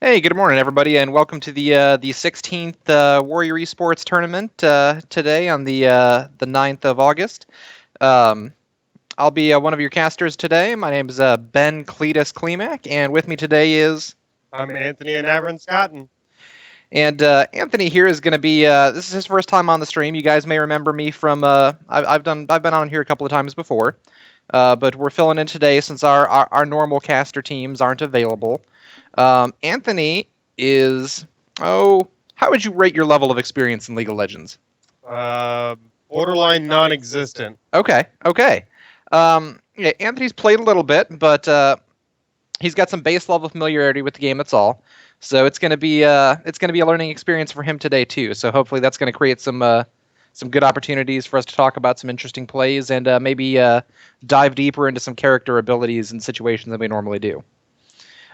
Hey, good morning, everybody, and welcome to the 16th Warrior Esports tournament today on the 9th of August. Um, I'll be one of your casters today. My name is Ben Cletus Klimak, and with me today is I'm Anthony and Avron Scotton. and Anthony here is going to be. This is his first time on the stream. You guys may remember me from. I've been on here a couple of times before, but we're filling in today since our normal caster teams aren't available. Anthony is. Oh, how would you rate your level of experience in League of Legends? Borderline non-existent. Okay. Yeah, Anthony's played a little bit, but he's got some base level familiarity with the game. That's all. So it's gonna be a learning experience for him today too. So hopefully that's going to create some good opportunities for us to talk about some interesting plays and maybe dive deeper into some character abilities and situations than we normally do.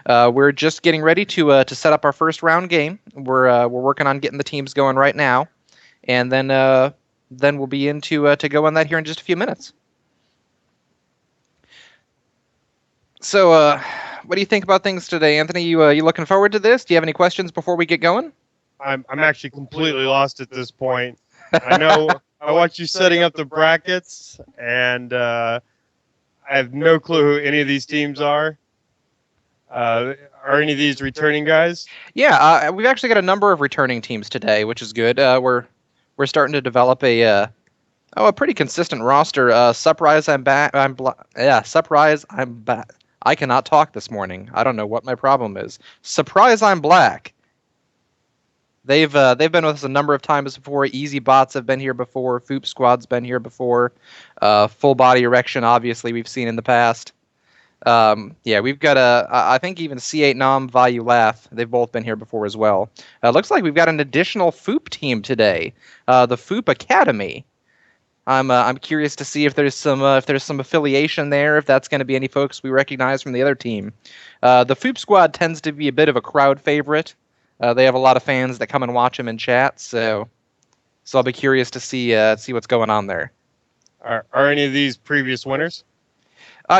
We're just getting ready to set up our first round game. We're working on getting the teams going right now, and then we'll be into to go on that here in just a few minutes. So, what do you think about things today, Anthony? You looking forward to this? Do you have any questions before we get going? I'm actually completely lost at this point. I know I watched you setting up the brackets, and I have no clue who any of these teams are. Are any of these returning guys? Yeah, we've actually got a number of returning teams today, which is good. We're starting to develop a pretty consistent roster. Surprise, I'm back. Surprise, I'm back. I cannot talk this morning. I don't know what my problem is. Surprise, I'm black. They've been with us a number of times before. Easy Bots have been here before. Foop Squad's been here before. Full Body Erection, obviously, we've seen in the past. Yeah, we've got I think even C8 Nom, Value Laugh, they've both been here before as well. Looks like we've got an additional Foop team today, the Foop Academy. I'm curious to see if there's some affiliation there, if that's going to be any folks we recognize from the other team. The Foop Squad tends to be a bit of a crowd favorite. They have a lot of fans that come and watch them in chat, so I'll be curious to see what's going on there. Are any of these previous winners?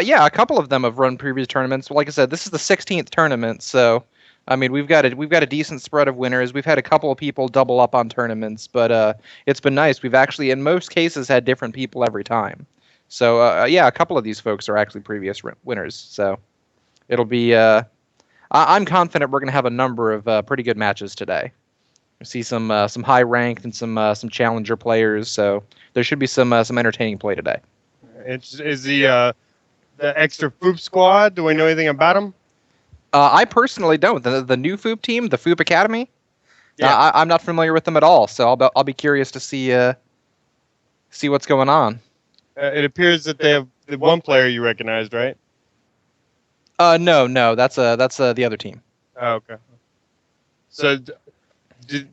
Yeah, a couple of them have run previous tournaments. Like I said, this is the 16th tournament, so I mean we've got a decent spread of winners. We've had a couple of people double up on tournaments, but it's been nice. We've actually, in most cases, had different people every time. So yeah, a couple of these folks are actually previous winners. So it'll be. I'm confident we're going to have a number of pretty good matches today. We see some high ranked and some challenger players. So there should be some entertaining play today. Is the extra Foop squad? Do we know anything about them? I personally don't. The new Foop team, the Foop Academy. Yeah. I'm not familiar with them at all, so I'll be curious to see what's going on. It appears that they have the one player you recognized, right? No, that's the other team. Oh, okay. So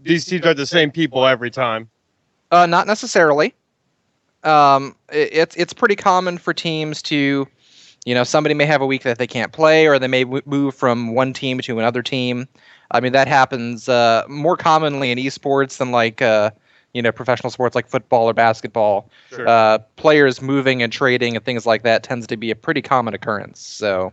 these teams are the same people every time. Not necessarily. It's pretty common for teams to, somebody may have a week that they can't play, or they may move from one team to another team. I mean, that happens more commonly in esports than professional sports like football or basketball. Sure. Players moving and trading and things like that tends to be a pretty common occurrence. So,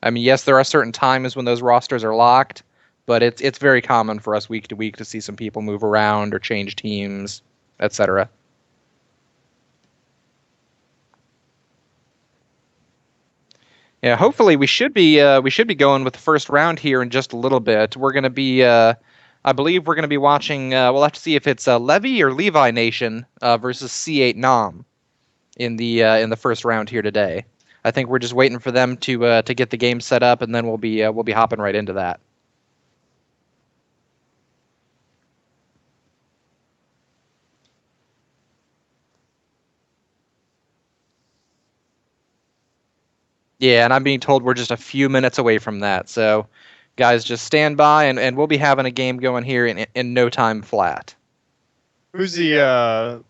I mean, yes, there are certain times when those rosters are locked, but it's very common for us week to week to see some people move around or change teams, etc. Yeah, hopefully we should be going with the first round here in just a little bit. We're gonna be I believe we're gonna be watching. We'll have to see if it's Levy or Levi Nation versus C8 Nom in the first round here today. I think we're just waiting for them to get the game set up, and then we'll be hopping right into that. Yeah, and I'm being told we're just a few minutes away from that. So, guys, just stand by, and we'll be having a game going here in no time flat. Who's the? I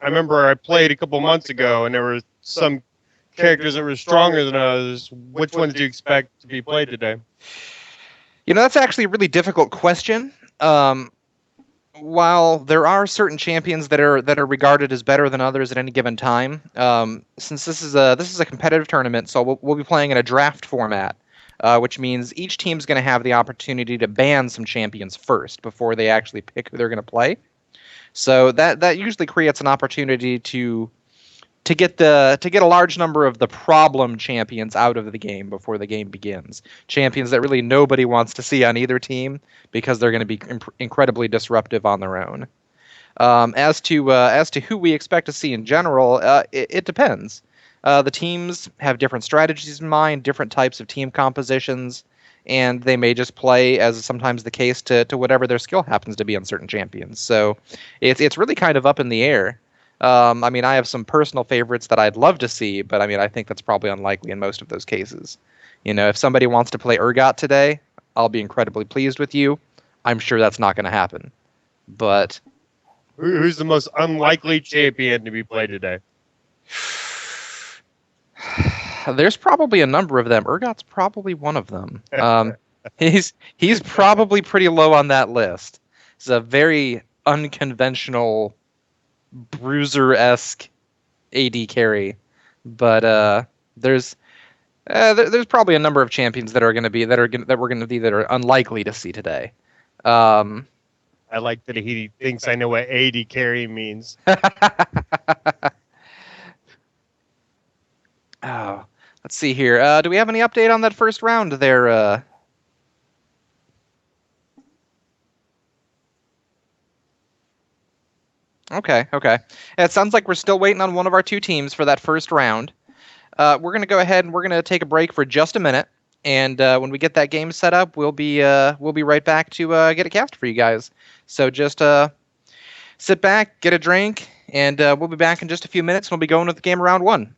remember I played a couple months ago, and there were some characters that were stronger than others. Which ones do you expect to be played today? That's actually a really difficult question. While there are certain champions that are regarded as better than others at any given time, since this is a competitive tournament, so we'll be playing in a draft format. which means each team's going to have the opportunity to ban some champions first before they actually pick who they're going to play. So that usually creates an opportunity to get a large number of the problem champions out of the game before the game begins. Champions that really nobody wants to see on either team because they're going to be incredibly disruptive on their own. As to who we expect to see in general, it depends. The teams have different strategies in mind, different types of team compositions, and they may just play, as is sometimes the case, to whatever their skill happens to be on certain champions. So it's really kind of up in the air. I mean, I have some personal favorites that I'd love to see, but I mean, I think that's probably unlikely in most of those cases. If somebody wants to play Urgot today, I'll be incredibly pleased with you. I'm sure that's not going to happen. But Who's the most unlikely champion to be played today? there's probably a number of them. Urgot's probably one of them. He's probably pretty low on that list. He's a very unconventional bruiser-esque AD carry, but there's probably a number of champions that are going to be that we're going to be that are unlikely to see today. Um, I like that he thinks I know what AD carry means. Oh, let's see here. Do we have any update on that first round there? Okay. It sounds like we're still waiting on one of our two teams for that first round. We're gonna go ahead and we're gonna take a break for just a minute, and when we get that game set up, we'll be right back to get it cast for you guys. So just sit back, get a drink, and we'll be back in just a few minutes. And we'll be going with the game round one.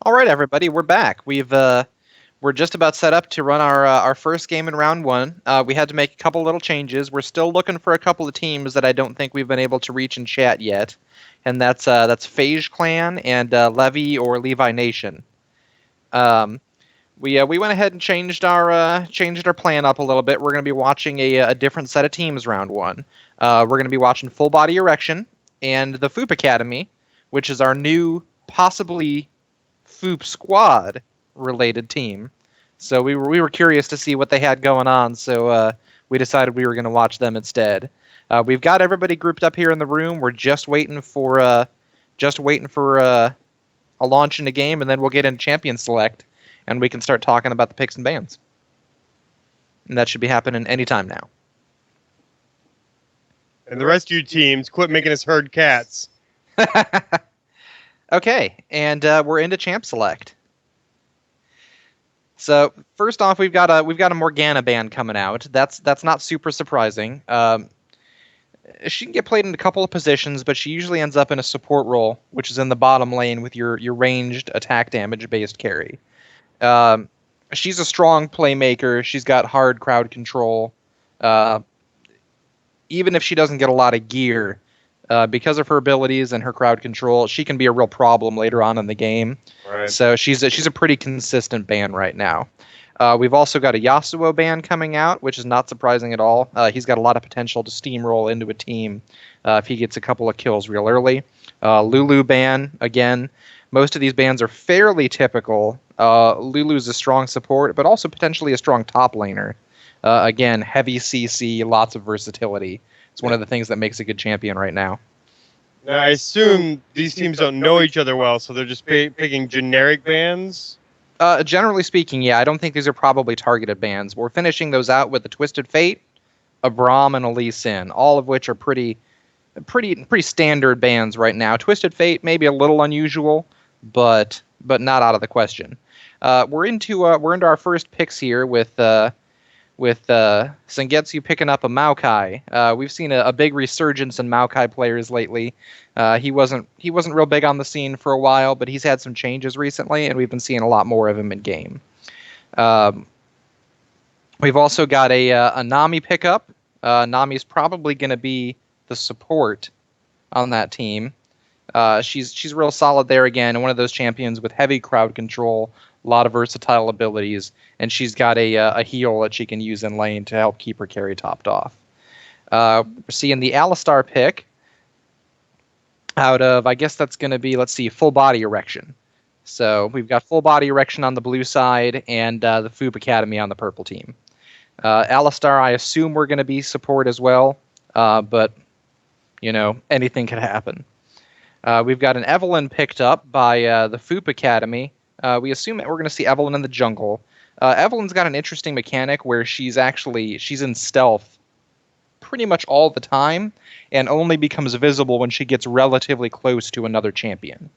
All right, everybody, we're back. We're just about set up to run our first game in round one. We had to make a couple little changes. We're still looking for a couple of teams that I don't think we've been able to reach in chat yet, and that's Phage Clan and Levy or Levi Nation. Um, we went ahead and changed our plan up a little bit. We're going to be watching a different set of teams round one. We're going to be watching Full Body Erection and the Foop Academy, which is our new possibly Foop Squad related team. So we were curious to see what they had going on. So we decided we were going to watch them instead. We've got everybody grouped up here in the room. We're just waiting for a launch in the game, and then we'll get in Champion Select, and we can start talking about the picks and bans. And that should be happening anytime now. And the rest of you teams, quit making us herd cats. Okay, and we're into Champ Select. So first off, we've got a Morgana ban coming out. That's not super surprising. She can get played in a couple of positions, but she usually ends up in a support role, which is in the bottom lane with your ranged attack damage based carry. Um, she's a strong playmaker. She's got hard crowd control. Uh, Even if she doesn't get a lot of gear, because of her abilities and her crowd control, she can be a real problem later on in the game. Right. So she's a pretty consistent ban right now. We've also got a Yasuo ban coming out, which is not surprising at all. He's got a lot of potential to steamroll into a team if he gets a couple of kills real early. Lulu ban, again. Most of these bans are fairly typical. Lulu's a strong support, but also potentially a strong top laner. Again, heavy CC, lots of versatility. It's one of the things that makes a good champion right now. Now, I assume these teams don't know each other well, so they're just picking generic bans? Generally speaking, yeah, I don't think these are probably targeted bans. We're finishing those out with a Twisted Fate, a Braum, and a Lee Sin, all of which are pretty standard bans right now. Twisted Fate maybe a little unusual, but not out of the question. We're into our first picks here with Sengetsu picking up a Maokai. We've seen a big resurgence in Maokai players lately. He wasn't real big on the scene for a while, but he's had some changes recently, and we've been seeing a lot more of him in game. We've also got a Nami pickup. Nami's probably going to be the support on that team. She's real solid there again, and one of those champions with heavy crowd control, a lot of versatile abilities, and she's got a heal that she can use in lane to help keep her carry topped off. We're seeing the Alistar pick out of, I guess that's going to be, let's see, Full Body Erection. So we've got Full Body Erection on the blue side and the Foop Academy on the purple team. Alistar, I assume we're going to be support as well, but, anything could happen. We've got an Evelyn picked up by the Foop Academy. We assume that we're going to see Evelyn in the jungle. Evelyn's got an interesting mechanic where she's in stealth pretty much all the time and only becomes visible when she gets relatively close to another champion.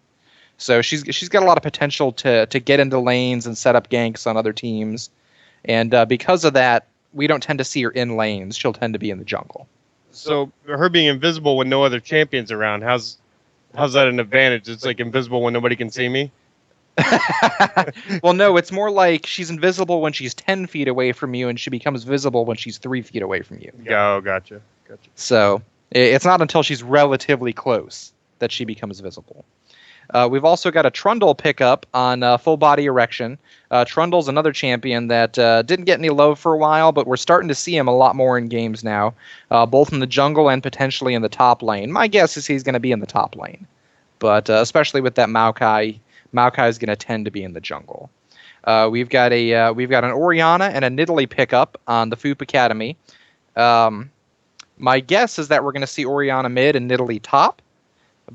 So she's got a lot of potential to get into lanes and set up ganks on other teams. And because of that, we don't tend to see her in lanes. She'll tend to be in the jungle. So her being invisible when no other champion's around, how's that an advantage? It's like invisible when nobody can see me? Well, no, it's more like she's invisible when she's 10 feet away from you, and she becomes visible when she's 3 feet away from you. Oh, gotcha. So it's not until she's relatively close that she becomes visible. We've also got a Trundle pickup on Full Body Erection. Trundle's another champion that didn't get any love for a while, but we're starting to see him a lot more in games now, both in the jungle and potentially in the top lane. My guess is he's going to be in the top lane, but especially with that Maokai is going to tend to be in the jungle. We've got an Orianna and a Nidalee pickup on the Foop Academy. My guess is that we're going to see Orianna mid and Nidalee top,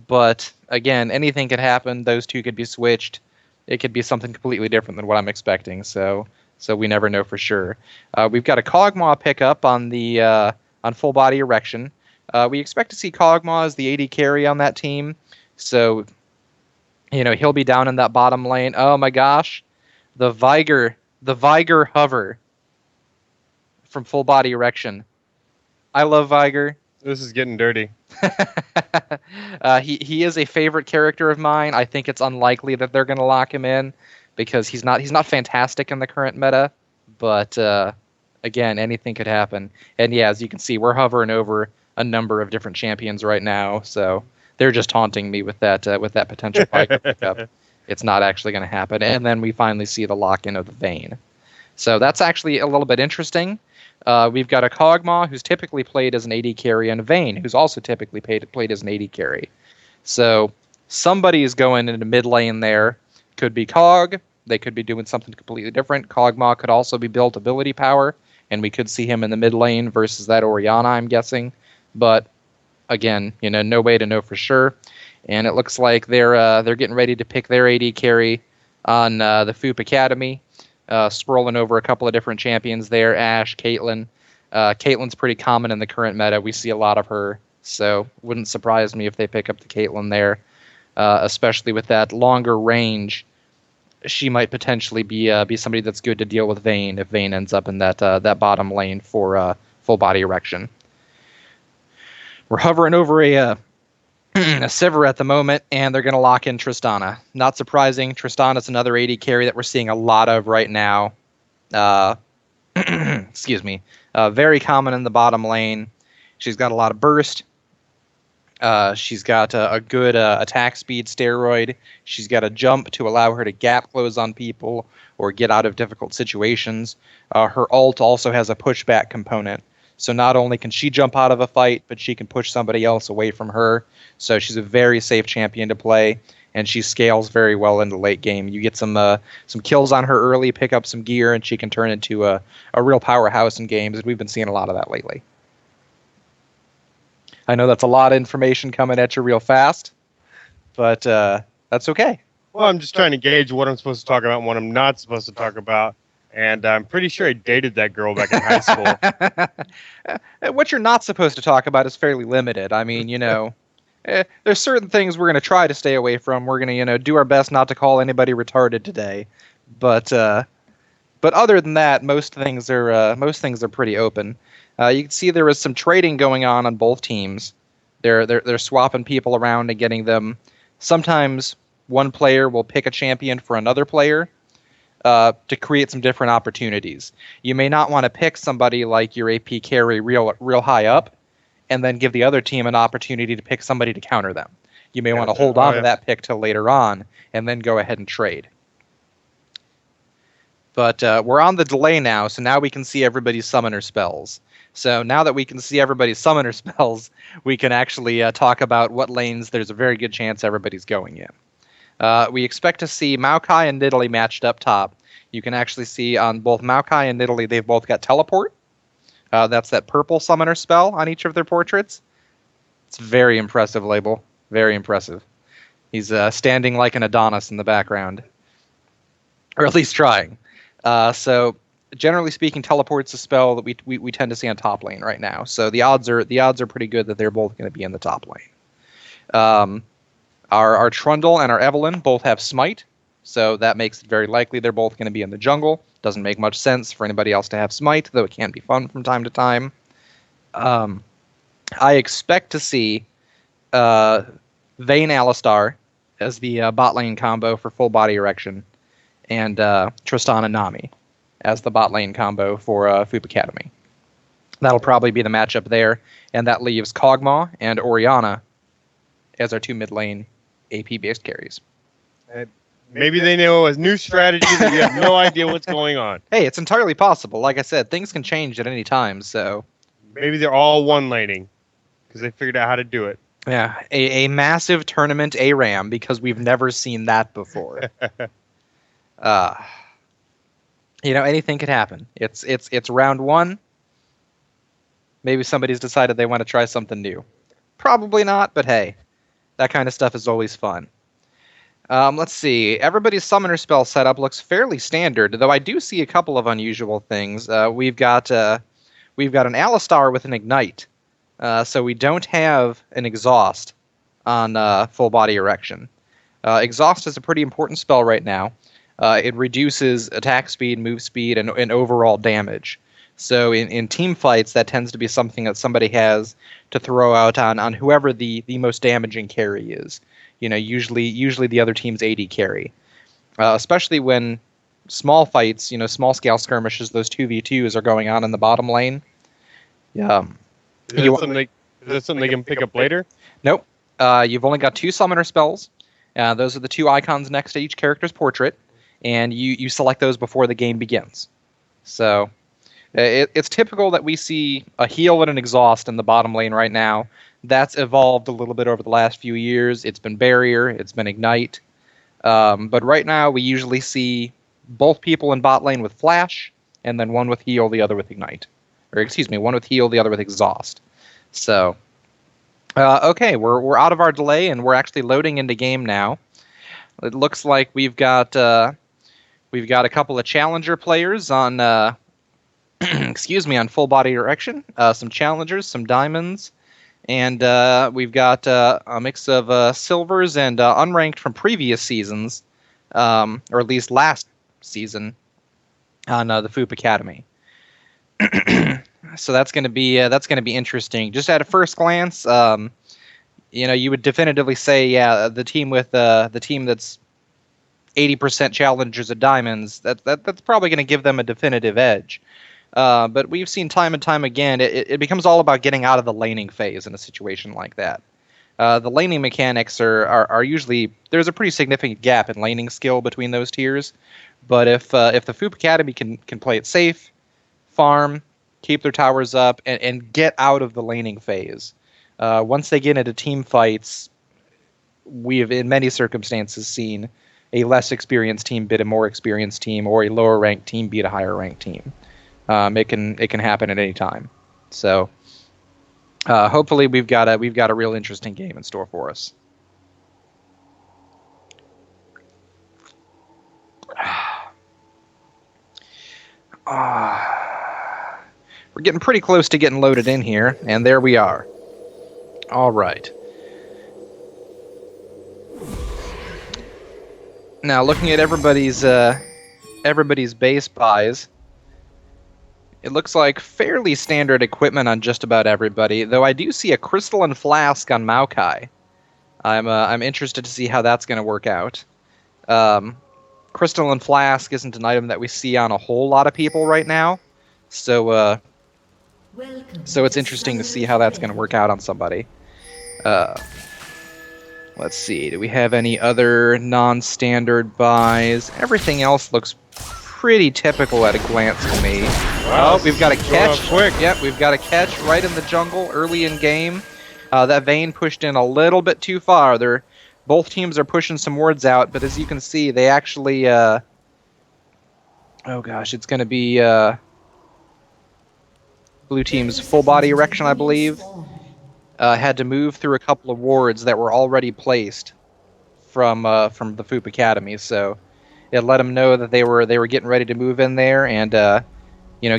but again, anything could happen. Those two could be switched. It could be something completely different than what I'm expecting. So we never know for sure. We've got a Kog'Maw pickup on Full Body Erection. We expect to see Kog'Maw as the AD carry on that team. So he'll be down in that bottom lane. Oh my gosh, the Viger hover from Full Body Erection. I love Viger. This is getting dirty. He is a favorite character of mine. I think it's unlikely that they're going to lock him in because he's not fantastic in the current meta, but again, anything could happen. And yeah, as you can see, we're hovering over a number of different champions right now, so they're just taunting me with that potential Piker pickup. It's not actually going to happen, and then we finally see the lock-in of the Vayne. So that's actually a little bit interesting. We've got a Kog'Maw who's typically played as an AD carry, and a Vayne who's also typically played as an AD carry. So somebody is going into mid lane there. Could be Cog. They could be doing something completely different. Kog'Maw could also be built ability power, and we could see him in the mid lane versus that Orianna, I'm guessing. But again, no way to know for sure. And it looks like they're getting ready to pick their AD carry on the Foop Academy. Scrolling over a couple of different champions there. Ashe, Caitlyn. Caitlyn's pretty common in the current meta. We see a lot of her, so wouldn't surprise me if they pick up the Caitlyn there, especially with that longer range. She might potentially be somebody that's good to deal with Vayne if Vayne ends up in that bottom lane for full body erection. We're hovering over a Sivir at the moment, and they're going to lock in Tristana. Not surprising. Tristana's another AD carry that we're seeing a lot of right now. Excuse me. Very common in the bottom lane. She's got a lot of burst. She's got a good attack speed steroid. She's got a jump to allow her to gap close on people or get out of difficult situations. Her ult also has a pushback component. So not only can she jump out of a fight, but she can push somebody else away from her. So she's a very safe champion to play, and she scales very well in the late game. You get some kills on her early, pick up some gear, and she can turn into a real powerhouse in games. We've been seeing a lot of that lately. I know that's a lot of information coming at you real fast, but that's okay. Well, I'm just trying to gauge what I'm supposed to talk about and what I'm not supposed to talk about. And I'm pretty sure I dated that girl back in high school. What you're not supposed to talk about is fairly limited. I mean, there's certain things we're going to try to stay away from. We're going to, do our best not to call anybody retarded today. But other than that, most things are pretty open. You can see there was some trading going on both teams. They're swapping people around and getting them. Sometimes one player will pick a champion for another player to create some different opportunities. You may not want to pick somebody like your AP carry real high up, and then give the other team an opportunity to pick somebody to counter them. You may want to hold on to that pick till later on, and then go ahead and trade. But we're on the delay now, so now we can see everybody's summoner spells. So now that we can see everybody's summoner spells, we can actually talk about what lanes there's a very good chance everybody's going in. We expect to see Maokai and Nidalee matched up top. You can actually see on both Maokai and Nidalee, they've both got teleport. That's that purple summoner spell on each of their portraits. It's very impressive, Label. Very impressive. He's standing like an Adonis in the background. Or at least trying. So generally speaking, teleport's a spell that we tend to see on top lane right now. So the odds are pretty good that they're both going to be in the top lane. Our Trundle and our Evelynn both have Smite, so that makes it very likely they're both going to be in the jungle. Doesn't make much sense for anybody else to have Smite, though it can be fun from time to time. I expect to see Vayne Alistar as the bot lane combo for full body erection, and Tristana Nami as the bot lane combo for Foop Academy. That'll probably be the matchup there, and that leaves Kog'Maw and Orianna as our two mid lane AP based carries. Maybe they know a new strategy that you have no idea what's going on. Hey, it's entirely possible. Like I said, things can change at any time, so maybe they're all one laning because they figured out how to do it. Yeah, a massive tournament ARAM because we've never seen that before. Anything could happen. It's round one. Maybe somebody's decided they want to try something new. Probably not, but hey, that kind of stuff is always fun. Let's see. Everybody's summoner spell setup looks fairly standard, though I do see a couple of unusual things. We've got an Alistar with an Ignite, so we don't have an Exhaust on full body erection. Exhaust is a pretty important spell right now. It reduces attack speed, move speed, and overall damage. So in team fights, that tends to be something that somebody has to throw out on whoever the most damaging carry is. Usually the other team's AD carry, especially when small fights, small scale skirmishes, those 2v2s are going on in the bottom lane. Yeah. Is that something they can pick up later? Nope. You've only got 2 summoner spells. Those are the 2 icons next to each character's portrait, and you select those before the game begins. So it's typical that we see a heal and an exhaust in the bottom lane right now. That's evolved a little bit over the last few years. It's been barrier, it's been ignite. But right now we usually see both people in bot lane with flash, and then one with heal, the other with ignite. Or excuse me, one with heal, the other with exhaust. So, okay, we're out of our delay, and we're actually loading into game now. It looks like we've got a couple of challenger players on excuse me, on full body direction. Some challengers, some diamonds, and we've got a mix of silvers and unranked from previous seasons, or at least last season on the Foop Academy. So that's going to be interesting. Just at a first glance, you would definitively say, yeah, the team that's 80% challengers of diamonds, that's probably going to give them a definitive edge. But we've seen time and time again, it becomes all about getting out of the laning phase in a situation like that. The laning mechanics are usually, there's a pretty significant gap in laning skill between those tiers. But if the Foop Academy can play it safe, farm, keep their towers up, and get out of the laning phase, once they get into team fights, we have in many circumstances seen a less experienced team beat a more experienced team, or a lower ranked team beat a higher ranked team. It can happen at any time. So hopefully we've got a real interesting game in store for us. We're getting pretty close to getting loaded in here, and there we are. All right. Now, looking at everybody's base buys, it looks like fairly standard equipment on just about everybody, though I do see a crystalline flask on Maokai. I'm interested to see how that's going to work out. Crystalline flask isn't an item that we see on a whole lot of people right now, so it's interesting to see how that's going to work out on somebody. Let's see, do we have any other non-standard buys? Everything else looks pretty typical at a glance to me. Oh, we've got a catch. Quick. Yep, we've got a catch right in the jungle early in game. That Vayne pushed in a little bit too far. Both teams are pushing some wards out, but as you can see, they actually... oh gosh, it's going to be blue team's full body erection, I believe. Had to move through a couple of wards that were already placed from the Foop Academy, so it let them know that they were getting ready to move in there, and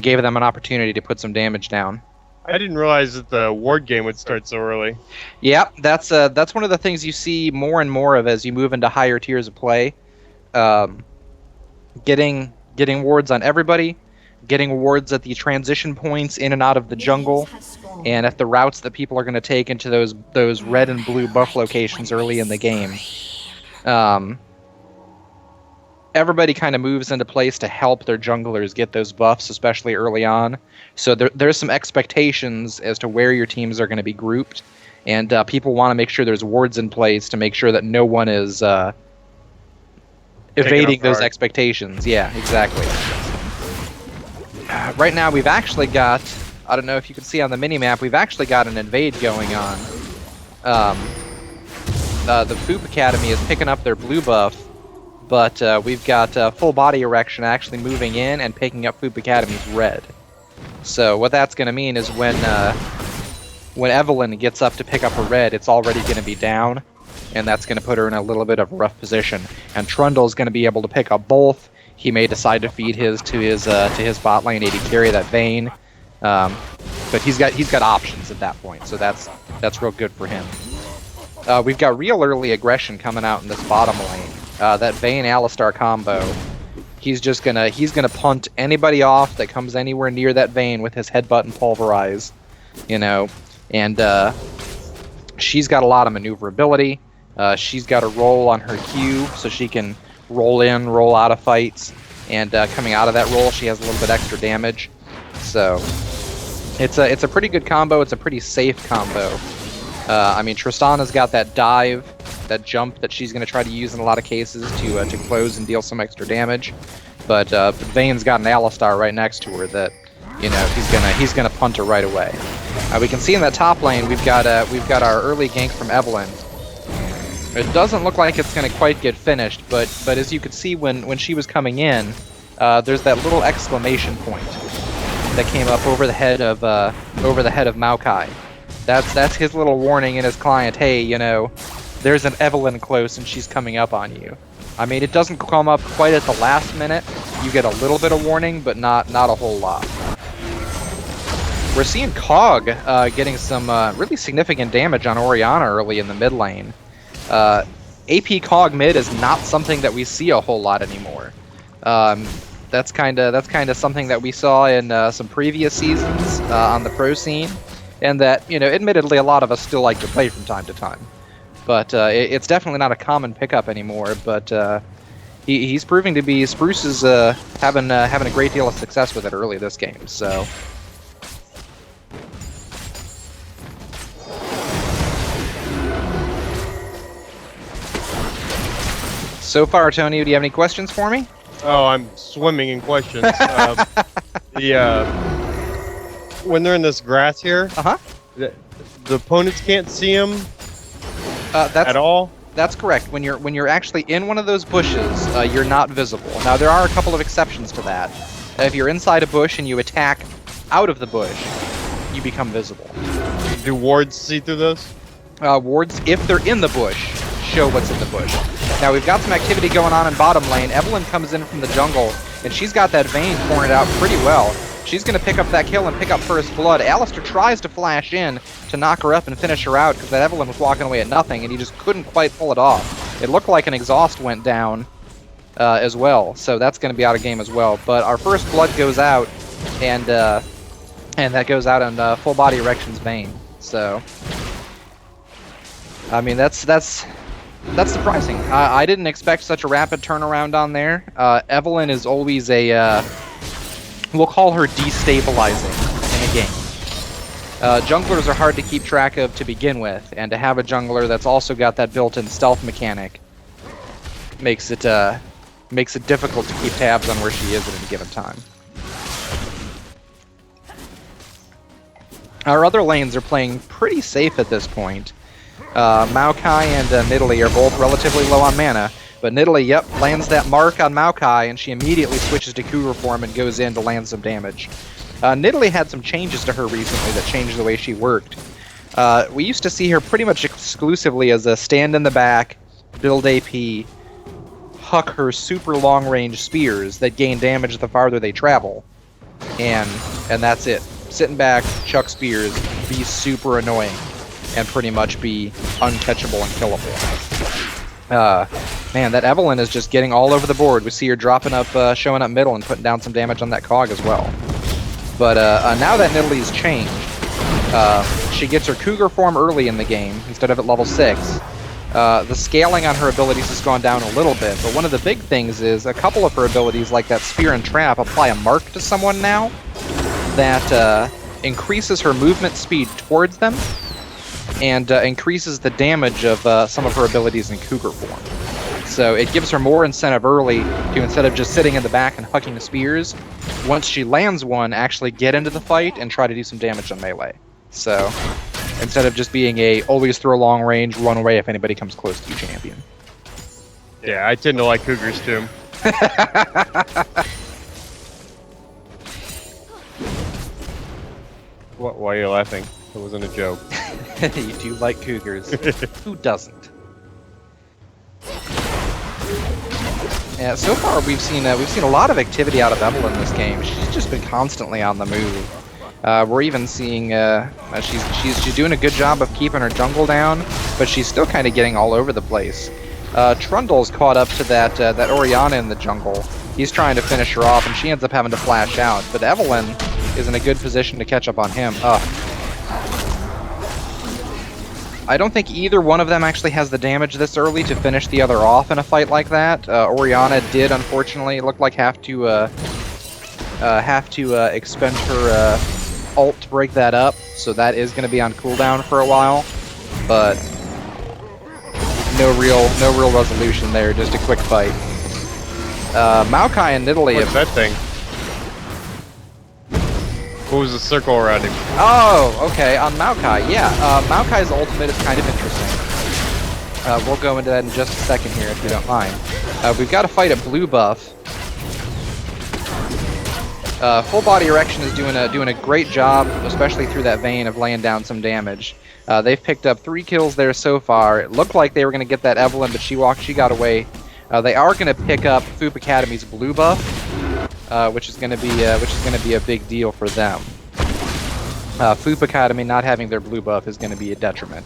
gave them an opportunity to put some damage down. I didn't realize that the ward game would start so early. Yeah, that's one of the things you see more and more of as you move into higher tiers of play. Getting wards on everybody, getting wards at the transition points in and out of the jungle, and at the routes that people are going to take into those red and blue buff locations early in the game. Everybody kind of moves into place to help their junglers get those buffs, especially early on. So there's some expectations as to where your teams are going to be grouped, and people want to make sure there's wards in place to make sure that no one is evading those expectations. Yeah, exactly. Right now we've actually got, I don't know if you can see on the minimap, we've actually got an invade going on. The Foop Academy is picking up their blue buff, but we've got full body erection actually moving in and picking up Foop Academy's red. So what that's going to mean is when Evelyn gets up to pick up her red, it's already going to be down, and that's going to put her in a little bit of a rough position. And Trundle's going to be able to pick up both. He may decide to feed his to his bot lane AD carry, that Vayne, but he's got options at that point, so that's real good for him. We've got real early aggression coming out in this bottom lane. That Vayne Alistar combo he's gonna punt anybody off that comes anywhere near that vein with his headbutt and pulverize, you know, and she's got a lot of maneuverability. She's got a roll on her Q, so she can roll in, roll out of fights, and coming out of that roll, she has a little bit extra damage. So it's a pretty good combo. It's a pretty safe combo. I mean, Tristana's got that dive, that jump that she's going to try to use in a lot of cases to close and deal some extra damage. But Vane's got an Alistar right next to her that, you know, he's gonna punt her right away. We can see in that top lane we've got our early gank from Evelynn. It doesn't look like it's gonna quite get finished, but as you could see when she was coming in, there's that little exclamation point that came up over the head of Maokai. That's his little warning in his client. Hey, you know, there's an Evelynn close and she's coming up on you. I mean, it doesn't come up quite at the last minute. You get a little bit of warning, but not a whole lot. We're seeing Cog getting some really significant damage on Orianna early in the mid lane. AP Cog mid is not something that we see a whole lot anymore. That's kind of something that we saw in some previous seasons on the pro scene, and that, you know, admittedly a lot of us still like to play from time to time. But it's definitely not a common pickup anymore. But he's proving to be Spruce is having a great deal of success with it early this game. So. So far, Tony, do you have any questions for me? Oh, I'm swimming in questions. When they're in this grass here, the opponents can't see them at all. That's correct. When you're actually in one of those bushes, you're not visible. Now there are a couple of exceptions to that. If you're inside a bush and you attack out of the bush, you become visible. Do wards see through those? Wards, if they're in the bush, show what's in the bush. Now we've got some activity going on in bottom lane. Evelynn comes in from the jungle, and she's got that Vayne cornered out pretty well. She's going to pick up that kill and pick up first blood. Alistar tries to flash in to knock her up and finish her out because that Evelynn was walking away at nothing, and he just couldn't quite pull it off. It looked like an exhaust went down as well, so that's going to be out of game as well. But our first blood goes out, and that goes out on full body erections Vayne. So, I mean, that's surprising. I didn't expect such a rapid turnaround on there. Evelynn is always a, we'll call her destabilizing in a game. Junglers are hard to keep track of to begin with, and to have a jungler that's also got that built-in stealth mechanic makes it difficult to keep tabs on where she is at any given time. Our other lanes are playing pretty safe at this point. Maokai and Nidalee are both relatively low on mana, but Nidalee, yep, lands that mark on Maokai, and she immediately switches to Cougar form and goes in to land some damage. Nidalee had some changes to her recently that changed the way she worked. We used to see her pretty much exclusively as a stand in the back, build AP, huck her super long-range spears that gain damage the farther they travel, and that's it. Sitting back, chuck spears, be super annoying, and pretty much be uncatchable and killable. Man, that Evelynn is just getting all over the board. We see her dropping up, showing up middle and putting down some damage on that Cog as well. But now that Nidalee's changed, she gets her Cougar form early in the game instead of at level 6. The scaling on her abilities has gone down a little bit, but one of the big things is a couple of her abilities, like that Spear and Trap, apply a mark to someone now that increases her movement speed towards them, and increases the damage of some of her abilities in Cougar form. So it gives her more incentive early to, instead of just sitting in the back and hucking spears, once she lands one, actually get into the fight and try to do some damage on melee. So instead of just being a always throw long range, run away if anybody comes close to you champion. Yeah, I tend to like Cougars too. Why are you laughing? It wasn't a joke. You do like Cougars. Who doesn't? Yeah, so far we've seen a lot of activity out of Evelynn this game. She's just been constantly on the move. We're even seeing she's doing a good job of keeping her jungle down, but she's still kind of getting all over the place. Trundle's caught up to that Orianna in the jungle, He's trying to finish her off, and she ends up having to flash out. But Evelyn is in a good position to catch up on him. I don't think either one of them actually has the damage this early to finish the other off in a fight like that. Oriana did, unfortunately, look like have to expend her ult to break that up, so that is going to be on cooldown for a while. But no real resolution there. Just a quick fight. Maokai and Nidalee. What's that thing? What was the circle around him? Oh, okay. On Maokai, yeah. Maokai's ultimate is kind of interesting. We'll go into that in just a second here, if you don't mind. We've got to fight a blue buff. Full body erection is doing a great job, especially through that vein of laying down some damage. They've picked up 3 kills there so far. It looked like they were going to get that Evelyn, but she got away. They are going to pick up Foop Academy's blue buff, which is going to be a big deal for them. Foop Academy not having their blue buff is going to be a detriment.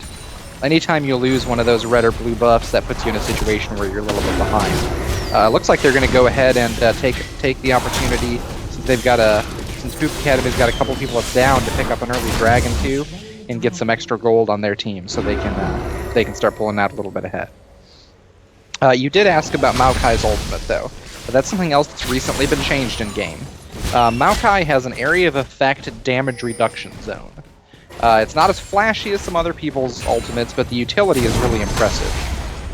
Anytime you lose one of those red or blue buffs, that puts you in a situation where you're a little bit behind. Looks like they're going to go ahead and take the opportunity, since Foop Academy's got a couple people down, to pick up an early dragon too, and get some extra gold on their team, so they can start pulling out a little bit ahead. You did ask about Maokai's ultimate, though. That's something else that's recently been changed in game. Maokai has an area of effect damage reduction zone. It's not as flashy as some other people's ultimates, but the utility is really impressive.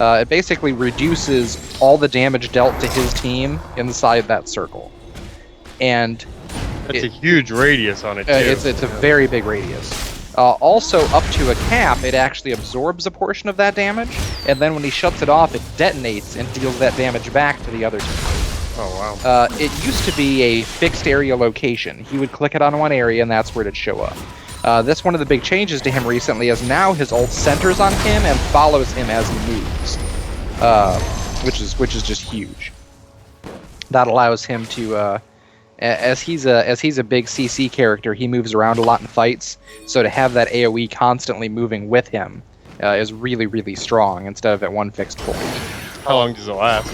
It basically reduces all the damage dealt to his team inside that circle. And that's a huge radius on it, too. It's a very big radius. Also, up to a cap, it actually absorbs a portion of that damage, and then when he shuts it off, it detonates and deals that damage back to the other team. Oh, wow. It used to be a fixed area location. He would click it on one area, and that's where it'd show up. That's one of the big changes to him recently, is now his ult centers on him and follows him as he moves, which is just huge. That allows him to... As he's a big CC character, he moves around a lot in fights, so to have that AoE constantly moving with him is really, really strong instead of at one fixed point. How long does it last?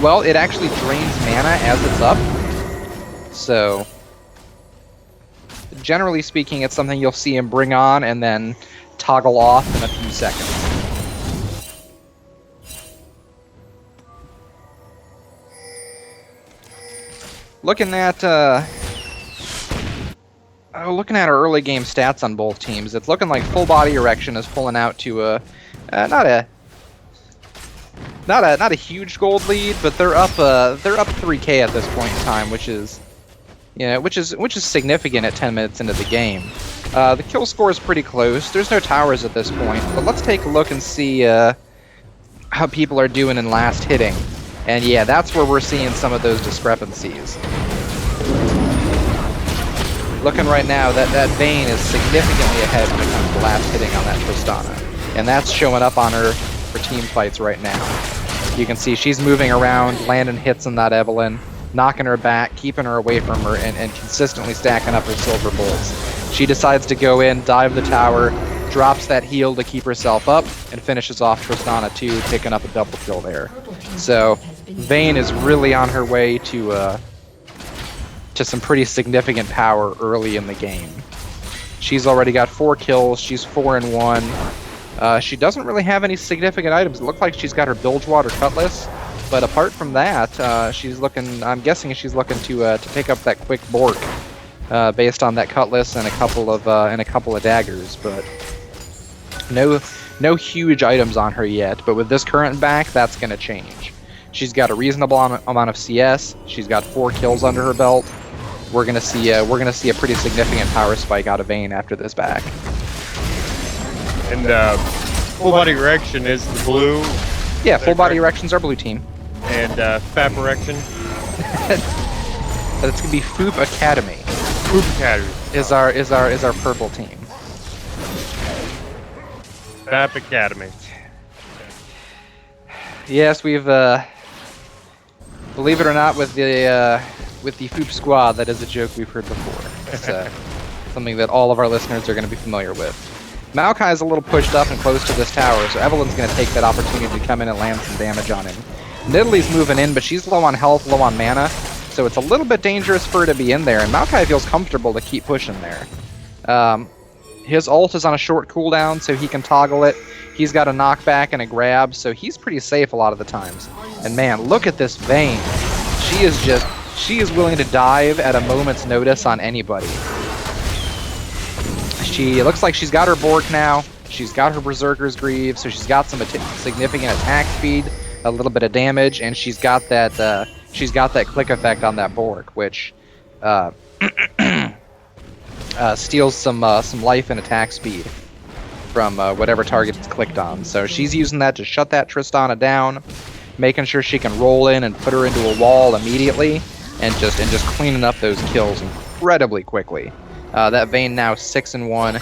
Well, it actually drains mana as it's up, so generally speaking, it's something you'll see him bring on and then toggle off in a few seconds. Looking at our early game stats on both teams, it's looking like Full Body Erection is pulling out to not a huge gold lead, but they're up 3K at this point in time, which is significant at 10 minutes into the game. The kill score is pretty close. There's no towers at this point, but let's take a look and see how people are doing in last hitting. And yeah, that's where we're seeing some of those discrepancies. Looking right now, that Vayne is significantly ahead when it comes to last hitting on that Tristana. And that's showing up on her team fights right now. You can see she's moving around, landing hits on that Evelyn, knocking her back, keeping her away from her, and consistently stacking up her silver bolts. She decides to go in, dive the tower, drops that heal to keep herself up, and finishes off Tristana too, picking up a double kill there. So Vayne is really on her way to some pretty significant power early in the game. She's already got 4 kills. She's 4-1. She doesn't really have any significant items. It looks like she's got her Bilgewater Cutlass, but apart from that, she's looking. I'm guessing she's looking to pick up that quick Bork, based on that Cutlass and a couple of daggers. But no huge items on her yet. But with this current back, that's going to change. She's got a reasonable amount of CS. She's got 4 kills under her belt. We're gonna see a pretty significant power spike out of Vayne after this back. And Full Body Erection is the blue. Yeah, Full Body Erection's our blue team. And FAP Erection. But it's gonna be Foop Academy. Foop Academy is our purple team. FAP Academy. Yes, we've believe it or not, with the Foop Squad, that is a joke we've heard before. It's something that all of our listeners are going to be familiar with. Maokai is a little pushed up and close to this tower, so Evelyn's going to take that opportunity to come in and land some damage on him. Nidalee's moving in, but she's low on health, low on mana, so it's a little bit dangerous for her to be in there, and Maokai feels comfortable to keep pushing there. His ult is on a short cooldown, so he can toggle it. He's got a knockback and a grab, so he's pretty safe a lot of the times. And man, look at this Vayne. She is willing to dive at a moment's notice on anybody. She looks like she's got her Bork now. She's got her Berserker's Greaves, so she's got some significant attack speed, a little bit of damage, and she's got that click effect on that Bork, which steals some life and attack speed from whatever target it's clicked on. So she's using that to shut that Tristana down, making sure she can roll in and put her into a wall immediately, and just cleaning up those kills incredibly quickly. That Vayne now 6-1,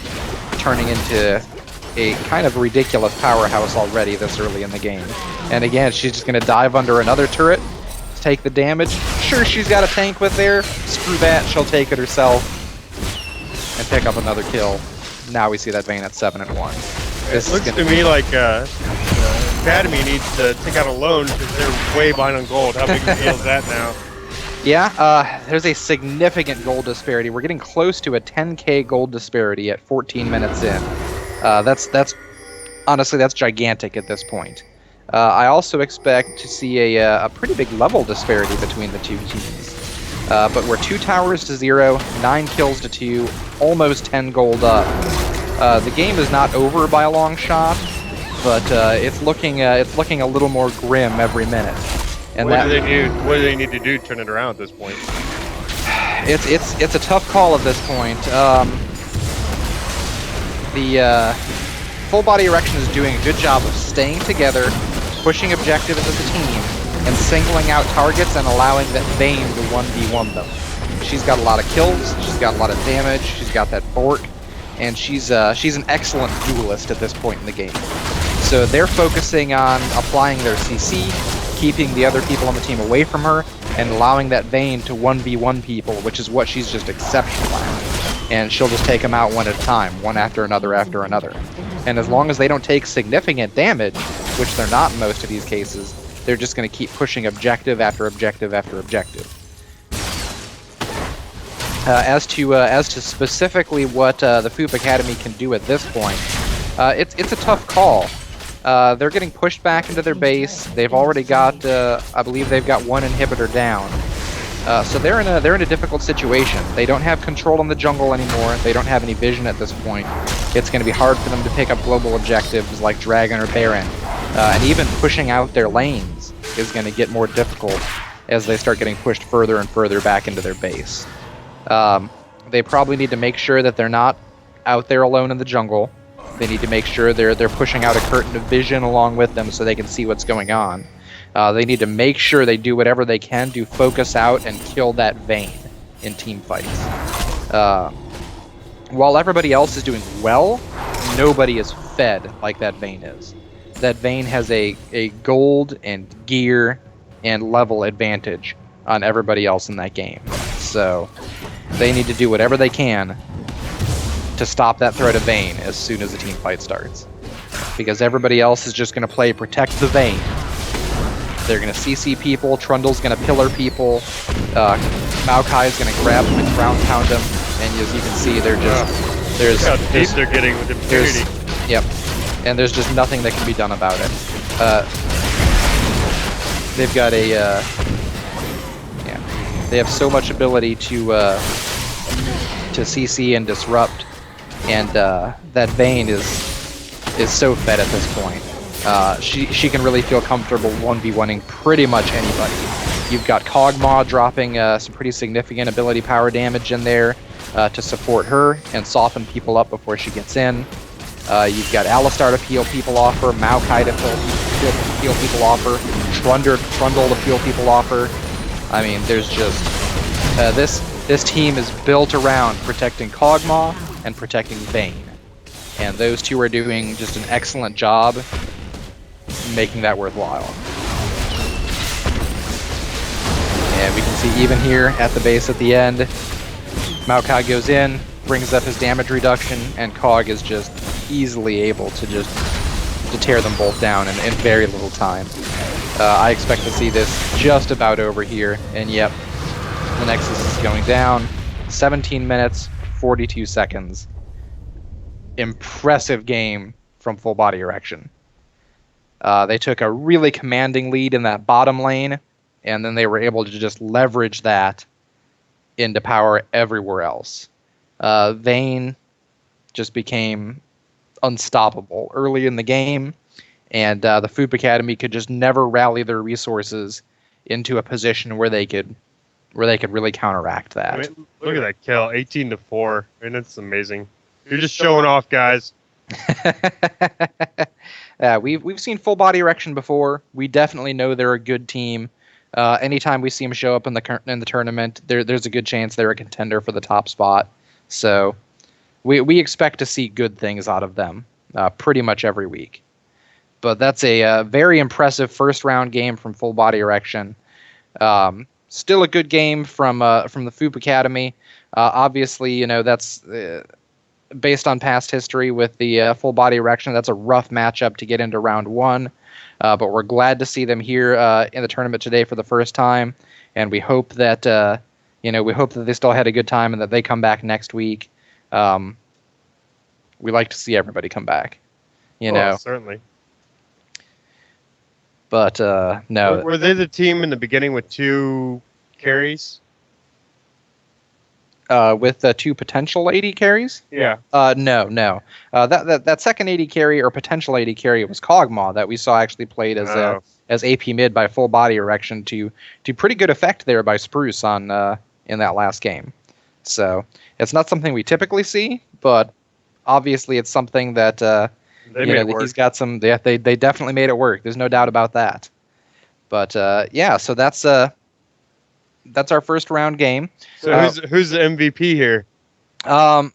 turning into a kind of ridiculous powerhouse already this early in the game. And again, she's just going to dive under another turret, take the damage. Sure, she's got a tank with there. Screw that, she'll take it herself and pick up another kill. Now we see that Vayne at 7-1. It looks to me like the Academy needs to take out a loan because they're way behind on gold. How big a deal is that now? Yeah, there's a significant gold disparity. We're getting close to a 10k gold disparity at 14 minutes in. That's honestly, that's gigantic at this point. I also expect to see a pretty big level disparity between the two teams. But we're 2 towers to 0, 9 kills to 2, almost 10 gold up. The game is not over by a long shot, but it's looking a little more grim every minute. And what do they need to do to turn it around at this point? It's a tough call at this point. The Full Body Erection is doing a good job of staying together, pushing objectives as a team, and singling out targets and allowing that Vayne to 1v1 them. She's got a lot of kills, she's got a lot of damage, she's got that Bork, and she's an excellent duelist at this point in the game. So they're focusing on applying their CC, keeping the other people on the team away from her, and allowing that Vayne to 1v1 people, which is what she's just exceptional at. And she'll just take them out one at a time, one after another after another. And as long as they don't take significant damage, which they're not in most of these cases, they're just going to keep pushing objective after objective after objective. As to specifically what the FOOP Academy can do at this point, it's a tough call. They're getting pushed back into their base. They've already got, I believe they've got 1 inhibitor down. So they're in a difficult situation. They don't have control on the jungle anymore. They don't have any vision at this point. It's going to be hard for them to pick up global objectives like Dragon or Baron. And even pushing out their lanes is going to get more difficult as they start getting pushed further and further back into their base. They probably need to make sure that they're not out there alone in the jungle. They need to make sure they're pushing out a curtain of vision along with them so they can see what's going on. They need to make sure they do whatever they can to focus out and kill that Vayne in team fights. While everybody else is doing well, nobody is fed like that Vayne is. That Vayne has a gold and gear and level advantage on everybody else in that game. So they need to do whatever they can to stop that threat of Vayne as soon as the team fight starts. Because everybody else is just going to play Protect the Vayne. They're going to CC people, Trundle's going to pillar people, Maokai is going to grab them and ground pound them, and as you can see, they're just... they're getting with impunity. Yep. And there's just nothing that can be done about it. They've got a... they have so much ability to CC and disrupt, and that Vayne is so fed at this point. She can really feel comfortable 1v1ing pretty much anybody. You've got Kog'Maw dropping some pretty significant ability power damage in there to support her and soften people up before she gets in. You've got Alistar to peel people off her, Maokai to peel people off her, Trundle to peel people off her. I mean, there's just... this team is built around protecting Kog'Maw and protecting Vayne. And those two are doing just an excellent job making that worthwhile. And we can see even here at the base at the end, Maokai goes in, brings up his damage reduction, and Kog is just easily able to tear them both down in very little time. I expect to see this just about over here. And yep, the Nexus is going down. 17 minutes, 42 seconds. Impressive game from Full Body Erection. They took a really commanding lead in that bottom lane, and then they were able to just leverage that into power everywhere else. Vayne just became unstoppable early in the game, and the Foop Academy could just never rally their resources into a position where they could really counteract I that. mean, look at that kill, 18-4. I mean, it's amazing. You're just showing off, guys. Yeah, we've seen Full Body Erection before. We definitely know they're a good team. Anytime we see them show up in the tournament, there's a good chance they're a contender for the top spot. So we expect to see good things out of them pretty much every week. But that's a very impressive first round game from Full Body Erection. Still a good game from the Foop Academy. Obviously, that's based on past history with the Full Body Erection. That's a rough matchup to get into round one. But we're glad to see them here in the tournament today for the first time, and we hope that we hope that they still had a good time and that they come back next week. Um, we like to see everybody come back, you Oh, know. certainly. But no, Were they the team in the beginning with 2 carries? with the two potential AD carries. Yeah. No. That second AD carry or potential AD carry was Kog'Maw that we saw actually played Oh. as AP mid by Full Body Erection to pretty good effect there by Spruce on in that last game. So it's not something we typically see, but obviously it's something that They made it that work. he's got some. They definitely made it work. There's no doubt about that. But yeah, so that's our first round game. So who's the MVP here? Um,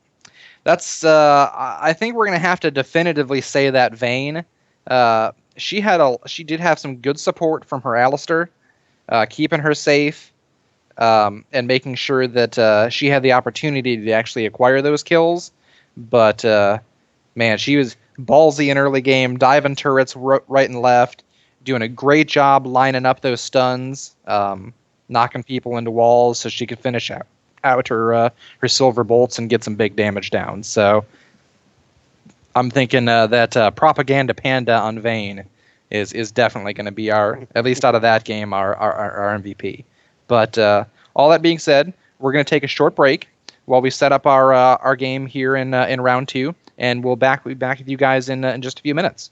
That's I think we're gonna have to definitively say that Vayne. She did have some good support from her Alistair, keeping her safe, and making sure that she had the opportunity to actually acquire those kills. But man, she was ballsy in early game, diving turrets right and left, doing a great job lining up those stuns, knocking people into walls so she could finish out her silver bolts and get some big damage down. So I'm thinking that propaganda panda on Vayne is definitely going to be our, at least out of that game, our MVP. But all that being said, we're going to take a short break while we set up our game here in round two, and we'll be back with you guys in just a few minutes.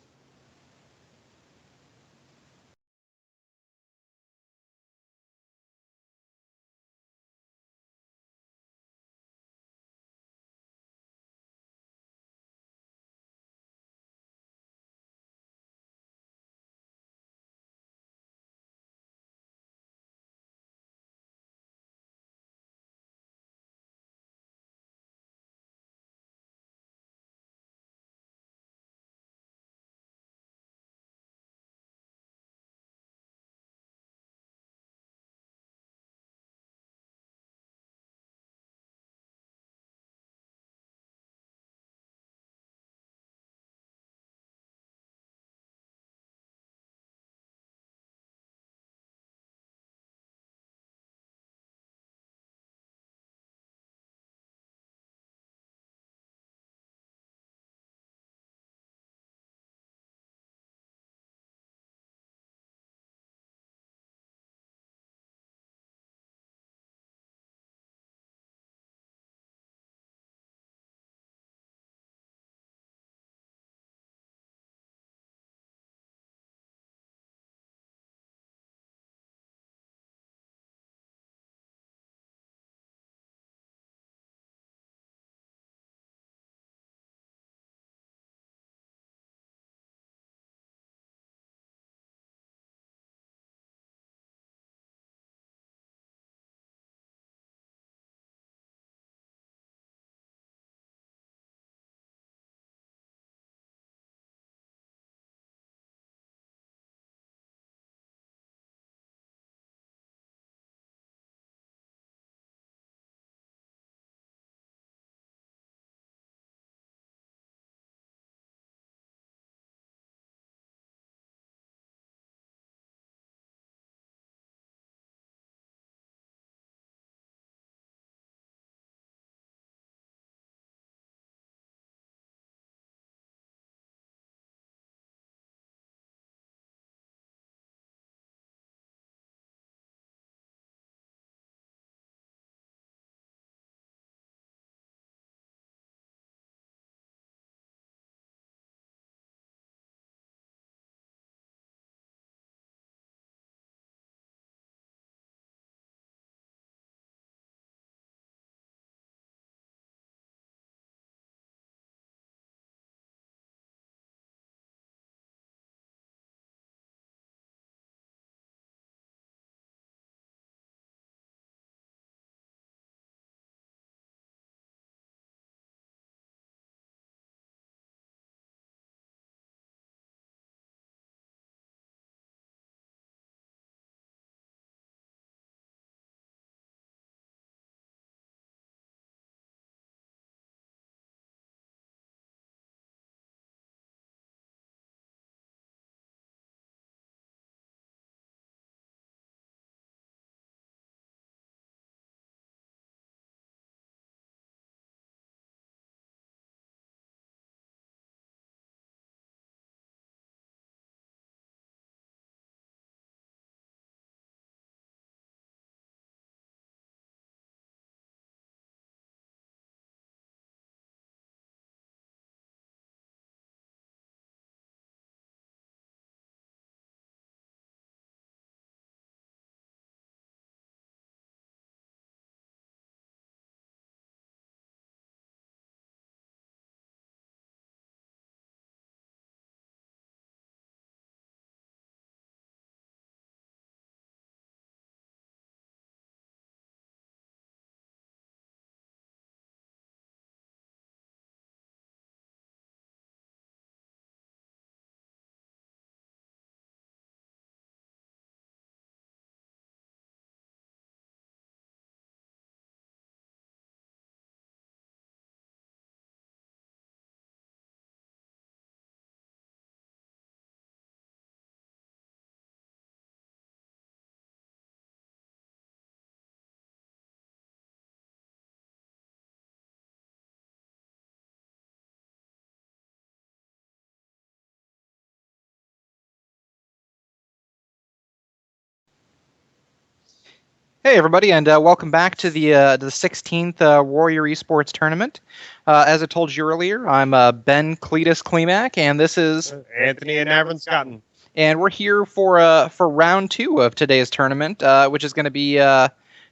Hey everybody, and welcome back to the 16th Warrior Esports Tournament. As I told you earlier, I'm Ben Cletus Klimak, and this is Anthony and Navin Scotton. and we're here for round two of today's tournament, which is going to be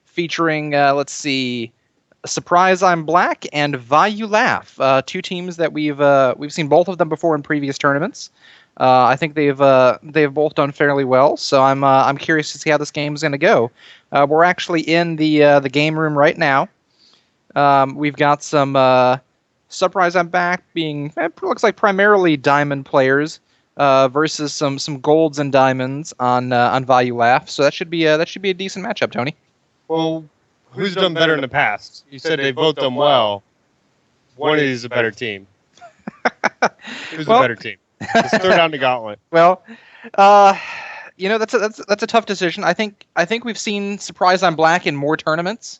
featuring let's see, Surprise I'm Black and Vayu Laugh, two teams that we've seen both of them before in previous tournaments. I think they've both done fairly well, so I'm curious to see how this game is going to go. We're actually in the game room right now. We've got some Surprise I'm Back being looks like primarily diamond players versus some golds and diamonds on Value Laugh. So that should be a decent matchup, Tony. Well, who's done better in the past? You said they've both done well. One of these is a better team. Who's the better team? Let's throw down the gauntlet. Well, that's a tough decision. I think we've seen Surprise I'm Black in more tournaments.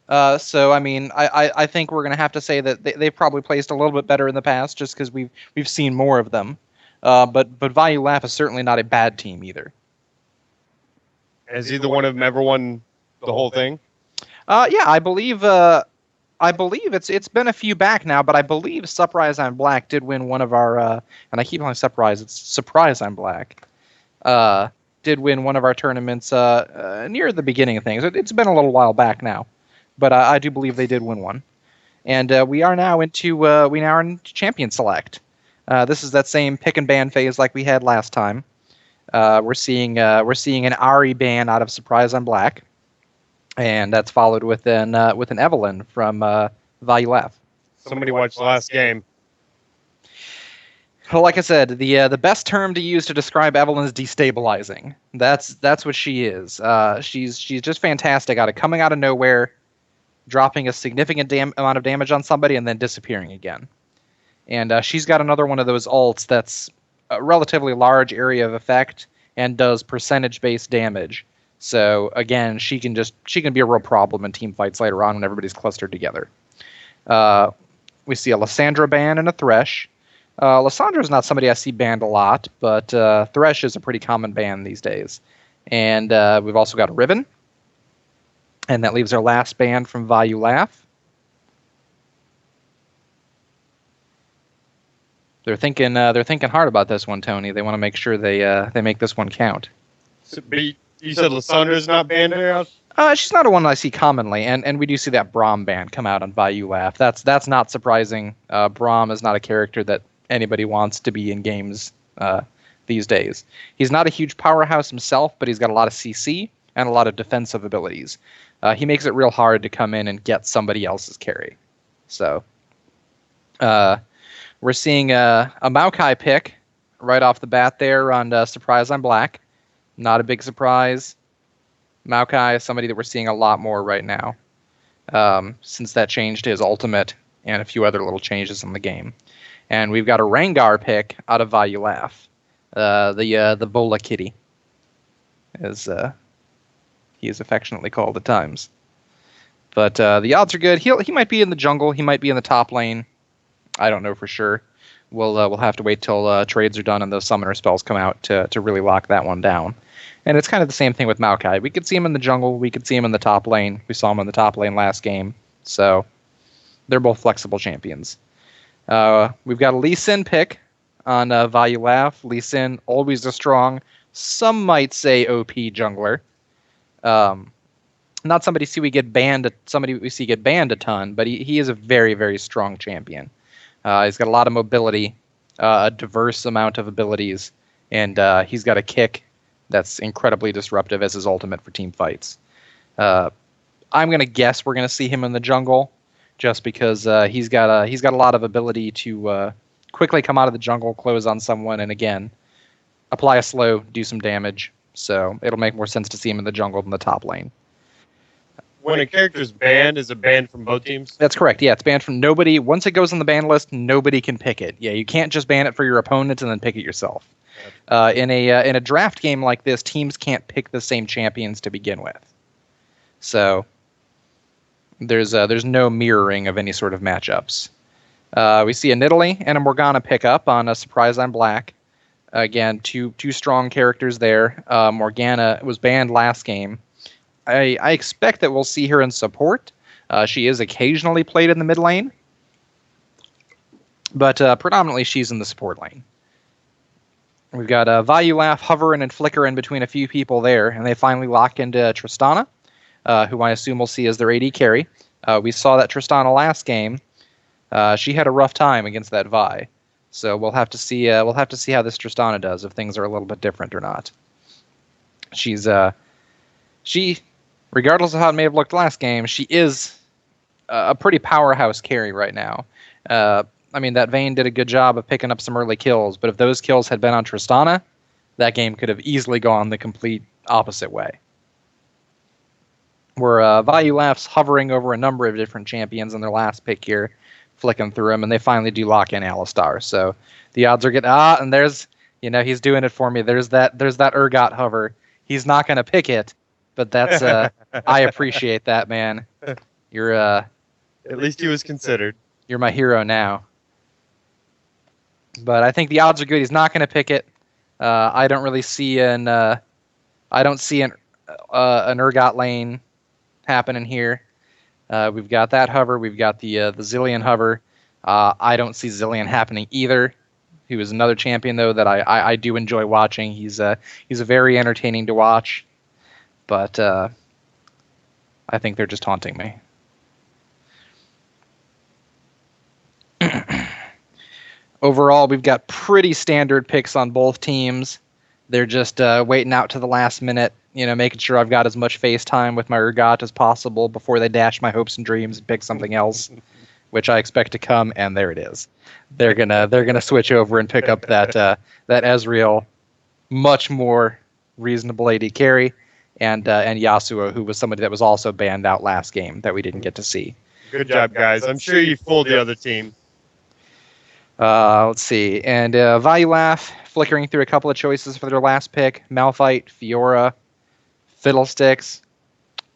So I mean, I think we're gonna have to say that they've probably placed a little bit better in the past, just because we've seen more of them. But Value Laugh is certainly not a bad team either. Has either one of them ever won the whole thing? Yeah, I believe it's been a few back now, but I believe Surprise I'm Black did win one of our and I keep calling Surprise, it's Surprise I'm Black. Did win one of our tournaments near the beginning of things. It's been a little while back now, but I do believe they did win one. And we are now in Champion Select. This is that same pick and ban phase like we had last time. We're seeing an Ari ban out of Surprise I'm Black, and that's followed with an Evelyn from Value Laugh. Somebody watched the last game. Well, like I said, the best term to use to describe Evelyn is destabilizing. That's what she is. She's just fantastic coming out of nowhere, dropping a significant amount of damage on somebody, and then disappearing again. And she's got another one of those ults that's a relatively large area of effect and does percentage-based damage. So again, she can be a real problem in team fights later on when everybody's clustered together. We see a Lysandra ban and a Thresh. Lysandra is not somebody I see banned a lot, but Thresh is a pretty common ban these days. And we've also got a Riven, and that leaves our last ban from Value Laugh. They're thinking hard about this one, Tony. They want to make sure they make this one count. You said Lysandra's not banned here? She's not a one I see commonly, and we do see that Braum ban come out on Value Laugh. That's not surprising. Braum is not a character that anybody wants to be in games these days. He's not a huge powerhouse himself, but he's got a lot of CC and a lot of defensive abilities. He makes it real hard to come in and get somebody else's carry. So we're seeing a Maokai pick right off the bat there on Surprise I'm Black. Not a big surprise. Maokai is somebody that we're seeing a lot more right now, since that changed his ultimate and a few other little changes in the game. And we've got a Rengar pick out of Value Laugh, the Vola Kitty, as he is affectionately called at times. But the odds are good. He might be in the jungle. He might be in the top lane. I don't know for sure. We'll have to wait till trades are done and those summoner spells come out to really lock that one down. And it's kind of the same thing with Maokai. We could see him in the jungle. We could see him in the top lane. We saw him in the top lane last game. So they're both flexible champions. We've got a Lee Sin pick on Value Laugh. Lee Sin, always a strong, some might say OP jungler. Not somebody we see get banned a ton, but he is a very, very strong champion. He's got a lot of mobility, a diverse amount of abilities, and he's got a kick that's incredibly disruptive as his ultimate for team fights. I'm going to guess we're going to see him in the jungle, just because he's got a lot of ability to quickly come out of the jungle, close on someone, and again, apply a slow, do some damage. So it'll make more sense to see him in the jungle than the top lane. When a character's banned, is it banned from both teams? That's correct. Yeah, it's banned from nobody. Once it goes on the ban list, nobody can pick it. Yeah, you can't just ban it for your opponent and then pick it yourself. In a draft game like this, teams can't pick the same champions to begin with. So there's no mirroring of any sort of matchups. We see a Nidalee and a Morgana pick up on a Surprise I'm Black. Again, two strong characters there. Morgana was banned last game. I expect that we'll see her in support. She is occasionally played in the mid lane, but predominantly she's in the support lane. We've got Value Laugh hovering and flickering between a few people there, and they finally lock into Tristana, who I assume we'll see as their AD carry. We saw that Tristana last game. She had a rough time against that Vi, so we'll have to see. We'll have to see how this Tristana does, if things are a little bit different or not. She, regardless of how it may have looked last game, she is a pretty powerhouse carry right now. I mean, that Vayne did a good job of picking up some early kills, but if those kills had been on Tristana, that game could have easily gone the complete opposite way. Where Value Laughs hovering over a number of different champions in their last pick here, flicking through them, and they finally do lock in Alistar. So the odds are getting and there's he's doing it for me. There's that Urgot hover. He's not going to pick it, but that's I appreciate that, man. You're at least he was considered. You're my hero now. But I think the odds are good. He's not going to pick it. I don't really see an Urgot lane happening here. We've got that hover. We've got the Zillion hover. I don't see Zillion happening either. He was another champion though that I do enjoy watching. He's very entertaining to watch, but I think they're just taunting me. Overall, we've got pretty standard picks on both teams. They're just waiting out to the last minute, making sure I've got as much face time with my Urgot as possible before they dash my hopes and dreams and pick something else, which I expect to come, and there it is. They're gonna switch over and pick up that Ezreal, much more reasonable AD carry, and Yasuo, who was somebody that was also banned out last game that we didn't get to see. Good job, guys. I'm sure you fooled the other team. Let's see. And Value Laugh flickering through a couple of choices for their last pick. Malphite, Fiora, Fiddlesticks.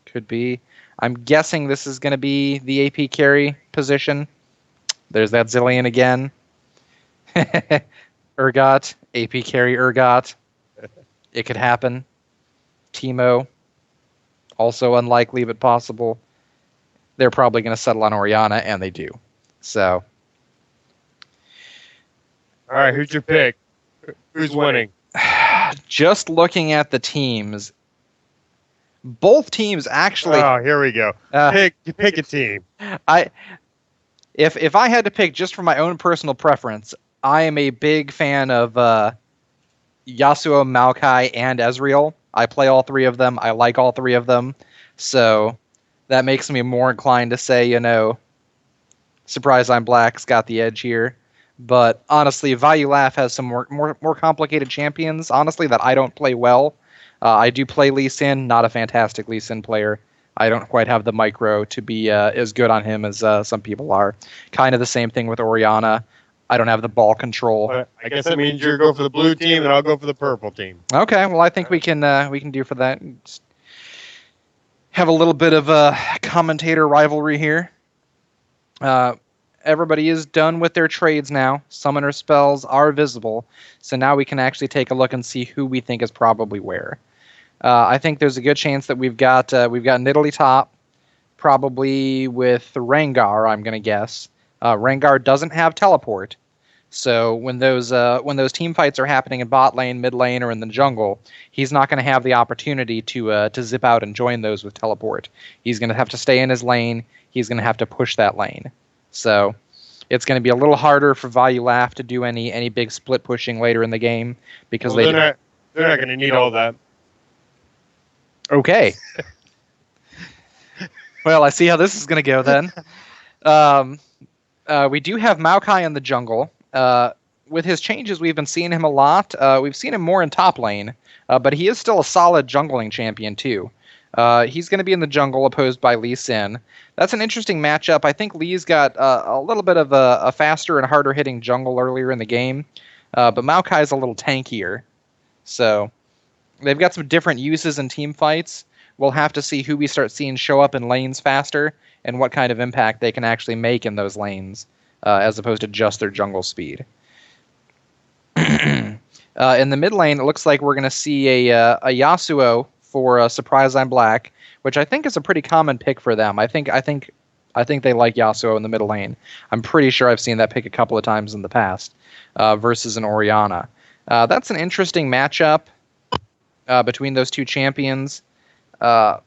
Could be. I'm guessing this is going to be the AP carry position. There's that Zillion again. Urgot, AP carry Urgot. It could happen. Teemo. Also unlikely, but possible. They're probably going to settle on Orianna, and they do. So... All right, who's your pick? Who's winning? Just looking at the teams, both teams actually. Oh, here we go. Pick a team. If I had to pick just for my own personal preference, I am a big fan of Yasuo, Maokai, and Ezreal. I play all three of them. I like all three of them, so that makes me more inclined to say, surprise, I'm Black's got the edge here. But honestly, Value Laugh has some more complicated champions, honestly, that I don't play well. I do play Lee Sin, not a fantastic Lee Sin player. I don't quite have the micro to be as good on him as some people are. Kind of the same thing with Orianna. I don't have the ball control. I guess that means you go for the blue team, and I'll go for the purple team. Okay, well, I think we can do for that. Just have a little bit of a commentator rivalry here. Everybody is done with their trades now. Summoner spells are visible, so now we can actually take a look and see who we think is probably where. I think there's a good chance that we've got Nidalee top, probably with Rengar. I'm gonna guess. Rengar doesn't have teleport, so when those team fights are happening in bot lane, mid lane, or in the jungle, he's not going to have the opportunity to zip out and join those with teleport. He's going to have to stay in his lane. He's going to have to push that lane. So it's going to be a little harder for Value Laugh to do any big split pushing later in the game because they're not going to need all that. Okay. Well, I see how this is going to go then. We do have Maokai in the jungle. With his changes, we've been seeing him a lot. We've seen him more in top lane, but he is still a solid jungling champion too. He's going to be in the jungle opposed by Lee Sin. That's an interesting matchup. I think Lee's got a little bit of a faster and harder hitting jungle earlier in the game, but Maokai's a little tankier. So they've got some different uses in team fights. We'll have to see who we start seeing show up in lanes faster and what kind of impact they can actually make in those lanes, as opposed to just their jungle speed. In the mid lane, it looks like we're going to see a Yasuo for Surprise I'm Black, which I think is a pretty common pick for them. I think they like Yasuo in the middle lane. I'm pretty sure I've seen that pick a couple of times in the past versus an Orianna. That's an interesting matchup between those two champions. Uh,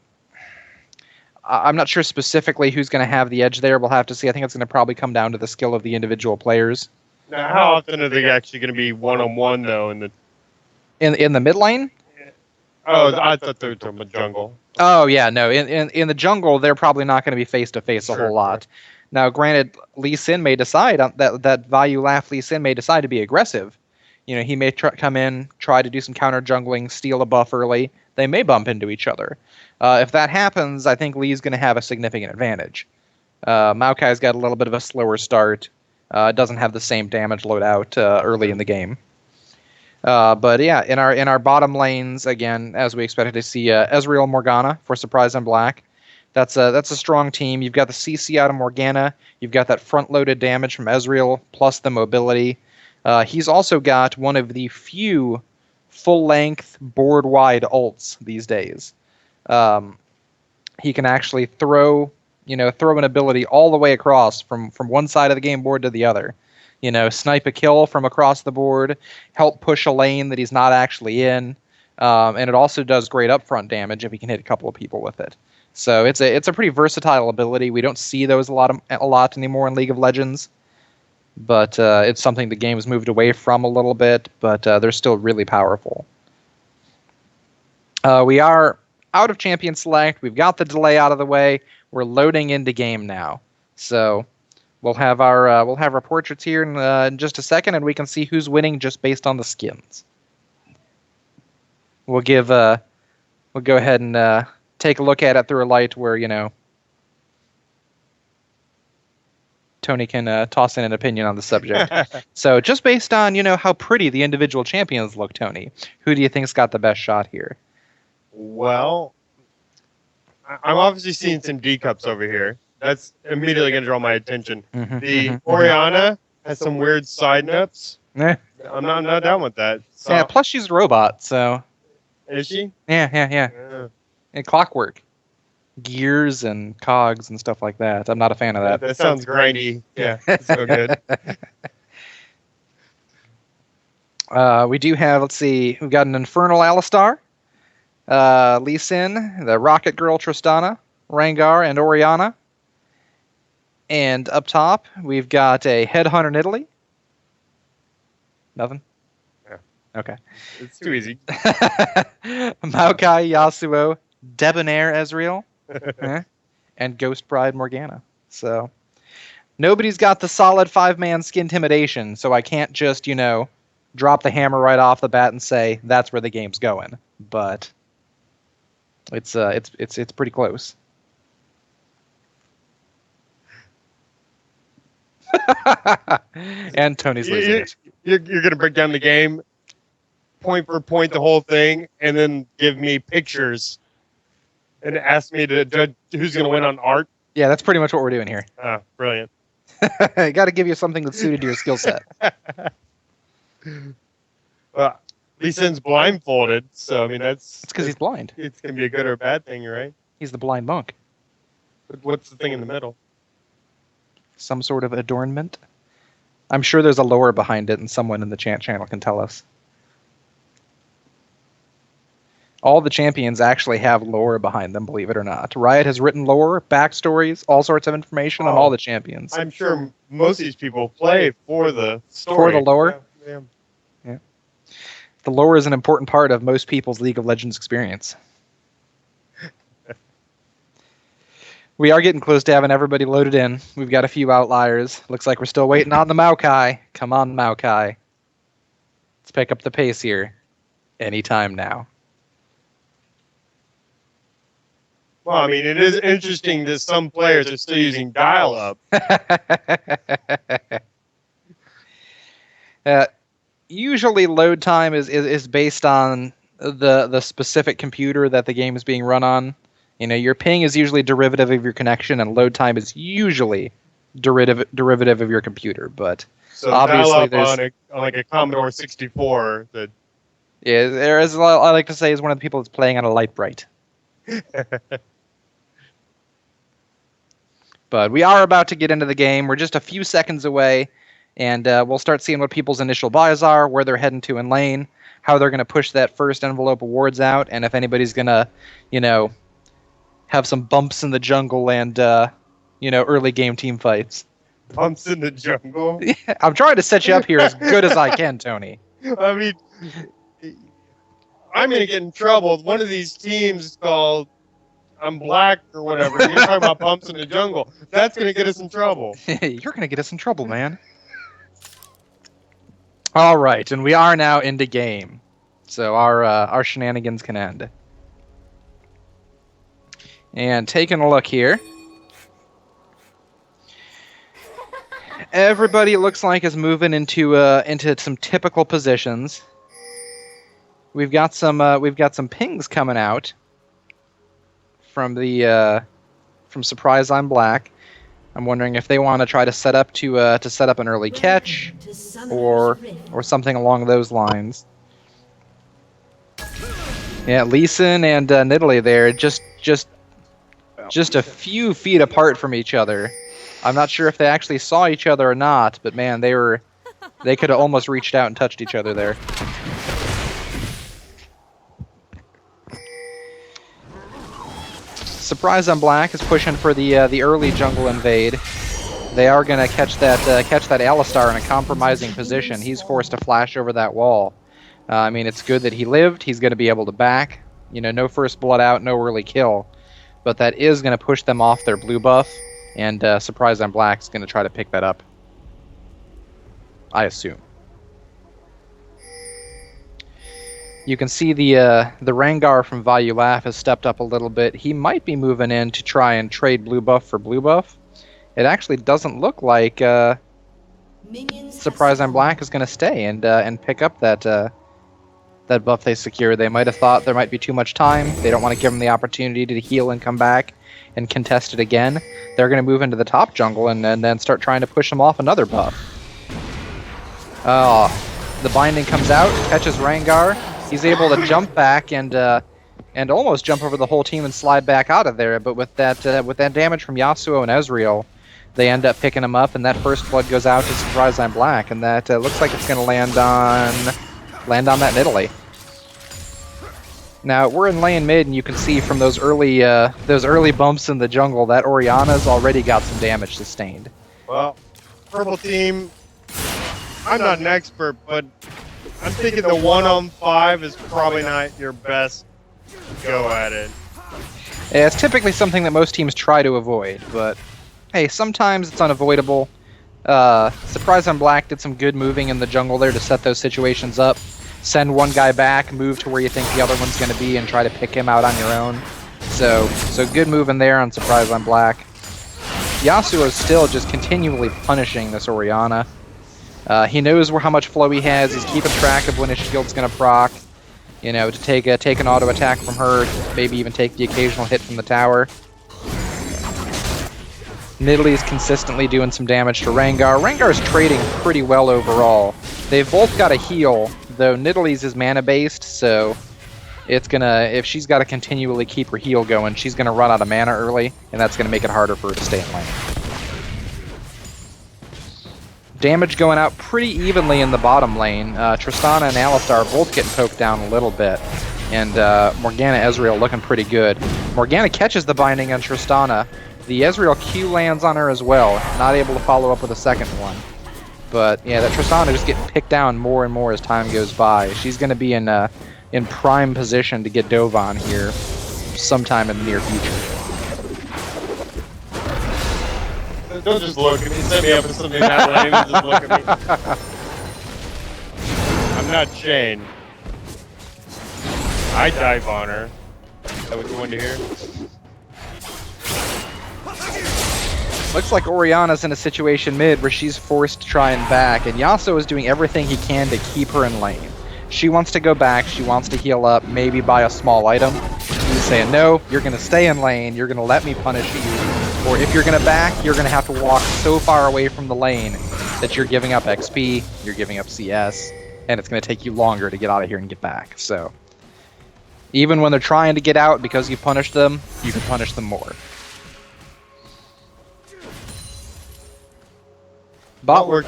I'm not sure specifically who's going to have the edge there. We'll have to see. I think it's going to probably come down to the skill of the individual players. Now, how often are they actually going to be one-on-one, though, in the... In the mid lane? Oh, I thought they were talking about jungle. Oh yeah, no. In the jungle, they're probably not going to be face to face a whole lot. Now, granted, Lee Sin may decide that Value Laugh Lee Sin may decide to be aggressive. He may come in, try to do some counter jungling, steal a buff early. They may bump into each other. If that happens, I think Lee's going to have a significant advantage. Maokai's got a little bit of a slower start. Doesn't have the same damage loadout early in the game. But yeah, in our bottom lanes again, as we expected to see, Ezreal Morgana for Surprise and Black. That's a strong team. You've got the CC out of Morgana. You've got that front-loaded damage from Ezreal plus the mobility. He's also got one of the few full-length board-wide ults these days. He can actually throw an ability all the way across from one side of the game board to the other. Snipe a kill from across the board, help push a lane that he's not actually in, and it also does great upfront damage if he can hit a couple of people with it. So it's a pretty versatile ability. We don't see those a lot anymore in League of Legends, but it's something the game has moved away from a little bit. But they're still really powerful. We are out of champion select. We've got the delay out of the way. We're loading into game now. So we'll have our portraits here in just a second, and we can see who's winning just based on the skins. We'll go ahead and take a look at it through a light where Tony can toss in an opinion on the subject. So just based on how pretty the individual champions look, Tony, who do you think's got the best shot here? Well, I'm obviously seeing some D cups over here. That's immediately going to draw my attention. The Orianna has some weird side notes. I'm not down with that. So. Yeah, plus she's a robot, so. Is she? Yeah. And clockwork. Gears and cogs and stuff like that. I'm not a fan of that. That sounds grindy. Yeah, it's so good. We do have, let's see, we've got an Infernal Alistar, Lee Sin, the Rocket Girl Tristana, Rengar, and Orianna. And up top, we've got a Headhunter Nidalee. Nothing? Yeah. Okay. It's too easy. Maokai Yasuo, Debonair Ezreal, and Ghost Bride Morgana. So nobody's got the solid 5-man skin intimidation, so I can't just, drop the hammer right off the bat and say that's where the game's going. But it's pretty close. And Tony's losing it. You're going to break down the game, point for point, the whole thing, and then give me pictures and ask me to judge who's going to win on art. Yeah, that's pretty much what we're doing here. Oh, brilliant. I got to give you something that's suited to your skill set. Well, Lee Sin's blindfolded, so I mean It's because he's blind. It's going to be a good or a bad thing, right? He's the blind monk. But what's the thing in the middle? Some sort of adornment. I'm sure there's a lore behind it, and someone in the channel can tell us. All the champions actually have lore behind them, believe it or not. Riot has written lore, backstories, all sorts of information on all the champions. I'm sure most of these people play for the story. For the lore? Yeah. The lore is an important part of most people's League of Legends experience. We are getting close to having everybody loaded in. We've got a few outliers. Looks like we're still waiting on the Maokai. Come on, Maokai. Let's pick up the pace here. Anytime now. Well, I mean, it is interesting that some players are still using dial-up. Usually load time is based on the specific computer that the game is being run on. Your ping is usually derivative of your connection, and load time is usually derivative of your computer. But so obviously, dial-up on a Commodore 64. Yeah, there is. I like to say is one of the people that's playing on a light bright. But we are about to get into the game. We're just a few seconds away, and we'll start seeing what people's initial buys are, where they're heading to in lane, how they're going to push that first envelope of wards out, and if anybody's going to, have some bumps in the jungle and, early game team fights. Bumps in the jungle. I'm trying to set you up here as good as I can, Tony. I mean, I'm going to get in trouble. One of these teams called I'm Black or whatever. You're talking about bumps in the jungle. That's going to get us in trouble. You're going to get us in trouble, man. All right, and we are now into game. So our shenanigans can end. And taking a look here. Everybody looks like is moving into some typical positions. We've got some pings coming out from Surprise I'm Black. I'm wondering if they want to try to set up to set up an early catch or something along those lines. Yeah, Leeson and Nidalee there just a few feet apart from each other. I'm not sure if they actually saw each other or not, but man, they could have almost reached out and touched each other there. Surprise on Black is pushing for the early jungle invade. They are going to catch that Alistar in a compromising position. He's forced to flash over that wall. I mean, it's good that he lived. He's going to be able to back. No first blood out, no early kill. But that is going to push them off their blue buff. And Surprise on Black is going to try to pick that up. I assume. You can see the Rengar from Valuelaf has stepped up a little bit. He might be moving in to try and trade blue buff for blue buff. It actually doesn't look like Surprise on Black is going to stay and pick up that buff they secured. They might have thought there might be too much time. They don't want to give him the opportunity to heal and come back and contest it again. They're going to move into the top jungle and then start trying to push him off another buff. The binding comes out, catches Rengar. He's able to jump back and almost jump over the whole team and slide back out of there. But with that damage from Yasuo and Ezreal, they end up picking him up, and that first blood goes out to Surprise I'm Black, and that looks like it's going to land on that Nidalee. Now we're in lane mid, and you can see from those early bumps in the jungle that Orianna's already got some damage sustained. Well, purple team, I'm not an expert, but I'm thinking the 1-on-5 is probably not your best go at it. Yeah, it's typically something that most teams try to avoid, but hey, sometimes it's unavoidable. Surprise on Black did some good moving in the jungle there to set those situations up. Send one guy back, move to where you think the other one's going to be, and try to pick him out on your own. So good moving there on Surprise on Black. Yasuo is still just continually punishing this Orianna. He knows how much flow he has. He's keeping track of when his shield's going to proc. To take an auto attack from her, maybe even take the occasional hit from the tower. Nidalee's consistently doing some damage to Rengar. Rengar's trading pretty well overall. They've both got a heal, though Nidalee's is mana based, so if she's got to continually keep her heal going, she's gonna run out of mana early, and that's gonna make it harder for her to stay in lane. Damage going out pretty evenly in the bottom lane. Tristana and Alistar are both getting poked down a little bit, and Morgana Ezreal looking pretty good. Morgana catches the binding on Tristana. The Ezreal Q lands on her as well, not able to follow up with a second one. But yeah, that Tristana just getting picked down more and more as time goes by. She's going to be in prime position to get dove on here sometime in the near future. Don't just look at me. Set me up with something that lame and just look at me. I'm not Shane. I dive on her. Is that what you wanted to hear? Looks like Orianna's in a situation mid where she's forced to try and back, and Yasuo is doing everything he can to keep her in lane. She wants to go back, she wants to heal up, maybe buy a small item. He's saying, no, you're going to stay in lane, you're going to let me punish you. Or if you're going to back, you're going to have to walk so far away from the lane that you're giving up XP, you're giving up CS. and it's going to take you longer to get out of here and get back. So even when they're trying to get out because you punished them, you can punish them more. But we're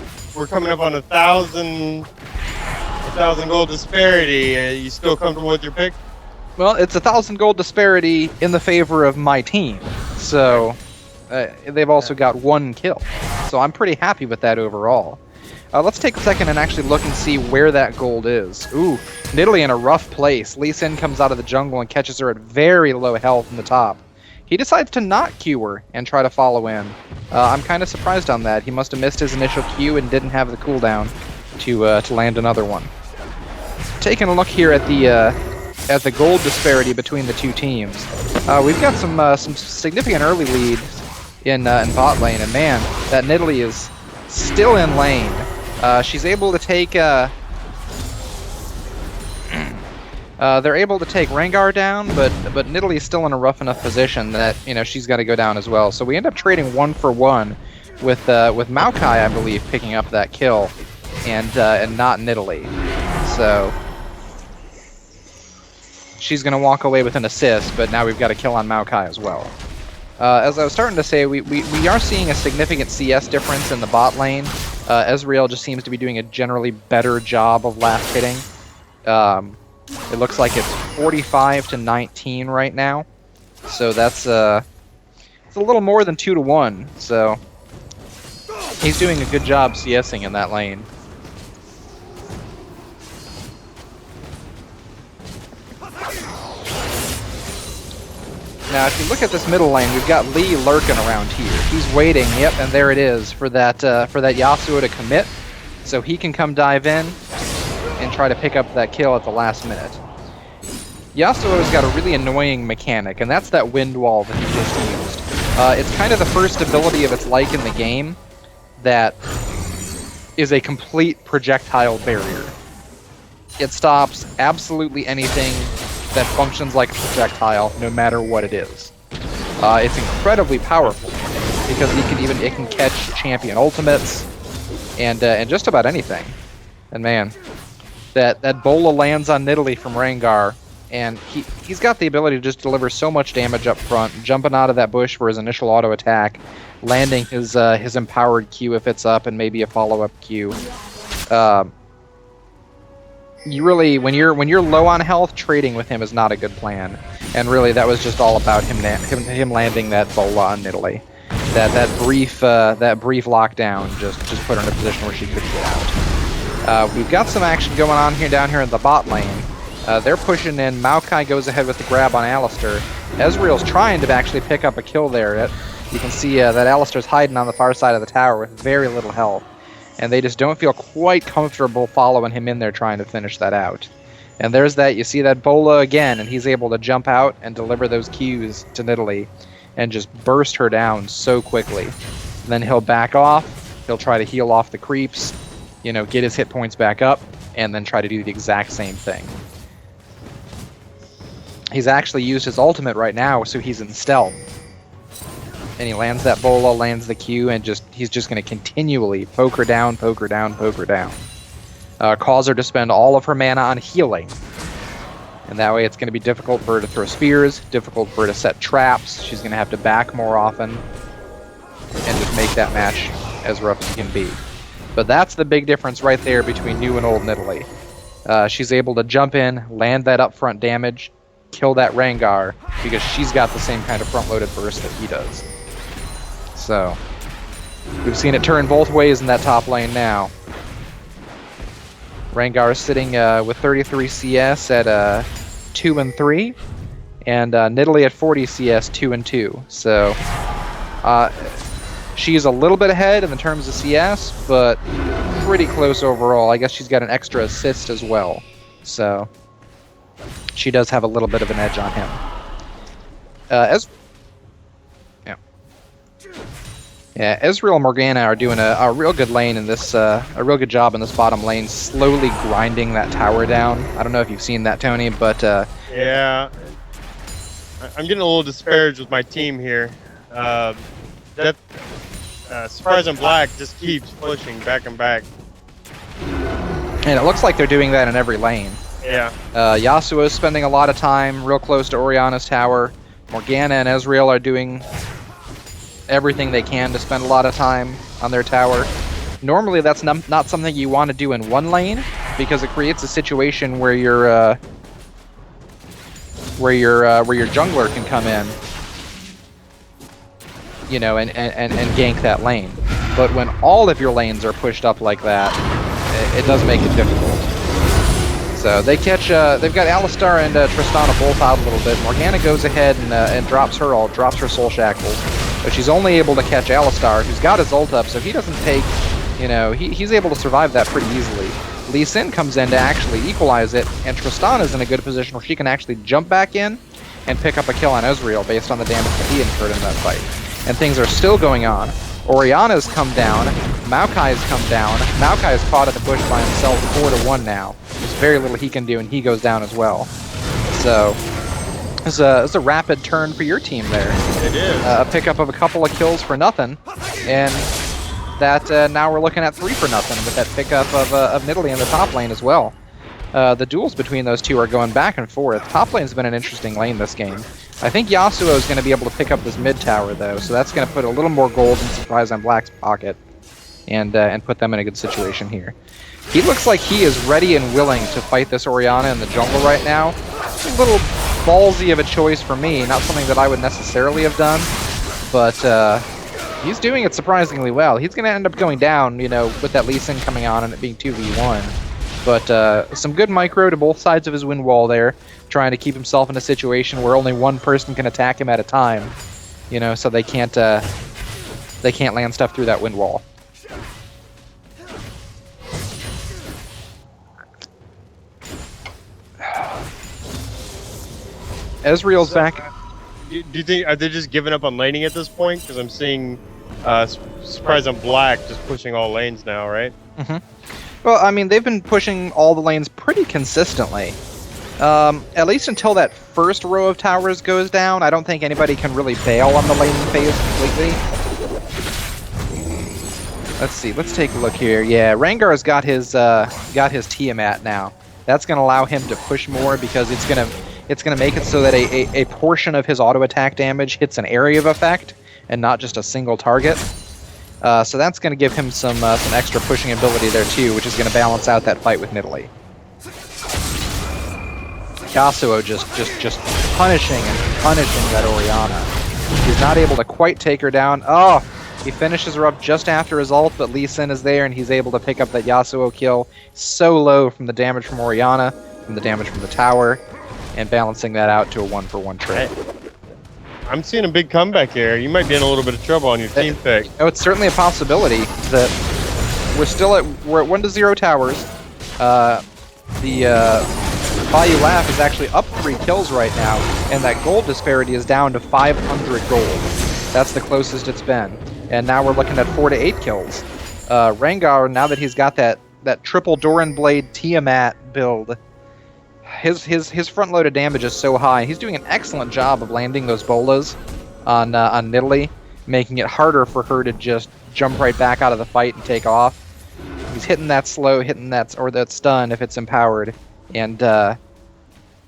coming up on 1,000 gold disparity. You still comfortable with your pick? Well, it's 1,000 gold disparity in the favor of my team. So they've also got 1 kill. So I'm pretty happy with that overall. Let's take a second and actually look and see where that gold is. Ooh, Nidalee in a rough place. Lee Sin comes out of the jungle and catches her at very low health in the top. He decides to not Q her and try to follow in. I'm kind of surprised on that. He must have missed his initial Q and didn't have the cooldown to land another one. Taking a look here at the gold disparity between the two teams. We've got some significant early leads in bot lane, and man, that Nidalee is still in lane. She's able to take they're able to take Rengar down, but Nidalee's still in a rough enough position that she's got to go down as well. So we end up trading 1 for 1 with Maokai, I believe, picking up that kill, and not Nidalee. So she's gonna walk away with an assist, but now we've got a kill on Maokai as well. As I was starting to say, we are seeing a significant CS difference in the bot lane. Ezreal just seems to be doing a generally better job of last hitting. It looks like it's 45 to 19 right now, so that's it's a little more than 2 to 1. So he's doing a good job CSing in that lane. Now, if you look at this middle lane, we've got Lee lurking around here. He's waiting. Yep, and there it is for that Yasuo to commit, so he can come dive in and try to pick up that kill at the last minute. Yasuo's got a really annoying mechanic, and that's that wind wall that he just used. It's kind of the first ability of its like in the game that is a complete projectile barrier. It stops absolutely anything that functions like a projectile, no matter what it is. It's incredibly powerful because it can catch champion ultimates and just about anything. And man, that Bola lands on Nidalee from Rengar, and he's got the ability to just deliver so much damage up front, jumping out of that bush for his initial auto attack, landing his empowered Q if it's up, and maybe a follow-up Q. You really, when you're low on health, trading with him is not a good plan. And really, that was just all about him landing that Bola on Nidalee. That brief lockdown just put her in a position where she couldn't get out. We've got some action going on down here in the bot lane. They're pushing in. Maokai goes ahead with the grab on Alistar. Ezreal's trying to actually pick up a kill there. You can see that Alistar's hiding on the far side of the tower with very little health. And they just don't feel quite comfortable following him in there trying to finish that out. And there's that. You see that Bola again, and he's able to jump out and deliver those Qs to Nidalee and just burst her down so quickly. And then he'll back off. He'll try to heal off the creeps, get his hit points back up, and then try to do the exact same thing. He's actually used his ultimate right now, so he's in stealth. And he lands that Bola, lands the Q, and he's just going to continually poke her down, poke her down, poke her down. Cause her to spend all of her mana on healing. And that way it's going to be difficult for her to throw spears, difficult for her to set traps. She's going to have to back more often and just make that match as rough as it can be. But that's the big difference right there between new and old Nidalee. She's able to jump in, land that upfront damage, kill that Rengar, because she's got the same kind of front-loaded burst that he does. So, we've seen it turn both ways in that top lane now. Rengar is sitting with 33 CS at 2 and 3, and Nidalee at 40 CS 2 and 2. So, she's a little bit ahead in the terms of CS, but pretty close overall. I guess she's got an extra assist as well. So, she does have a little bit of an edge on him. Ezreal and Morgana are doing a real good lane in this, a real good job in this bottom lane, slowly grinding that tower down. I don't know if you've seen that, Tony, but yeah, I'm getting a little disparaged with my team here. Surprise and Black just keeps pushing back and back. And it looks like they're doing that in every lane. Yeah. Yasuo's spending a lot of time real close to Orianna's tower. Morgana and Ezreal are doing everything they can to spend a lot of time on their tower. Normally, that's not something you want to do in one lane, because it creates a situation where your jungler can come in, you know, and gank that lane. But when all of your lanes are pushed up like that, it does make it difficult. So they catch. They've got Alistar and Tristana both out a little bit. Morgana goes ahead and drops her ult, drops her soul shackles, but she's only able to catch Alistar, who's got his ult up, so he doesn't take. You know, he's able to survive that pretty easily. Lee Sin comes in to actually equalize it, and Tristana's in a good position where she can actually jump back in and pick up a kill on Ezreal based on the damage that he incurred in that fight. And things are still going on. Orianna's come down, Maokai's come down. Maokai is caught in the bush by himself 4-1 now. There's very little he can do, and he goes down as well. So, it's a rapid turn for your team there. It is. A pickup of a couple of kills for nothing, and that now we're looking at 3 for nothing with that pickup of Nidalee in the top lane as well. The duels between those two are going back and forth. Top lane's been an interesting lane this game. I think Yasuo is going to be able to pick up this mid tower though, so that's going to put a little more gold and surprise on Black's pocket, and put them in a good situation here. He looks like he is ready and willing to fight this Orianna in the jungle right now. It's a little ballsy of a choice for me, not something that I would necessarily have done, but he's doing it surprisingly well. He's going to end up going down, you know, with that Lee Sin coming on and it being 2v1. But some good micro to both sides of his wind wall there, trying to keep himself in a situation where only one person can attack him at a time, you know, so they can't land stuff through that wind wall. Ezreal's back. Do you think, are they just giving up on laning at this point? Because I'm seeing Surprise on Black just pushing all lanes now, right? Mm-hmm. Well, I mean, they've been pushing all the lanes pretty consistently. At least until that first row of towers goes down, I don't think anybody can really bail on the laning phase completely. Let's see. Let's take a look here. Yeah, Rengar's got his Tiamat now. That's going to allow him to push more because it's gonna make it so that a portion of his auto attack damage hits an area of effect and not just a single target. So that's going to give him some extra pushing ability there too, which is going to balance out that fight with Nidalee. Yasuo just punishing that Orianna. He's not able to quite take her down. Oh, he finishes her up just after his ult, but Lee Sin is there and he's able to pick up that Yasuo kill. So low from the damage from Orianna, from the damage from the tower, and balancing that out to a 1-for-1 trade. I'm seeing a big comeback here. You might be in a little bit of trouble on your team pick. Oh, it's certainly a possibility that we're at 1-0 towers. The Bayou Laugh is actually up 3 kills right now, and that gold disparity is down to 500 gold. That's the closest it's been. And now we're looking at 4 to 8 kills. Rengar, now that he's got that triple Doran Blade Tiamat build, his front loaded damage is so high. He's doing an excellent job of landing those bolas on Nidalee, making it harder for her to just jump right back out of the fight and take off. He's hitting that slow, that stun if it's empowered, and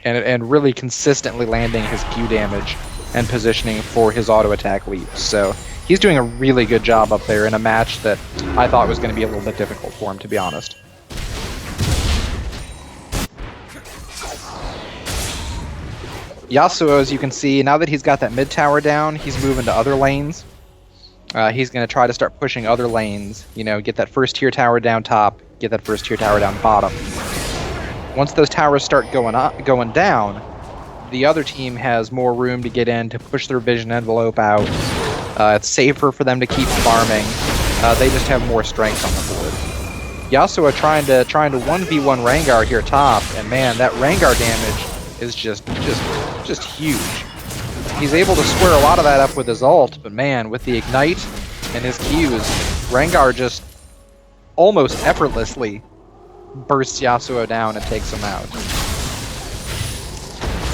really consistently landing his Q damage and positioning for his auto attack leaps. So he's doing a really good job up there in a match that I thought was going to be a little bit difficult for him, to be honest. Yasuo, as you can see, now that he's got that mid tower down, he's moving to other lanes. He's going to try to start pushing other lanes, you know, get that first tier tower down top, get that first tier tower down bottom. Once those towers start going down, the other team has more room to get in to push their vision envelope out. It's safer for them to keep farming. They just have more strength on the board. Yasuo trying to 1v1 Rengar here top, and man, that Rengar damage is just huge. He's able to square a lot of that up with his ult, but man, with the ignite and his Qs, Rengar just almost effortlessly bursts Yasuo down and takes him out.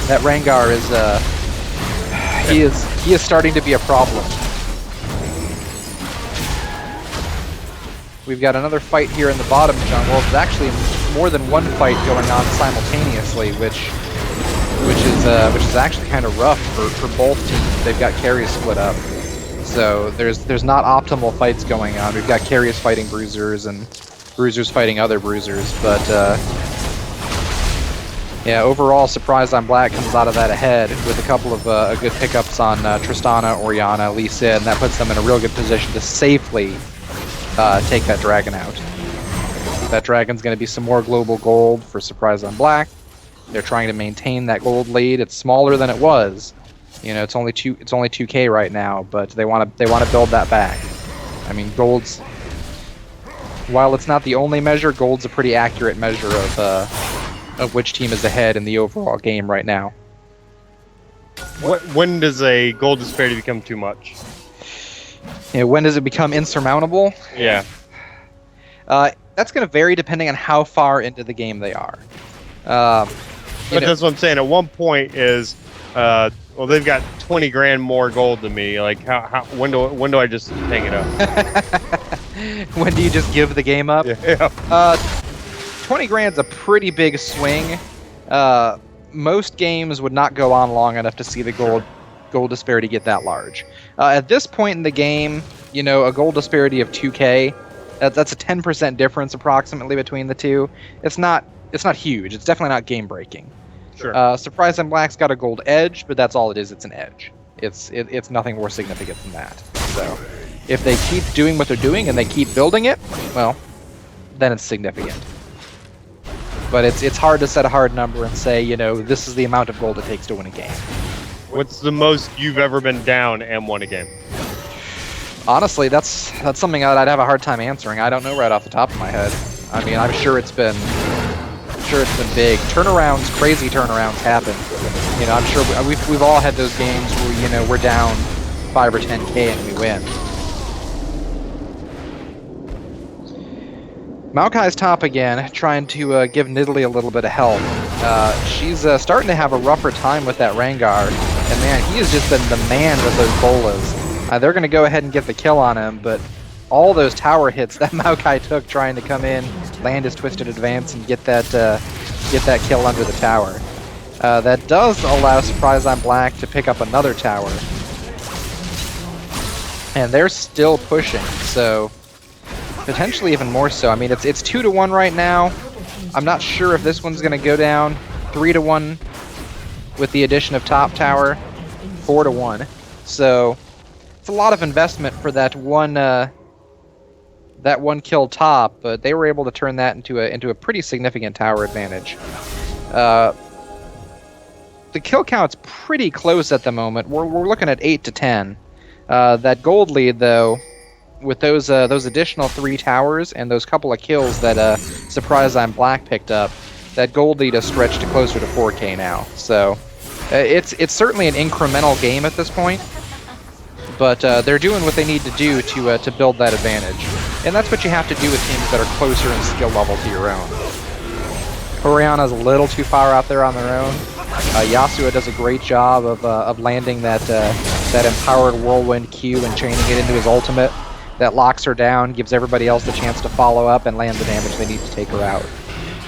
That Rengar he is starting to be a problem. We've got another fight here in the bottom jungle. It's actually more than one fight going on simultaneously, which is actually kind of rough for both teams. They've got carries split up, so there's not optimal fights going on. We've got carries fighting bruisers and bruisers fighting other bruisers, but yeah, overall, Surprise on Black comes out of that ahead with a couple of good pickups on Tristana, Orianna, Lee Sin. That puts them in a real good position to safely take that dragon out. That dragon's going to be some more global gold for Surprise on Black. They're trying to maintain that gold lead. It's smaller than it was. You know, it's only 2K right now, but they want to build that back. I mean, gold's, while it's not the only measure, gold's a pretty accurate measure of which team is ahead in the overall game right now. When does a gold disparity become too much? You know, when does it become insurmountable? Yeah. That's going to vary depending on how far into the game they are. But that's what I'm saying. At one point is, well, they've got 20 grand more gold than me. Like, when do I just hang it up? When do you just give the game up? Yeah. 20 grand's a pretty big swing. Most games would not go on long enough to see the gold disparity get that large. At this point in the game, you know, a gold disparity of 2K, that's a 10% difference approximately between the two. It's not huge. It's definitely not game breaking. Sure. Surprise and Black's got a gold edge, but that's all it is. It's an edge. It's nothing more significant than that. So if they keep doing what they're doing and they keep building it, well, then it's significant. But it's hard to set a hard number and say, you know, this is the amount of gold it takes to win a game. What's the most you've ever been down and won a game? Honestly, that's something I'd have a hard time answering. I don't know right off the top of my head. I mean, I'm sure it's been big. Turnarounds, crazy turnarounds happen. You know, I'm sure we've all had those games where, you know, we're down 5 or 10K and we win. Maokai's top again, trying to give Nidalee a little bit of help. She's starting to have a rougher time with that Rengar, and man, he has just been the man with those bolas. They're going to go ahead and get the kill on him, but all those tower hits that Maokai took trying to come in, land his Twisted Advance, and get that kill under the tower. That does allow Surprise on Black to pick up another tower. And they're still pushing, so potentially even more so. I mean, it's 2-1 right now. I'm not sure if this one's going to go down. 3-1 with the addition of top tower. 4-1. So it's a lot of investment for that one kill top, but they were able to turn that into a pretty significant tower advantage. The kill count's pretty close at the moment. We're looking at 8-10. That gold lead, though, with those additional 3 towers and those couple of kills that Surprise on Black picked up, that gold lead has stretched to closer to 4K now. So it's certainly an incremental game at this point, but they're doing what they need to do to build that advantage, and that's what you have to do with teams that are closer in skill level to your own. Orianna's a little too far out there on their own. Yasuo does a great job of landing that empowered whirlwind Q and chaining it into his ultimate. That locks her down, gives everybody else the chance to follow up and land the damage they need to take her out.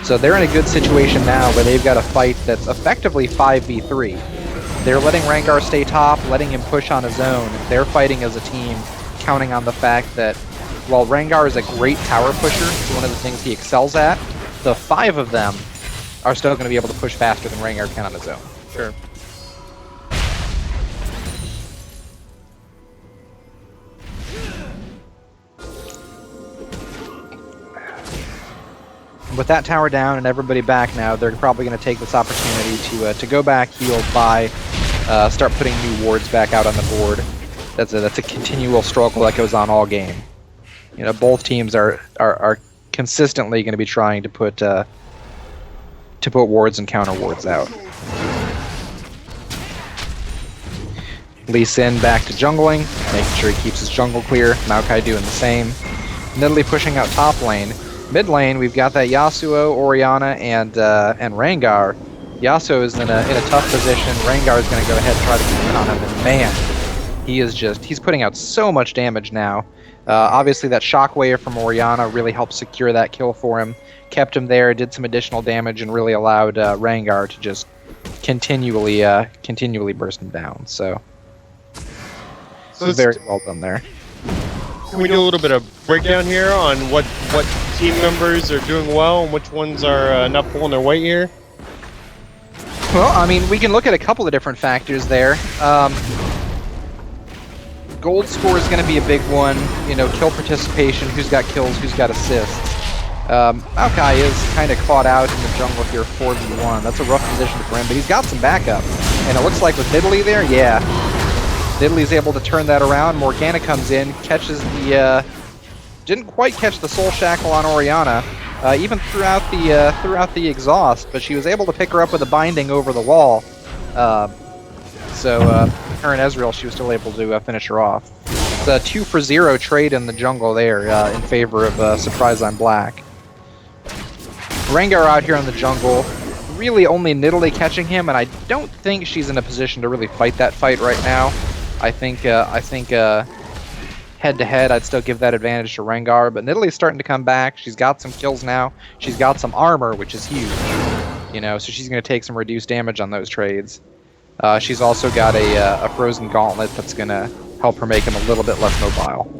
So they're in a good situation now where they've got a fight that's effectively 5v3. They're letting Rengar stay top, letting him push on his own. They're fighting as a team, counting on the fact that while Rengar is a great tower pusher, one of the things he excels at, the 5 of them are still going to be able to push faster than Rengar can on his own. Sure. With that tower down and everybody back now, they're probably going to take this opportunity to go back, heal, buy, start putting new wards back out on the board. That's a continual struggle that goes on all game. You know, both teams are consistently going to be trying to put wards and counter wards out. Lee Sin back to jungling, making sure he keeps his jungle clear. Maokai doing the same. Nidalee pushing out top lane. Mid lane, we've got that Yasuo, Orianna, and Rengar. Yasuo is in a tough position. Rengar is going to go ahead and try to keep in on him. And man, he's putting out so much damage now. Obviously, that shockwave from Orianna really helped secure that kill for him, kept him there, did some additional damage, and really allowed Rengar to just continually burst him down. So very well done there. Can we do a little bit of breakdown here on what team members are doing well and which ones are not pulling their weight here? Well, I mean, we can look at a couple of different factors there. Gold score is going to be a big one. You know, kill participation, who's got kills, who's got assists. Maokai is kind of caught out in the jungle here, 4v1. That's a rough position for him, but he's got some backup. And it looks like with Nidalee there, yeah. Nidalee's able to turn that around. Morgana comes in, catches the... didn't quite catch the Soul Shackle on Orianna, even throughout the exhaust, but she was able to pick her up with a binding over the wall. So her and Ezreal, she was still able to finish her off. It's a 2-for-0 trade in the jungle there in favor of Surprise I'm Black. Rengar out here in the jungle, really only Nidalee catching him, and I don't think she's in a position to really fight that fight right now. I think head-to-head, I'd still give that advantage to Rengar, but Nidalee's starting to come back. She's got some kills now. She's got some armor, which is huge. You know, so she's going to take some reduced damage on those trades. She's also got a frozen gauntlet that's going to help her make him a little bit less mobile.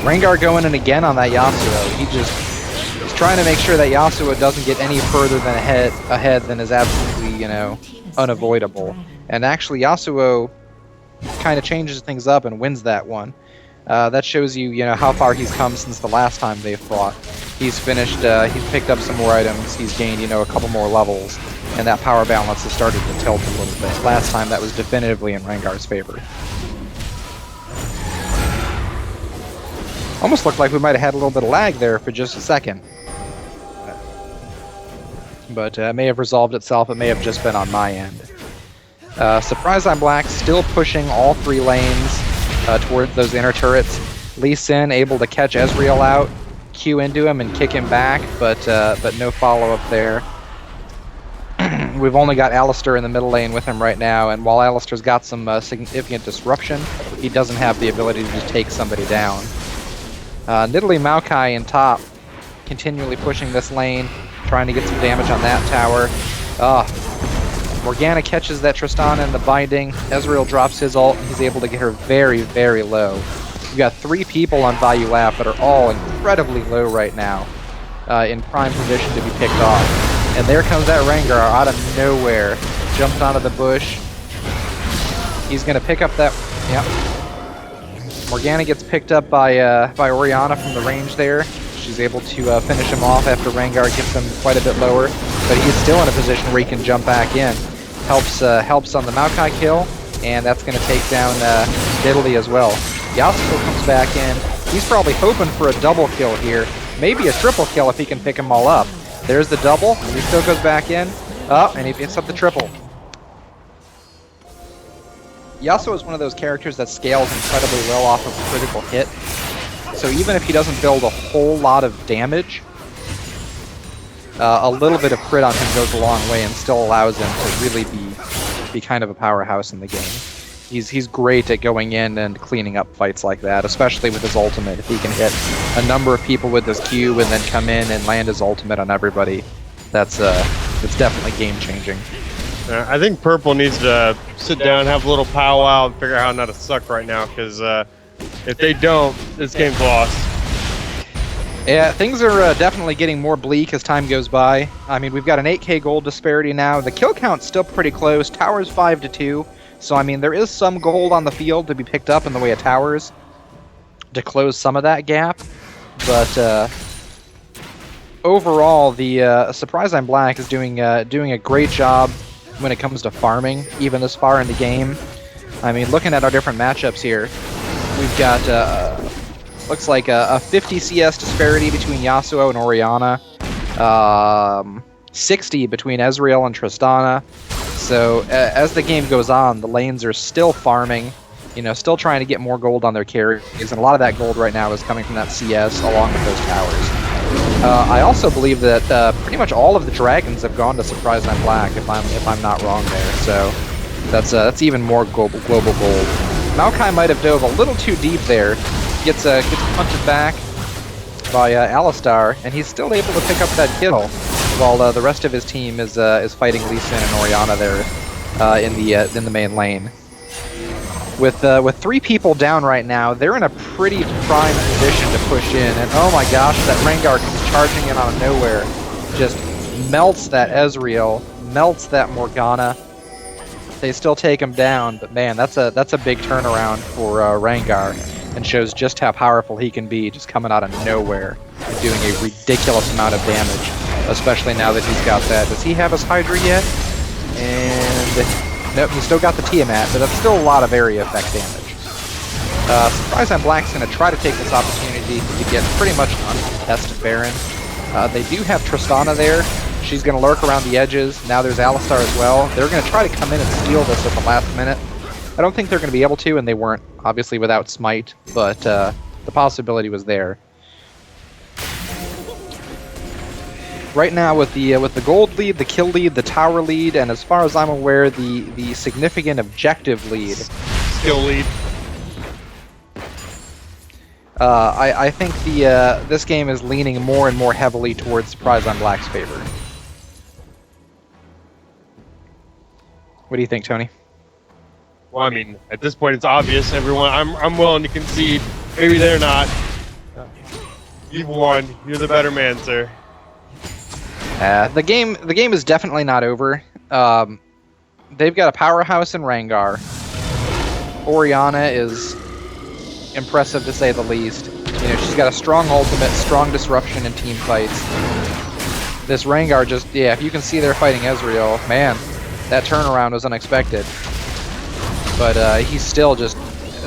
Rengar going in again on that Yasuo. He's trying to make sure that Yasuo doesn't get any further than ahead than is absolutely, you know, unavoidable. And actually, Yasuo kind of changes things up and wins that one. That shows you, you know, how far he's come since the last time they fought. He's finished, he's picked up some more items, he's gained, you know, a couple more levels, and that power balance has started to tilt a little bit. Last time, that was definitively in Rengar's favor. Almost looked like we might have had a little bit of lag there for just a second. But it may have resolved itself, it may have just been on my end. Surprise I'm Black still pushing all 3 lanes towards those inner turrets. Lee Sin able to catch Ezreal out, Q into him and kick him back, but no follow-up there. We've only got Alistar in the middle lane with him right now, and while Alistar's got some significant disruption, he doesn't have the ability to just take somebody down. Nidalee Maokai in top, continually pushing this lane, trying to get some damage on that tower. Morgana catches that Tristana in the binding. Ezreal drops his ult, and he's able to get her very, very low. We've got 3 people on Value Lap that are all incredibly low right now, in prime position to be picked off. And there comes that Rengar out of nowhere. Jumps onto the bush. He's going to pick up that... Yep. Morgana gets picked up by Orianna from the range there. She's able to finish him off after Rengar gets him quite a bit lower, but he's still in a position where he can jump back in. Helps on the Maokai kill, and that's going to take down Nidalee as well. Yasuo comes back in. He's probably hoping for a double kill here, maybe a triple kill if he can pick them all up. There's the double, and he still goes back in. And he picks up the triple. Yasuo is one of those characters that scales incredibly well off of a critical hit. So even if he doesn't build a whole lot of damage, a little bit of crit on him goes a long way and still allows him to really be kind of a powerhouse in the game. He's great at going in and cleaning up fights like that, especially with his ultimate. If he can hit a number of people with his Q and then come in and land his ultimate on everybody, that's definitely game-changing. I think Purple needs to sit down, have a little powwow, and figure out how not to suck right now, because if they don't, this game's lost. Yeah, things are definitely getting more bleak as time goes by. I mean, we've got an 8k gold disparity now. The kill count's still pretty close. Towers 5-2. So, I mean, there is some gold on the field to be picked up in the way of towers to close some of that gap. But overall, the Surprise I'm Black is doing a great job when it comes to farming, even this far in the game. I mean, looking at our different matchups here, we've got looks like a 50 CS disparity between Yasuo and Orianna, 60 between Ezreal and Tristana. So as the game goes on, the lanes are still farming, you know, still trying to get more gold on their carries, and a lot of that gold right now is coming from that CS along with those towers. I also believe that pretty much all of the dragons have gone to Surprise I'm Black, if I'm not wrong there. So that's even more global gold. Maokai might have dove a little too deep there. Gets punted back by Alistar, and he's still able to pick up that kill, while the rest of his team is fighting Lee Sin and Orianna there in the main lane. With 3 people down right now, they're in a pretty prime position to push in. And oh my gosh, that Rengar comes charging in out of nowhere, just melts that Ezreal, melts that Morgana. They still take him down, but man, that's a big turnaround for Rengar, and shows just how powerful he can be, just coming out of nowhere and doing a ridiculous amount of damage, especially now that he's got that. Does he have his Hydra yet? And nope, he's still got the Tiamat, but that's still a lot of area effect damage. Surprise I'm Black's going to try to take this opportunity to get pretty much an uncontested Baron. They do have Tristana there. She's going to lurk around the edges. Now there's Alistar as well. They're going to try to come in and steal this at the last minute. I don't think they're going to be able to, and they weren't, obviously, without Smite, but the possibility was there. Right now, with the gold lead, the kill lead, the tower lead, and as far as I'm aware, the significant objective lead, Skill lead. I think this game is leaning more and more heavily towards Surprise on Black's favor. What do you think, Tony? Well, I mean, at this point, it's obvious. Everyone, I'm willing to concede. Maybe they're not. You've won. You're the better man, sir. The game is definitely not over. They've got a powerhouse in Rengar. Orianna is impressive to say the least. You know, she's got a strong ultimate, strong disruption in team fights. This Rengar just, yeah, if you can see they're fighting Ezreal, man, that turnaround was unexpected. But he's still just,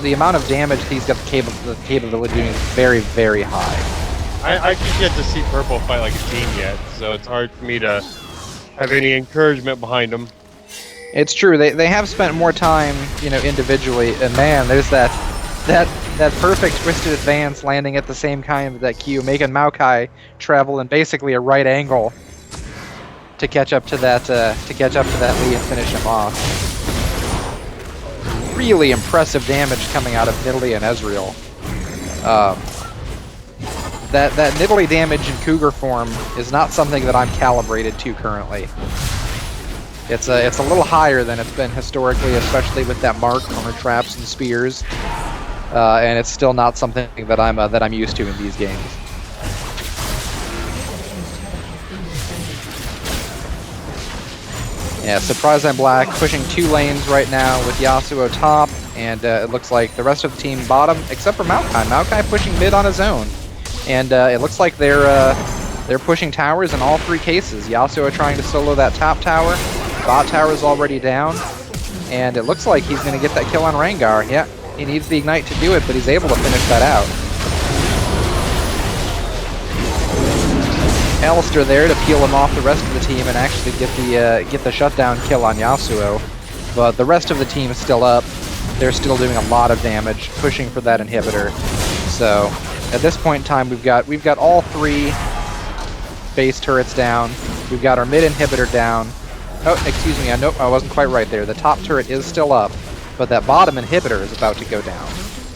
the amount of damage he's got the capability of doing is very, very high. I just yet to see Purple fight like a team yet, so it's hard for me to have any encouragement behind them. It's true. They have spent more time, you know, individually, and man, there's that perfect twisted advance landing at the same kind of that Q, making Maokai travel in basically a right angle to catch up to that Lee and finish him off. Really impressive damage coming out of Nidalee and Ezreal. That Nidalee damage in Cougar form is not something that I'm calibrated to currently. It's a little higher than it's been historically, especially with that mark on her traps and spears, and it's still not something that I'm used to in these games. Yeah, Surprise I'm Black pushing 2 lanes right now with Yasuo top, and it looks like the rest of the team bottom, except for Maokai. Maokai pushing mid on his own, and it looks like they're pushing towers in all 3 cases. Yasuo trying to solo that top tower, bot tower is already down, and it looks like he's going to get that kill on Rengar. Yeah, he needs the Ignite to do it, but he's able to finish that out. Alistar there to peel him off the rest of the team and actually get the shutdown kill on Yasuo, but the rest of the team is still up. They're still doing a lot of damage, pushing for that inhibitor. So at this point in time, we've got all 3 base turrets down. We've got our mid inhibitor down. Oh, excuse me, I wasn't quite right there. The top turret is still up, but that bottom inhibitor is about to go down.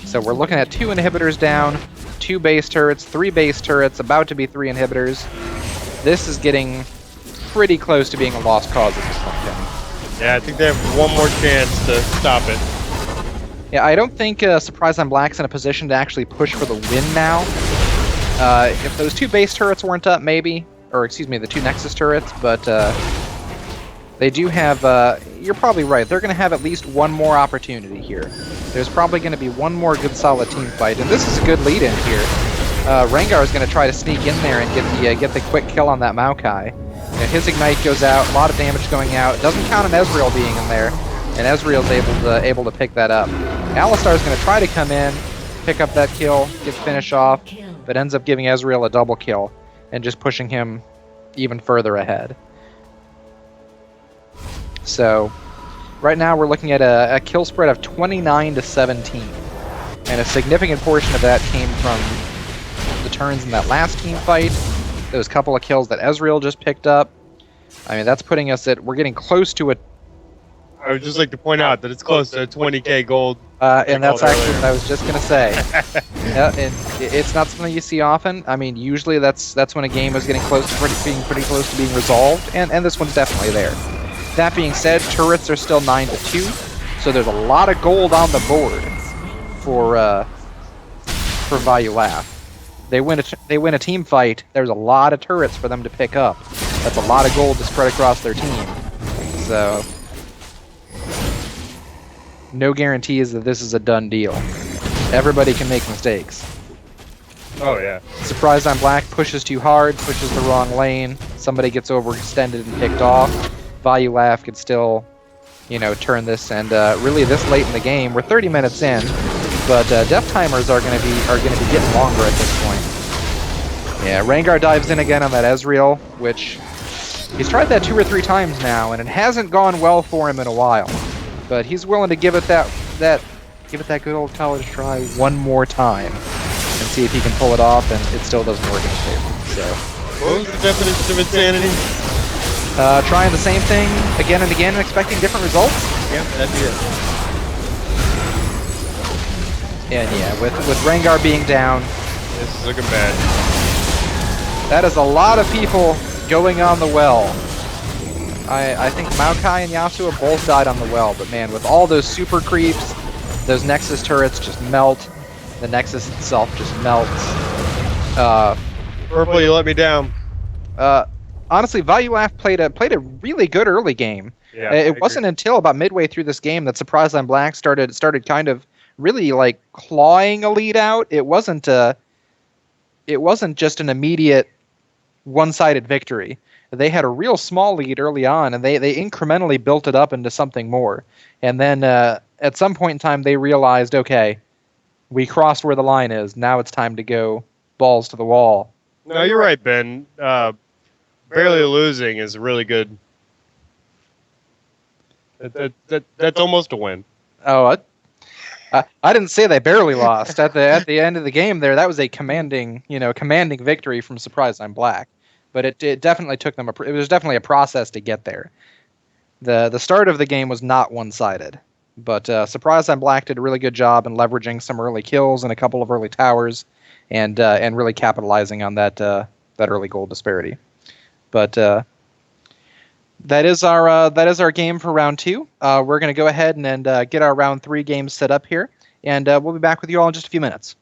So we're looking at 2 inhibitors down, 2 base turrets, 3 base turrets, about to be 3 inhibitors. This is getting pretty close to being a lost cause at this point, Kenny. Yeah, I think they have one more chance to stop it. Yeah, I don't think Surprise I'm Black's in a position to actually push for the win now. If those 2 base turrets weren't up, maybe, or excuse me, the 2 Nexus turrets, but they do have, you're probably right, they're going to have at least one more opportunity here. There's probably going to be one more good solid team fight, and this is a good lead in here. Rengar is going to try to sneak in there and get the quick kill on that Maokai. You know, his Ignite goes out, a lot of damage going out. It doesn't count on Ezreal being in there, and Ezreal's able to pick that up. Alistar's going to try to come in, pick up that kill, get the finish off, but ends up giving Ezreal a double kill and just pushing him even further ahead. So right now we're looking at a kill spread of 29-17, and a significant portion of that came from the turns in that last team fight, those couple of kills that Ezreal just picked up. I mean, that's putting us at, we're getting close to a, I would just like to point out that it's close to 20k gold. and that's actually what I was just gonna say. Yeah, and it's not something you see often. I mean, usually that's when a game is getting close to being pretty close to being resolved, and this one's definitely there. That being said, turrets are still 9-2, so there's a lot of gold on the board for Value Laugh. They win a team fight. There's a lot of turrets for them to pick up. That's a lot of gold to spread across their team. So no guarantees that this is a done deal. Everybody can make mistakes. Oh yeah. Surprise on Black pushes too hard, pushes the wrong lane. Somebody gets overextended and picked off. Value Laugh could still, turn this. And really, this late in the game, we're 30 minutes in, but death timers are gonna be getting longer at this point. Yeah, Rengar dives in again on that Ezreal, which he's tried that 2 or 3 times now, and it hasn't gone well for him in a while. But he's willing to give it that good old college try one more time and see if he can pull it off, and it still doesn't work in his favor. So, what was the definition of insanity? Trying the same thing again and again and expecting different results. Yep, that'd be it. And yeah, with Rengar being down, This is looking bad. that is a lot of people going on the well. I think Maokai and Yasuo both died on the well, but man, with all those super creeps, those Nexus turrets just melt. The Nexus itself just melts. Purple, you let me down. Honestly, Value Laugh played a really good early game. Yeah, It wasn't until about midway through this game that Surprise on Black started kind of really like clawing a lead out. It wasn't just an immediate one-sided victory. They had a real small lead early on, and they incrementally built it up into something more. And then at some point in time, they realized, okay, we crossed where the line is. Now it's time to go balls to the wall. No, you're right, Ben. Barely losing is really good. That's almost a win. Oh, I didn't say they barely lost at the end of the game. There, that was a commanding victory from Surprise on Black. But it definitely took them. It was definitely a process to get there. The start of the game was not one-sided, but Surprise on Black did a really good job in leveraging some early kills and a couple of early towers, and really capitalizing on that early gold disparity. But that is our game for round 2. We're going to go ahead and get our round 3 games set up here, and we'll be back with you all in just a few minutes.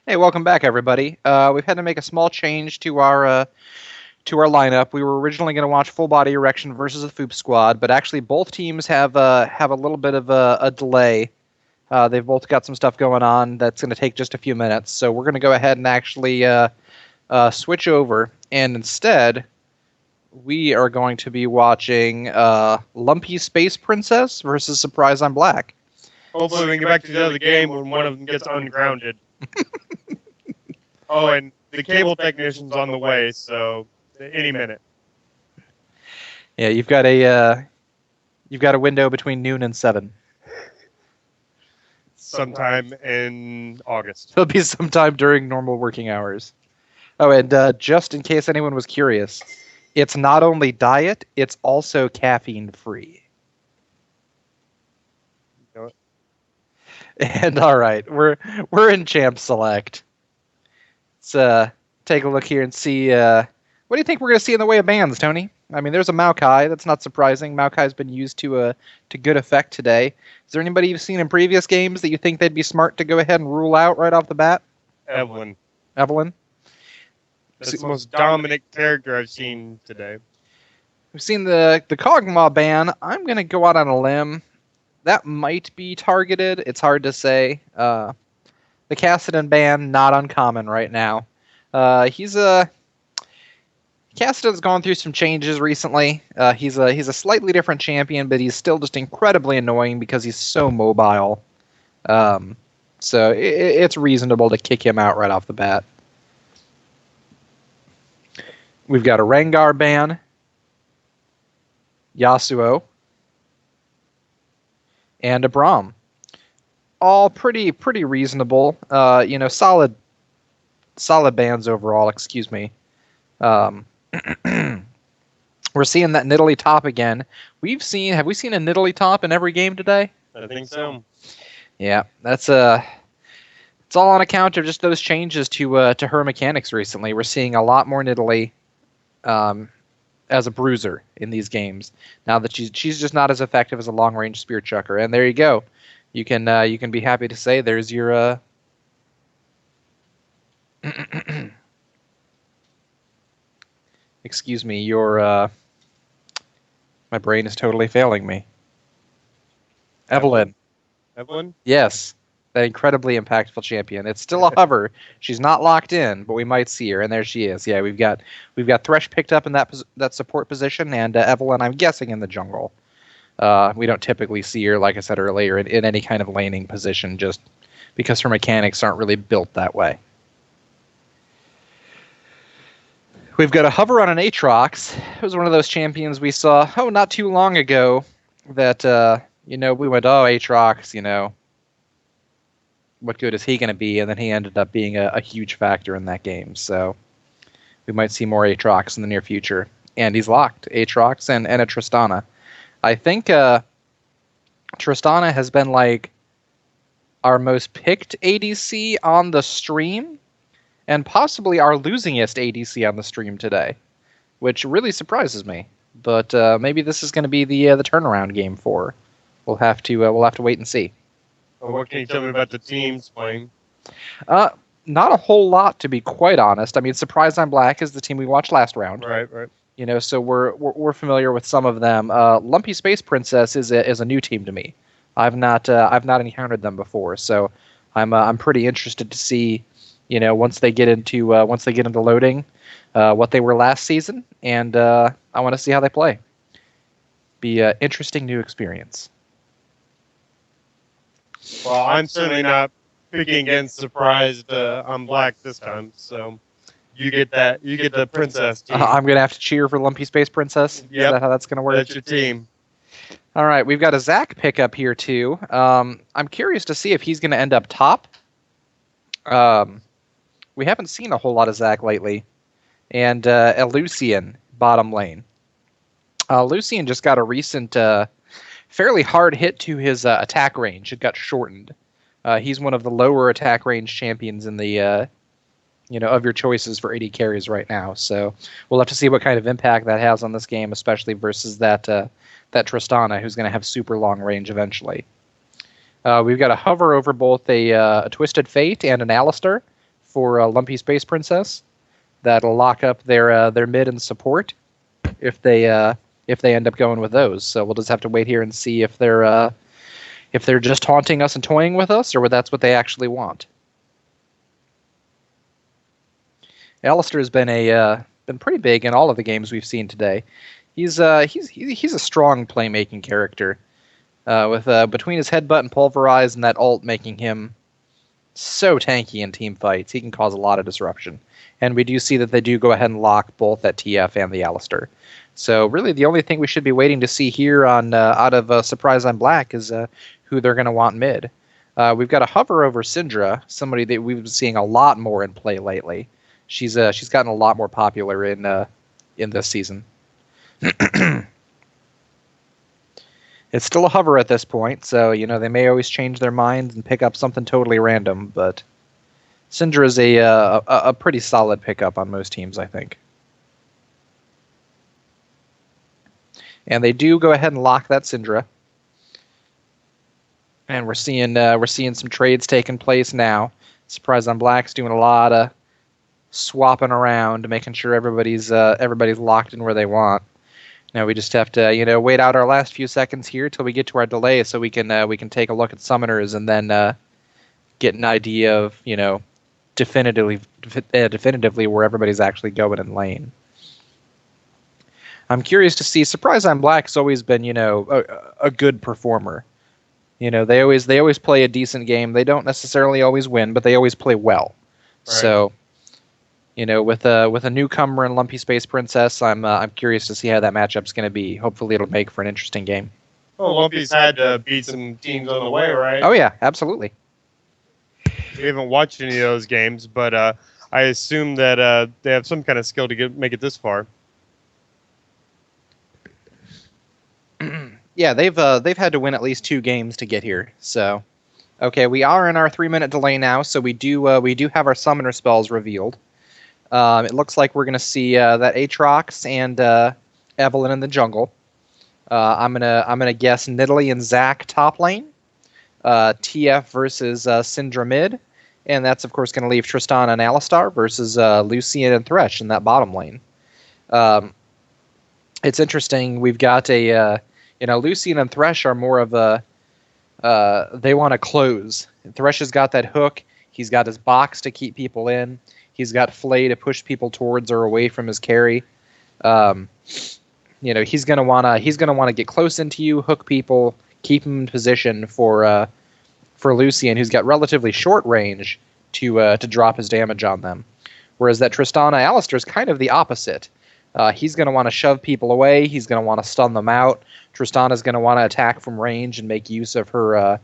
Hey, welcome back, everybody. We've had to make a small change to our lineup. We were originally going to watch Full Body Erection versus the Foop Squad, but actually both teams have a little bit of a delay. They've both got some stuff going on that's going to take just a few minutes, so we're going to go ahead and actually switch over, and instead we are going to be watching Lumpy Space Princess versus Surprise I'm Black. Hopefully, we can get back to the other game when one of them gets ungrounded. Oh, and the cable technician's on the way, so any minute. Yeah, you've got a window between noon and 7. Sometime in August. It'll be sometime during normal working hours. Oh, and just in case anyone was curious, it's not only diet, it's also caffeine free. You know what? And all right, we're in Champ Select. Let's take a look here and see what do you think we're going to see in the way of bans, Tony? I mean, there's a Maokai. That's not surprising. Maokai's been used to good effect today. Is there anybody you've seen in previous games that you think they'd be smart to go ahead and rule out right off the bat? Evelyn. Evelyn? That's the most dominant character I've seen today. We've seen the Kog'Maw ban. I'm going to go out on a limb. That might be targeted. It's hard to say. The Kassadin ban, not uncommon right now. Kassadin's gone through some changes recently. He's a slightly different champion, but he's still just incredibly annoying because he's so mobile. So it's reasonable to kick him out right off the bat. We've got a Rengar ban, Yasuo, and a Braum. All pretty reasonable. Solid bans overall. Excuse me. We're seeing that Nidalee top again. Have we seen a Nidalee top in every game today? I think so. Yeah, it's all on account of just those changes to her mechanics recently. We're seeing a lot more Nidalee as a bruiser in these games now that she's just not as effective as a long range spear chucker. And there you go. You can be happy to say there's your excuse me, your my brain is totally failing me. Evelyn. Evelyn? Yes. That incredibly impactful champion. It's still a hover. She's not locked in, but we might see her, and there she is. Yeah, we've got Thresh picked up in that support position, and Evelyn, I'm guessing, in the jungle. We don't typically see her, like I said earlier, in any kind of laning position, just because her mechanics aren't really built that way. We've got a hover on an Aatrox. It was one of those champions we saw, not too long ago, that, we went, Aatrox, what good is he going to be? And then he ended up being a huge factor in that game. So we might see more Aatrox in the near future. And he's locked, Aatrox and a Tristana. I think Tristana has been like our most picked ADC on the stream, and possibly our losingest ADC on the stream today, which really surprises me. But maybe this is going to be the turnaround game for her. We'll have to wait and see. Well, what can you tell me about the teams playing? Not a whole lot, to be quite honest. I mean, Surprise I'm Black is the team we watched last round. Right. So we're familiar with some of them. Lumpy Space Princess is a new team to me. I've not encountered them before, so I'm pretty interested to see, once they get into loading, what they were last season, and I want to see how they play. Be an interesting new experience. Well, I'm certainly not picking against Surprised I'm Black this time, so you get that. You get the Princess team. I'm going to have to cheer for Lumpy Space Princess. Yep. Is that how that's going to work? That's your team. All right, we've got a Zac pickup here, too. I'm curious to see if he's going to end up top. We haven't seen a whole lot of Zac lately. And Lucian, bottom lane. Lucian just got a recent fairly hard hit to his attack range. It got shortened. He's one of the lower attack range champions in the of your choices for AD carries right now. So we'll have to see what kind of impact that has on this game, especially versus that Tristana, who's going to have super long range eventually. We've got a hover over both a Twisted Fate and an Alistar. for Lumpy Space Princess. That'll lock up their mid and support if they end up going with those. So we'll just have to wait here and see if they're just taunting us and toying with us, or that's what they actually want. Alistair's been pretty big in all of the games we've seen today. He's a strong playmaking character, with between his headbutt and pulverize and that ult making him so tanky in team fights. He can cause a lot of disruption, and we do see that they do go ahead and lock both that TF and the Alistair. So really, the only thing we should be waiting to see here on out of Surprise on Black is who they're going to want mid. We've got a hover over Syndra, somebody that we've been seeing a lot more in play lately. She's gotten a lot more popular in this season. It's still a hover at this point, so they may always change their minds and pick up something totally random. But Syndra is a pretty solid pickup on most teams, I think. And they do go ahead and lock that Syndra. And we're seeing some trades taking place now. Surprise on Black's doing a lot of swapping around, making sure everybody's locked in where they want. Now we just have to wait out our last few seconds here till we get to our delay, so we can take a look at summoners and then get an idea of definitively where everybody's actually going in lane. I'm curious to see. Surprise on Black has always been a good performer. They always play a decent game. They don't necessarily always win, but they always play well. Right. So, with a newcomer and Lumpy Space Princess, I'm curious to see how that matchup's going to be. Hopefully, it'll make for an interesting game. Well, Lumpy's had to beat some teams on the way, right? Oh yeah, absolutely. We haven't watched any of those games, but I assume that they have some kind of skill to make it this far. Yeah, they've had to win at least 2 games to get here. So, okay, we are in our 3-minute delay now, so we do have our summoner spells revealed. It looks like we're gonna see that Aatrox and Evelynn in the jungle. I'm gonna guess Nidalee and Zac top lane. TF versus Syndra mid, and that's of course gonna leave Tristana and Alistar versus Lucian and Thresh in that bottom lane. It's interesting. We've got a Lucian and Thresh are more of a they want to close. Thresh has got that hook. He's got his box to keep people in. He's got Flay to push people towards or away from his carry. He's gonna wanna get close into you, hook people, keep them in position for Lucian, who's got relatively short range to drop his damage on them. Whereas that Tristana Alistar is kind of the opposite. He's going to want to shove people away. He's going to want to stun them out. Tristana's going to want to attack from range and make use of her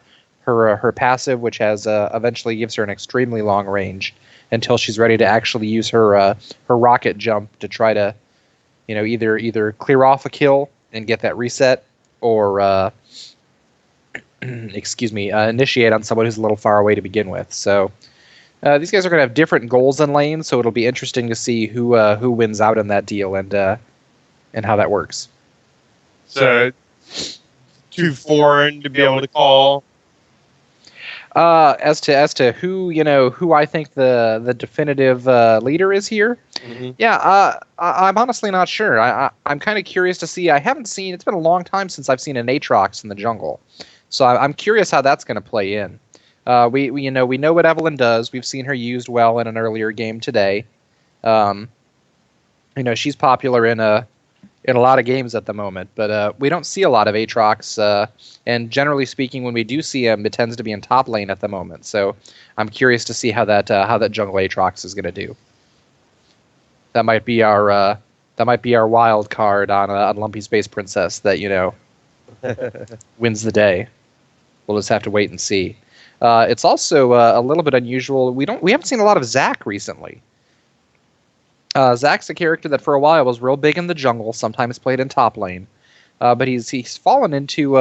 passive, which has eventually gives her an extremely long range until she's ready to actually use her rocket jump to try to either clear off a kill and get that reset, or initiate on someone who's a little far away to begin with. So these guys are going to have different goals in lane, so it'll be interesting to see who wins out in that deal and how that works. So, too foreign to be able to call. As to who I think the definitive leader is here. Mm-hmm. Yeah, I'm honestly not sure. I'm kind of curious to see. I haven't seen. It's been a long time since I've seen an Aatrox in the jungle, so I'm curious how that's going to play in. We know what Evelynn does. We've seen her used well in an earlier game today. She's popular in a lot of games at the moment, but we don't see a lot of Aatrox. And generally speaking, when we do see him, it tends to be in top lane at the moment. So I'm curious to see how that jungle Aatrox is going to do. That might be our wild card on Lumpy Space Princess that wins the day. We'll just have to wait and see. It's also a little bit unusual. We haven't seen a lot of Zac recently. Zac's a character that for a while was real big in the jungle, sometimes played in top lane, but he's fallen into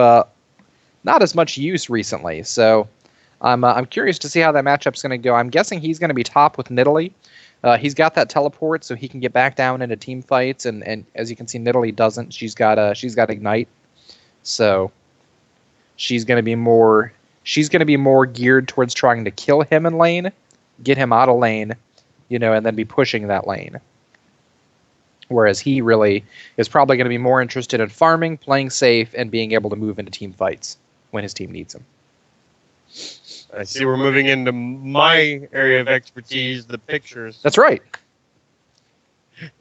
not as much use recently. So I'm curious to see how that matchup's going to go. I'm guessing he's going to be top with Nidalee. He's got that teleport, so he can get back down into team fights, and as you can see, Nidalee doesn't. She's got Ignite, so she's going to be more geared towards trying to kill him in lane get him out of lane, and then be pushing that lane. Whereas he really is probably going to be more interested in farming, playing safe, and being able to move into team fights when his team needs him. I see we're moving into my area of expertise, the pictures. That's right.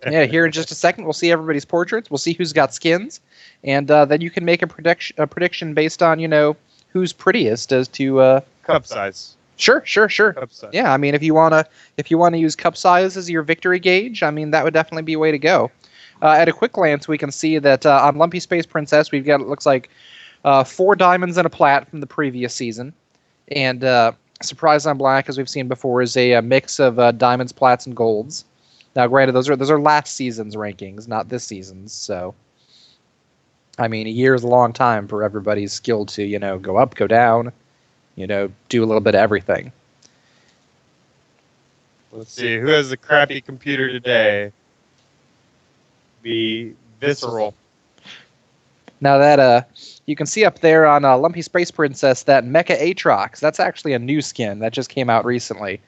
Yeah, here in just a second, we'll see everybody's portraits. We'll see who's got skins, and then you can make a prediction based on, who's prettiest as to cup size. Sure. Cup size. Yeah, I mean, if you wanna use cup size as your victory gauge, I mean, that would definitely be a way to go. At a quick glance, we can see that on Lumpy Space Princess, we've got, it looks like 4 diamonds and a plat from the previous season, and Surprise on Black, as we've seen before, is a mix of diamonds, plats, and golds. Now, granted, those are last season's rankings, not this season's. So, I mean, a year is a long time for everybody's skill to go up, go down. Do a little bit of everything. Let's see, who has the crappy computer today? Be Visceral. Now that you can see up there on Lumpy Space Princess that Mecha Aatrox. That's actually a new skin that just came out recently.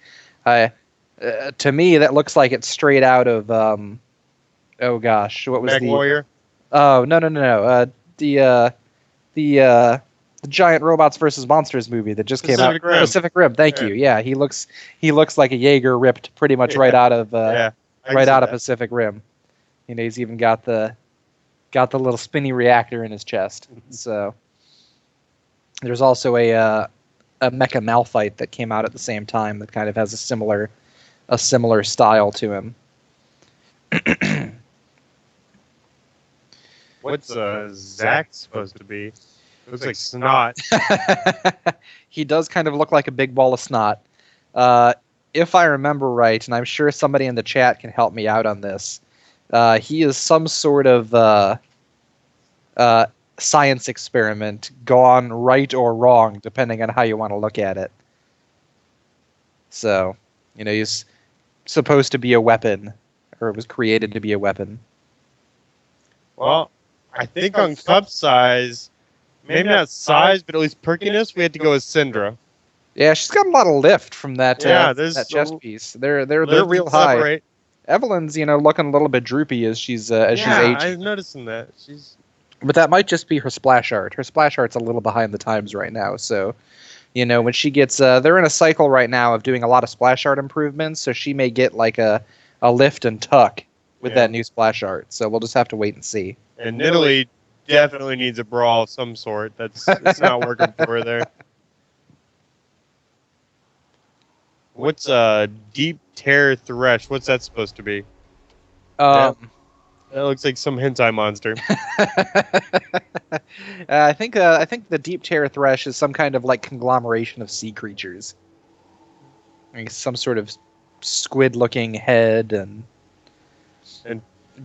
To me, that looks like it's straight out of oh gosh, what was Meg the Warrior? Oh no. The Giant Robots versus Monsters movie that just came out. Pacific Rim. Pacific Rim. Thank you. Yeah, he looks like a Jaeger ripped pretty much right out of Pacific Rim. He's even got the little spinny reactor in his chest. So there's also a Mecha Malphite that came out at the same time that kind of has a similar style to him. What's Zach supposed to be? Looks like snot. He does kind of look like a big ball of snot. If I remember right, and I'm sure somebody in the chat can help me out on this, he is some sort of science experiment gone right or wrong, depending on how you want to look at it. So, he's supposed to be a weapon, or was created to be a weapon. Well, I think on cup size, maybe not size, but at least perkiness, we had to go with Syndra. Yeah, she's got a lot of lift from that there's chest piece. They're real high. Separate. Evelyn's, looking a little bit droopy as she's aging. I'm noticing that. But that might just be her splash art. Her splash art's a little behind the times right now. So, when she gets, they're in a cycle right now of doing a lot of splash art improvements. So she may get like a lift and tuck with that new splash art. So we'll just have to wait and see. And Nidalee definitely needs a brawl of some sort. It's not working for her there. What's Deep Terror Thresh? What's that supposed to be? That looks like some hentai monster. I think the Deep Terror Thresh is some kind of like conglomeration of sea creatures. Some sort of squid-looking head and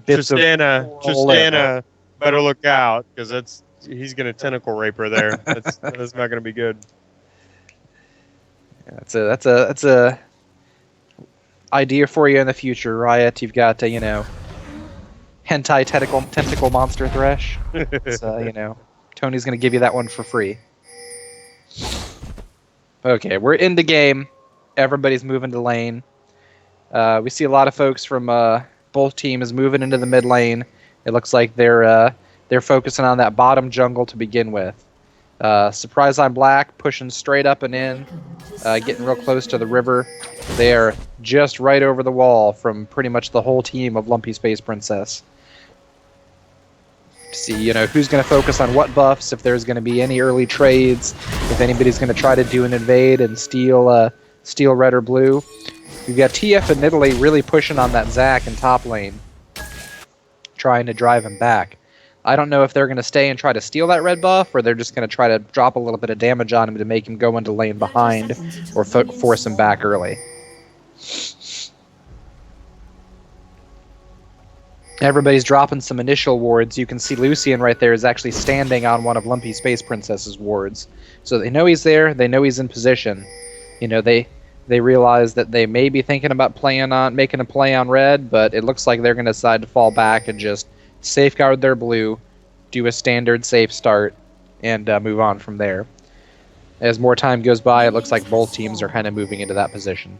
bits Tristana, better look out because he's gonna tentacle rape her there. That's not gonna be good. Yeah, that's a idea for you in the future, Riot. You've got hentai tentacle monster thresh. So, Tony's gonna give you that one for free. Okay, we're in the game. Everybody's moving to lane. We see a lot of folks from both teams moving into the mid lane. It looks like they're focusing on that bottom jungle to begin with. Surprise on Black pushing straight up and in, getting real close to the river. They are just right over the wall from pretty much the whole team of Lumpy Space Princess. See, who's going to focus on what buffs, if there's going to be any early trades, if anybody's going to try to do an invade and steal red or blue. You've got TF and Nidalee really pushing on that Zac in top lane, trying to drive him back. I don't know if they're going to stay and try to steal that red buff, or they're just going to try to drop a little bit of damage on him to make him go into lane behind, or force him back early. Everybody's dropping some initial wards. You can see Lucian right there is actually standing on one of Lumpy Space Princess's wards. So they know he's there. They know he's in position. They realize that they may be thinking about making a play on red, but it looks like they're going to decide to fall back and just safeguard their blue, do a standard safe start, and move on from there. As more time goes by, it looks like both teams are kind of moving into that position.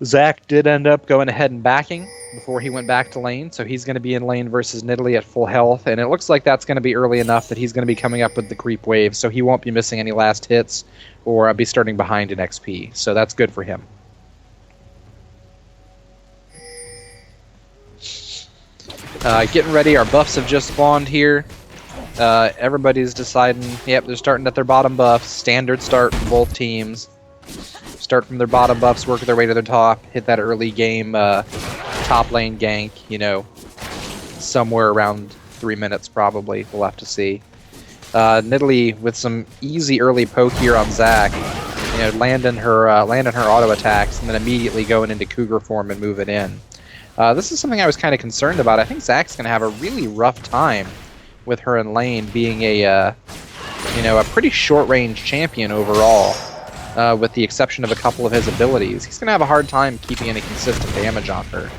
Zach did end up going ahead and backing before he went back to lane, so he's going to be in lane versus Nidalee at full health, and it looks like that's going to be early enough that he's going to be coming up with the creep wave, so he won't be missing any last hits or be starting behind in XP, so that's good for him. Getting ready, our buffs have just spawned here. Everybody's deciding, yep, they're starting at their bottom buffs, standard start for both teams. Start from their bottom buffs, work their way to the top, hit that early game top lane gank, somewhere around 3 minutes probably. We'll have to see. Nidalee with some easy early poke here on Zach, landing her auto attacks and then immediately going into Cougar form and moving in. This is something I was kind of concerned about. I think Zach's going to have a really rough time with her in lane, being a pretty short-range champion overall. With the exception of a couple of his abilities. He's going to have a hard time keeping any consistent damage on her.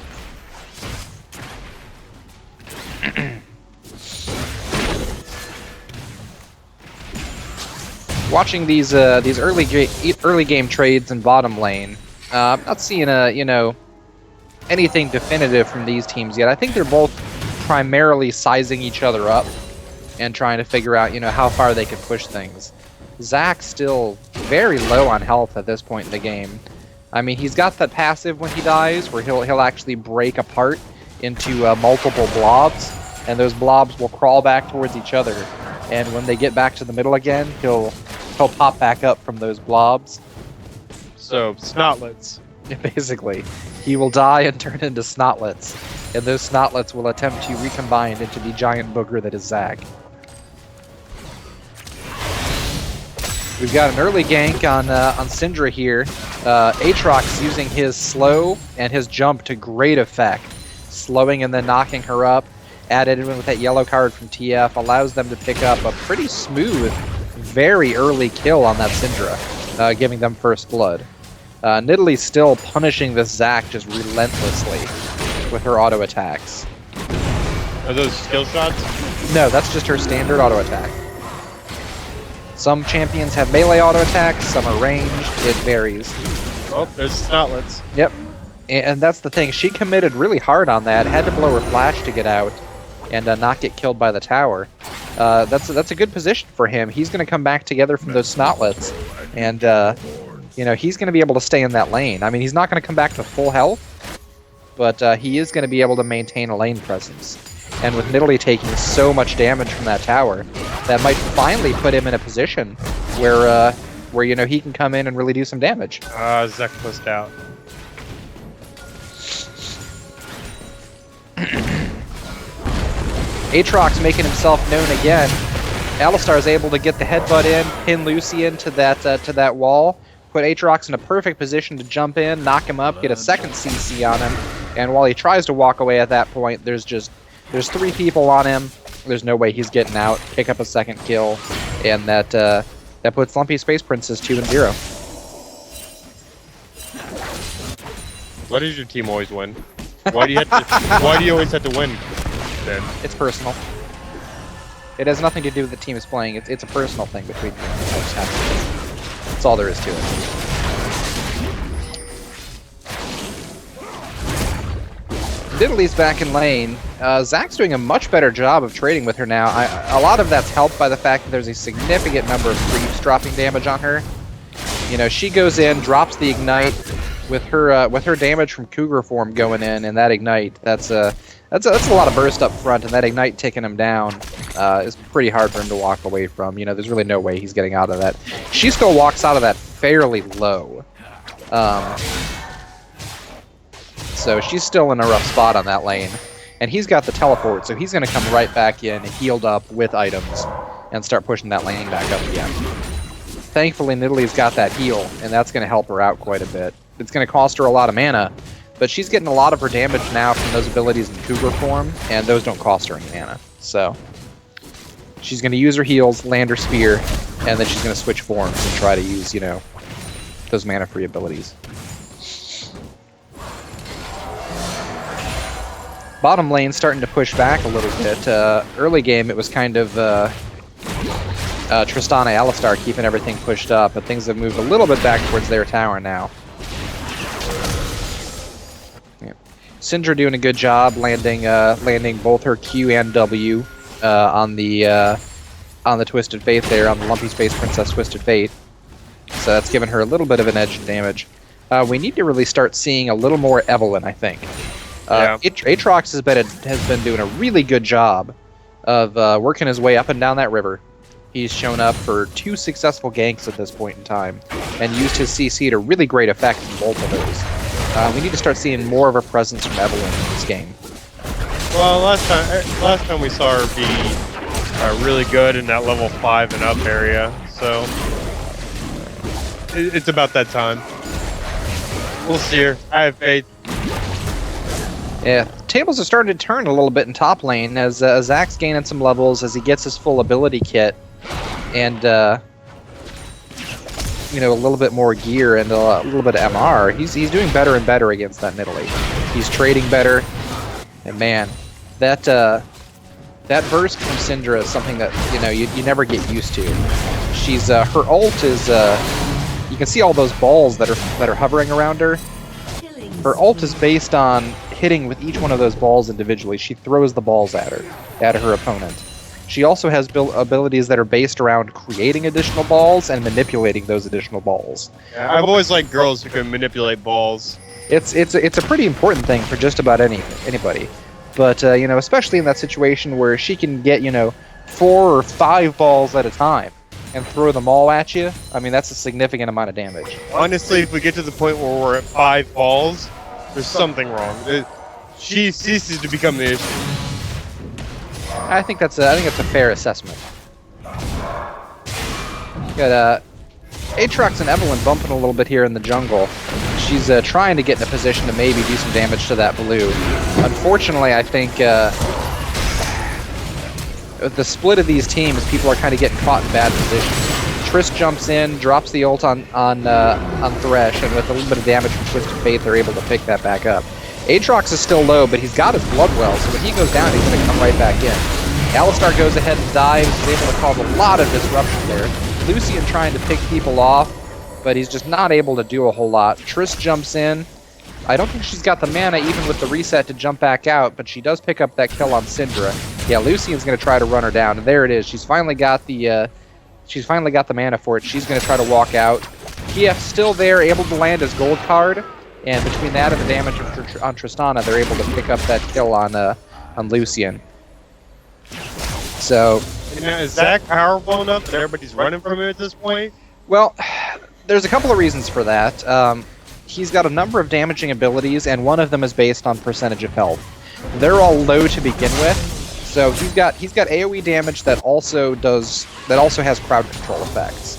Watching these early game trades in bottom lane, I'm not seeing anything definitive from these teams yet. I think they're both primarily sizing each other up and trying to figure out how far they can push things. Zach's still very low on health at this point in the game. I mean, he's got that passive when he dies, where he'll actually break apart into multiple blobs, and those blobs will crawl back towards each other. And when they get back to the middle again, he'll pop back up from those blobs. So, snotlets. Basically, he will die and turn into snotlets, and those snotlets will attempt to recombine into the giant booger that is Zach. We've got an early gank on Syndra here. Aatrox using his slow and his jump to great effect. Slowing and then knocking her up. Added in with that yellow card from TF allows them to pick up a pretty smooth, very early kill on that Syndra, giving them first blood. Nidalee's still punishing this Zach just relentlessly with her auto attacks. Are those skill shots? No, that's just her standard auto attack. Some champions have melee auto attacks, some are ranged, it varies. Oh, there's snotlets. Yep. And that's the thing, she committed really hard on that, had to blow her flash to get out and not get killed by the tower. That's a good position for him. He's going to come back together from those snotlets, and he's going to be able to stay in that lane. I mean, he's not going to come back to full health, but he is going to be able to maintain a lane presence. And with Nidalee taking so much damage from that tower, that might finally put him in a position where he can come in and really do some damage. Zach pushed out. Aatrox making himself known again. Alistar is able to get the headbutt in, pin Lucian to that wall, put Aatrox in a perfect position to jump in, knock him up, get a second CC on him, and while he tries to walk away at that point, there's 3 people on him. There's no way he's getting out. Pick up a second kill, and that puts Lumpy Space Princess 2-0. Why does your team always win? Why do you always have to win, then? It's personal. It has nothing to do with the team is playing. It's a personal thing between them. That's all there is to it. Nidalee's back in lane. Zach's doing a much better job of trading with her now. A lot of that's helped by the fact that there's a significant number of creeps dropping damage on her. She goes in, drops the ignite with her damage from Cougar form going in, and that ignite that's a lot of burst up front, and that ignite taking him down is pretty hard for him to walk away from. There's really no way he's getting out of that. She still walks out of that fairly low. So she's still in a rough spot on that lane. And he's got the teleport, so he's going to come right back in, healed up with items, and start pushing that lane back up again. Thankfully, Nidalee's got that heal, and that's going to help her out quite a bit. It's going to cost her a lot of mana, but she's getting a lot of her damage now from those abilities in Cougar form, and those don't cost her any mana. So she's going to use her heals, land her spear, and then she's going to switch forms and try to use, those mana-free abilities. Bottom lane starting to push back a little bit. Early game, it was kind of Tristana Alistar keeping everything pushed up, but things have moved a little bit back towards their tower now. Syndra doing a good job landing both her Q and W on the Twisted Fate there, on the Lumpy Space Princess Twisted Fate. So that's given her a little bit of an edge in damage. We need to really start seeing a little more Evelyn, I think. Aatrox has been doing a really good job of working his way up and down that river. He's shown up for 2 successful ganks at this point in time, and used his CC to really great effect in both of those. We need to start seeing more of a presence from Evelyn in this game. Well, last time we saw her be really good in that level 5 and up area, so it's about that time. We'll see her. I have faith. Yeah, tables are starting to turn a little bit in top lane as Zach's gaining some levels as he gets his full ability kit, and a little bit more gear and a little bit of MR. He's doing better and better against that Nidalee. He's trading better, and man, that burst from Syndra is something that you never get used to. She's her ult is you can see all those balls that are hovering around her. Her ult is based on hitting with each one of those balls individually. She throws the balls at her opponent. She also has abilities that are based around creating additional balls and manipulating those additional balls. Yeah, I've always liked girls who can manipulate balls. It's a pretty important thing for just about anybody. But especially in that situation where she can get 4 or 5 balls at a time and throw them all at you. I mean, that's a significant amount of damage. Honestly, if we get to the point where we're at 5 balls, there's something wrong. She ceases to become the issue. I think that's a fair assessment. Got Aatrox and Evelyn bumping a little bit here in the jungle. She's trying to get in a position to maybe do some damage to that blue. Unfortunately, I think the split of these teams, people are kind of getting caught in bad positions. Triss jumps in, drops the ult on Thresh, and with a little bit of damage from Twisted Fate, they're able to pick that back up. Aatrox is still low, but he's got his blood well, so when he goes down, he's going to come right back in. Alistar goes ahead and dives, he's able to cause a lot of disruption there. Lucian trying to pick people off, but he's just not able to do a whole lot. Triss jumps in. I don't think she's got the mana even with the reset to jump back out, but she does pick up that kill on Syndra. Yeah, Lucian's going to try to run her down, and there it is. She's finally got the mana for it. She's going to try to walk out. TF's still there, able to land his gold card, and between that and the damage on Tristana, they're able to pick up that kill on Lucian. So, is Zach powerful enough that everybody's running from him at this point? Well, there's a couple of reasons for that. He's got a number of damaging abilities, and one of them is based on percentage of health. They're all low to begin with, so he's got AoE damage that also has crowd control effects.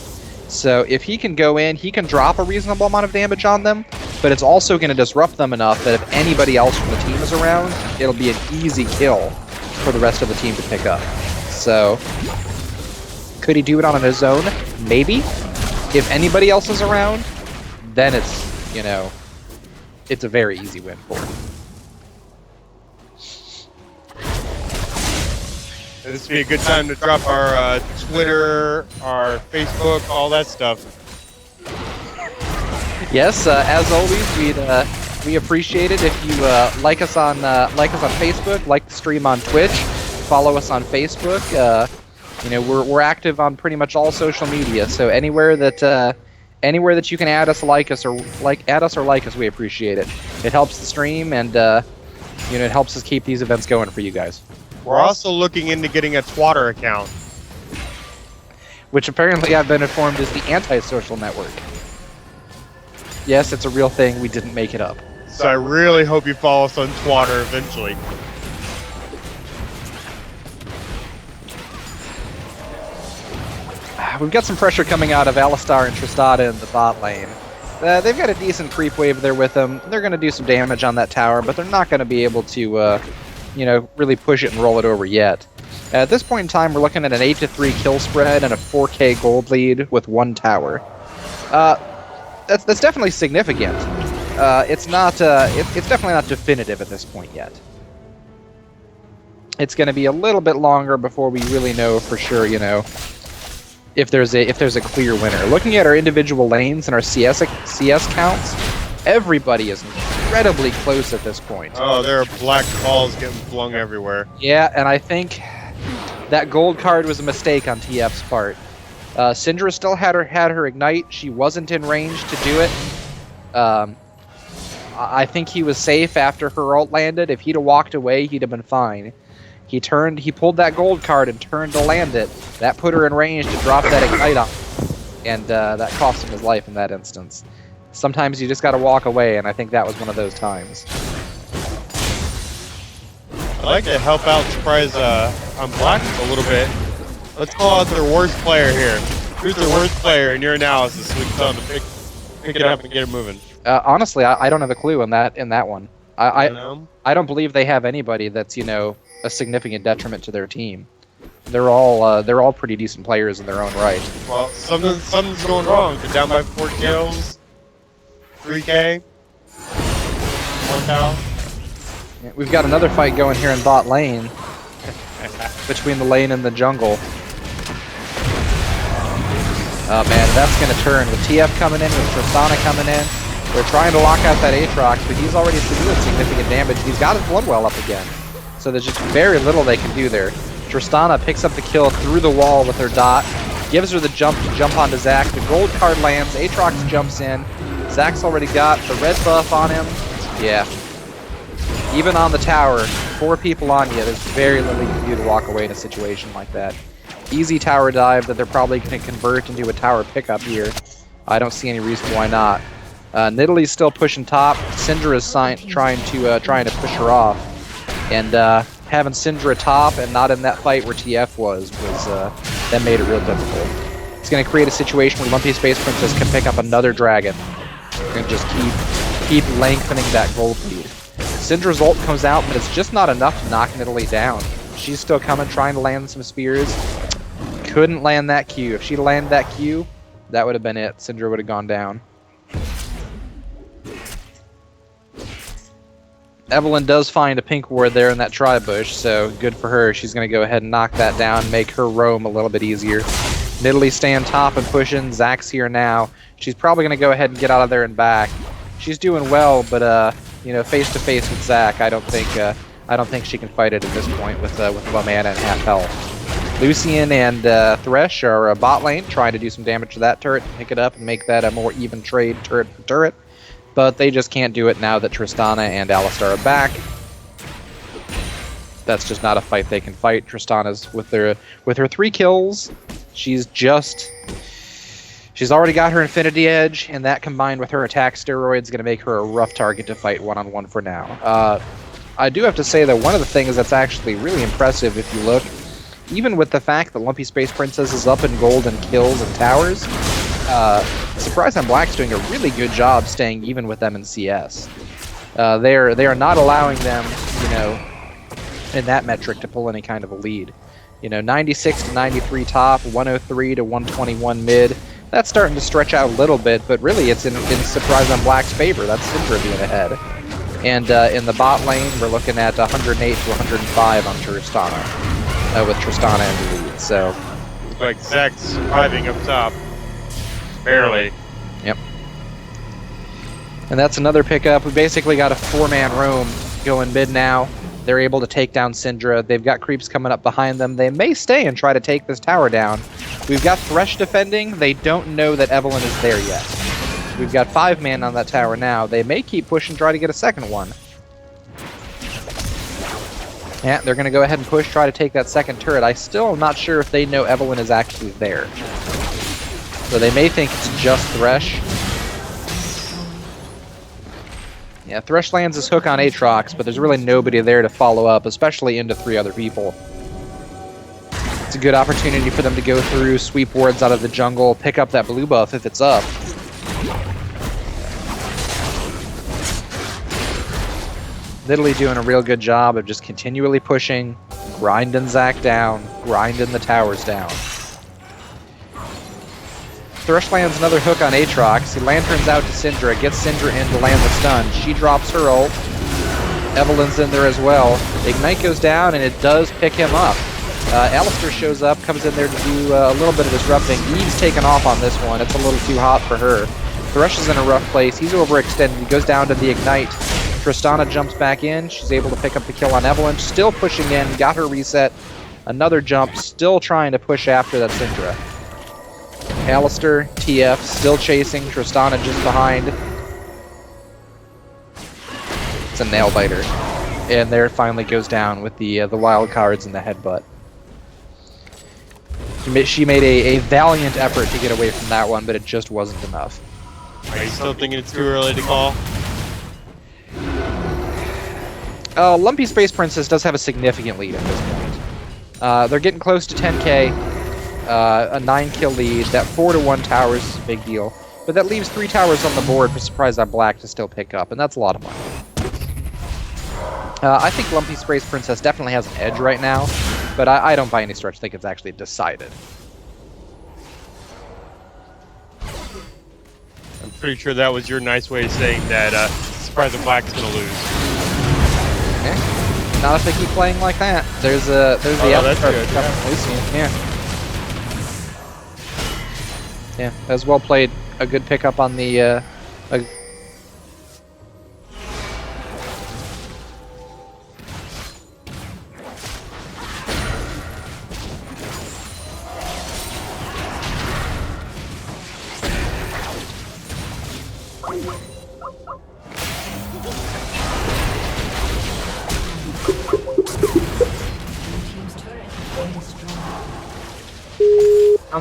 So if he can go in, he can drop a reasonable amount of damage on them, but it's also going to disrupt them enough that if anybody else from the team is around, it'll be an easy kill for the rest of the team to pick up. So, could he do it on his own? Maybe. If anybody else is around, then it's a very easy win for him. This would be a good time to drop our Twitter, our Facebook, all that stuff. Yes, as always, we appreciate it if you like us on Facebook, like the stream on Twitch, follow us on Facebook. We're active on pretty much all social media, so anywhere that you can add us, like us, or like us, we appreciate it. It helps the stream, and it helps us keep these events going for you guys. We're also looking into getting a Twitter account, which apparently I've been informed is the anti-social network. Yes, it's a real thing. We didn't make it up. So I really hope you follow us on Twitter eventually. We've got some pressure coming out of Alistar and Tristana in the bot lane. They've got a decent creep wave there with them. They're going to do some damage on that tower, but they're not going to be able to, really push it and roll it over yet. At this point in time, we're looking at an 8-3 kill spread and a 4k gold lead with 1 tower. That's definitely significant. It's definitely not definitive at this point yet. It's going to be a little bit longer before we really know for sure, if there's a clear winner. Looking at our individual lanes and our CS counts, everybody is incredibly close at this point. Oh, there are black balls getting flung everywhere. Yeah, and I think that gold card was a mistake on TF's part. Syndra still had her ignite. She wasn't in range to do it. I think he was safe after her ult landed. If he'd have walked away, he'd have been fine. He pulled that gold card and turned to land it. That put her in range to drop that ignite on, and that cost him his life in that instance. Sometimes you just got to walk away, and I think that was one of those times. I'd like to help out Surprise on Black a little bit. Let's call out their worst player here. Who's their worst player in your analysis so we can tell them to pick it up and get it moving? Honestly, I don't have a clue in that one. I don't believe they have anybody that's, you know, a significant detriment to their team. They're all pretty decent players in their own right. Well, something's going wrong. They're down by 4 kills, 3K, 1 cow. Yeah, we've got another fight going here in bot lane between the lane and the jungle. Oh man, that's gonna turn with TF coming in, with Tristana coming in. They're trying to lock out that Aatrox, but he's already doing significant damage. He's got his blood well up again. So there's just very little they can do there. Tristana picks up the kill through the wall with her dot, gives her the jump to jump onto Zac. The gold card lands, Aatrox jumps in. Zac's already got the red buff on him. Yeah. Even on the tower, 4 people on you, there's very little you can do to walk away in a situation like that. Easy tower dive that they're probably going to convert into a tower pickup here. I don't see any reason why not. Nidalee's still pushing top. Syndra is trying to push her off. And having Syndra top and not in that fight where TF was that made it real difficult. It's going to create a situation where Lumpy Space Princess can pick up another dragon and just keep lengthening that gold lead. Syndra's ult comes out, but it's just not enough to knock Nidalee down. She's still coming, trying to land some spears. Couldn't land that Q. If she'd landed that Q, that would have been it. Syndra would have gone down. Evelyn does find a pink ward there in that tri-bush, so good for her. She's going to go ahead and knock that down, make her roam a little bit easier. Nidalee staying top and pushing. Zac's here now. She's probably going to go ahead and get out of there and back. She's doing well, but you know, face to face with Zac, I don't think she can fight it at this point with low mana and half health. Lucian and Thresh are bot lane, trying to do some damage to that turret, pick it up and make that a more even trade turret for turret. But they just can't do it now that Tristana and Alistar are back. That's just not a fight they can fight. Tristana's with her 3 kills. She's already got her Infinity Edge, and that combined with her attack steroids is going to make her a rough target to fight one-on-one for now. I do have to say that one of the things that's actually really impressive if you look, even with the fact that Lumpy Space Princess is up in gold and kills and towers, Surprise on Black's doing a really good job staying even with them in CS. They are not allowing them, you know, in that metric to pull any kind of a lead. You know, 96 to 93 top, 103 to 121 mid. That's starting to stretch out a little bit, but really it's in Surprise on Black's favor. That's Syndra being ahead. And in the bot lane, we're looking at 108 to 105 on Tristana, with Tristana in the lead. So, looks like Zac's surviving up top. Barely. Yep. And that's another pickup. We basically got a 4-man roam going mid now. They're able to take down Syndra. They've got creeps coming up behind them. They may stay and try to take this tower down. We've got Thresh defending. They don't know that Evelyn is there yet. We've got 5-man on that tower now. They may keep pushing, try to get a second one. Yeah, they're going to go ahead and push, try to take that second turret. I still am not sure if they know Evelyn is actually there. So they may think it's just Thresh. Yeah, Thresh lands his hook on Aatrox, but there's really nobody there to follow up, especially into 3 other people. It's a good opportunity for them to go through, sweep wards out of the jungle, pick up that blue buff if it's up. Nidalee doing a real good job of just continually pushing, grinding Zac down, grinding the towers down. Thresh lands another hook on Aatrox. He lanterns out to Syndra, gets Syndra in to land the stun. She drops her ult. Evelyn's in there as well. Ignite goes down, and it does pick him up. Alistar shows up, comes in there to do a little bit of disrupting. Eve's taken off on this one. It's a little too hot for her. Thresh is in a rough place. He's overextended. He goes down to the Ignite. Tristana jumps back in. She's able to pick up the kill on Evelyn. Still pushing in. Got her reset. Another jump. Still trying to push after that Syndra. Alistair, TF, still chasing. Tristana just behind. It's a nail biter. And there it finally goes down with the wild cards and the headbutt. She made a valiant effort to get away from that one, but it just wasn't enough. Are you still thinking it's too early to call? Lumpy Space Princess does have a significant lead at this point. They're getting close to 10k, a 9-kill lead. That 4-1 towers is a big deal, but that leaves 3 towers on the board for Surprise on Black to still pick up, and that's a lot of money. I think Lumpy Space Princess definitely has an edge right now, but I don't by any stretch think it's actually decided. I'm pretty sure that was your nice way of saying that Surprise on Black's going to lose. Okay. Not if they keep playing like that. There's the that's good. Yeah, as well played. A good pickup on the.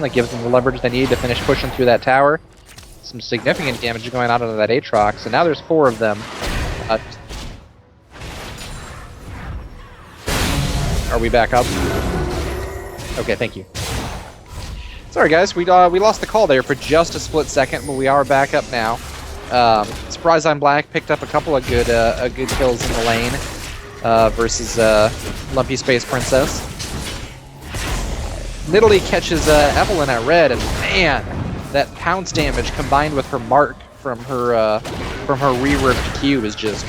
That gives them the leverage they need to finish pushing through that tower. Some significant damage going on into that Aatrox, so now there's 4 of them. Are we back up? Okay, thank you. Sorry guys, we lost the call there for just a split second, but we are back up now. Surprise on Black picked up a couple of good kills in the lane versus Lumpy Space Princess. Nidalee catches Evelyn at red, and man, that pounce damage combined with her mark from her re-ripped Q is just,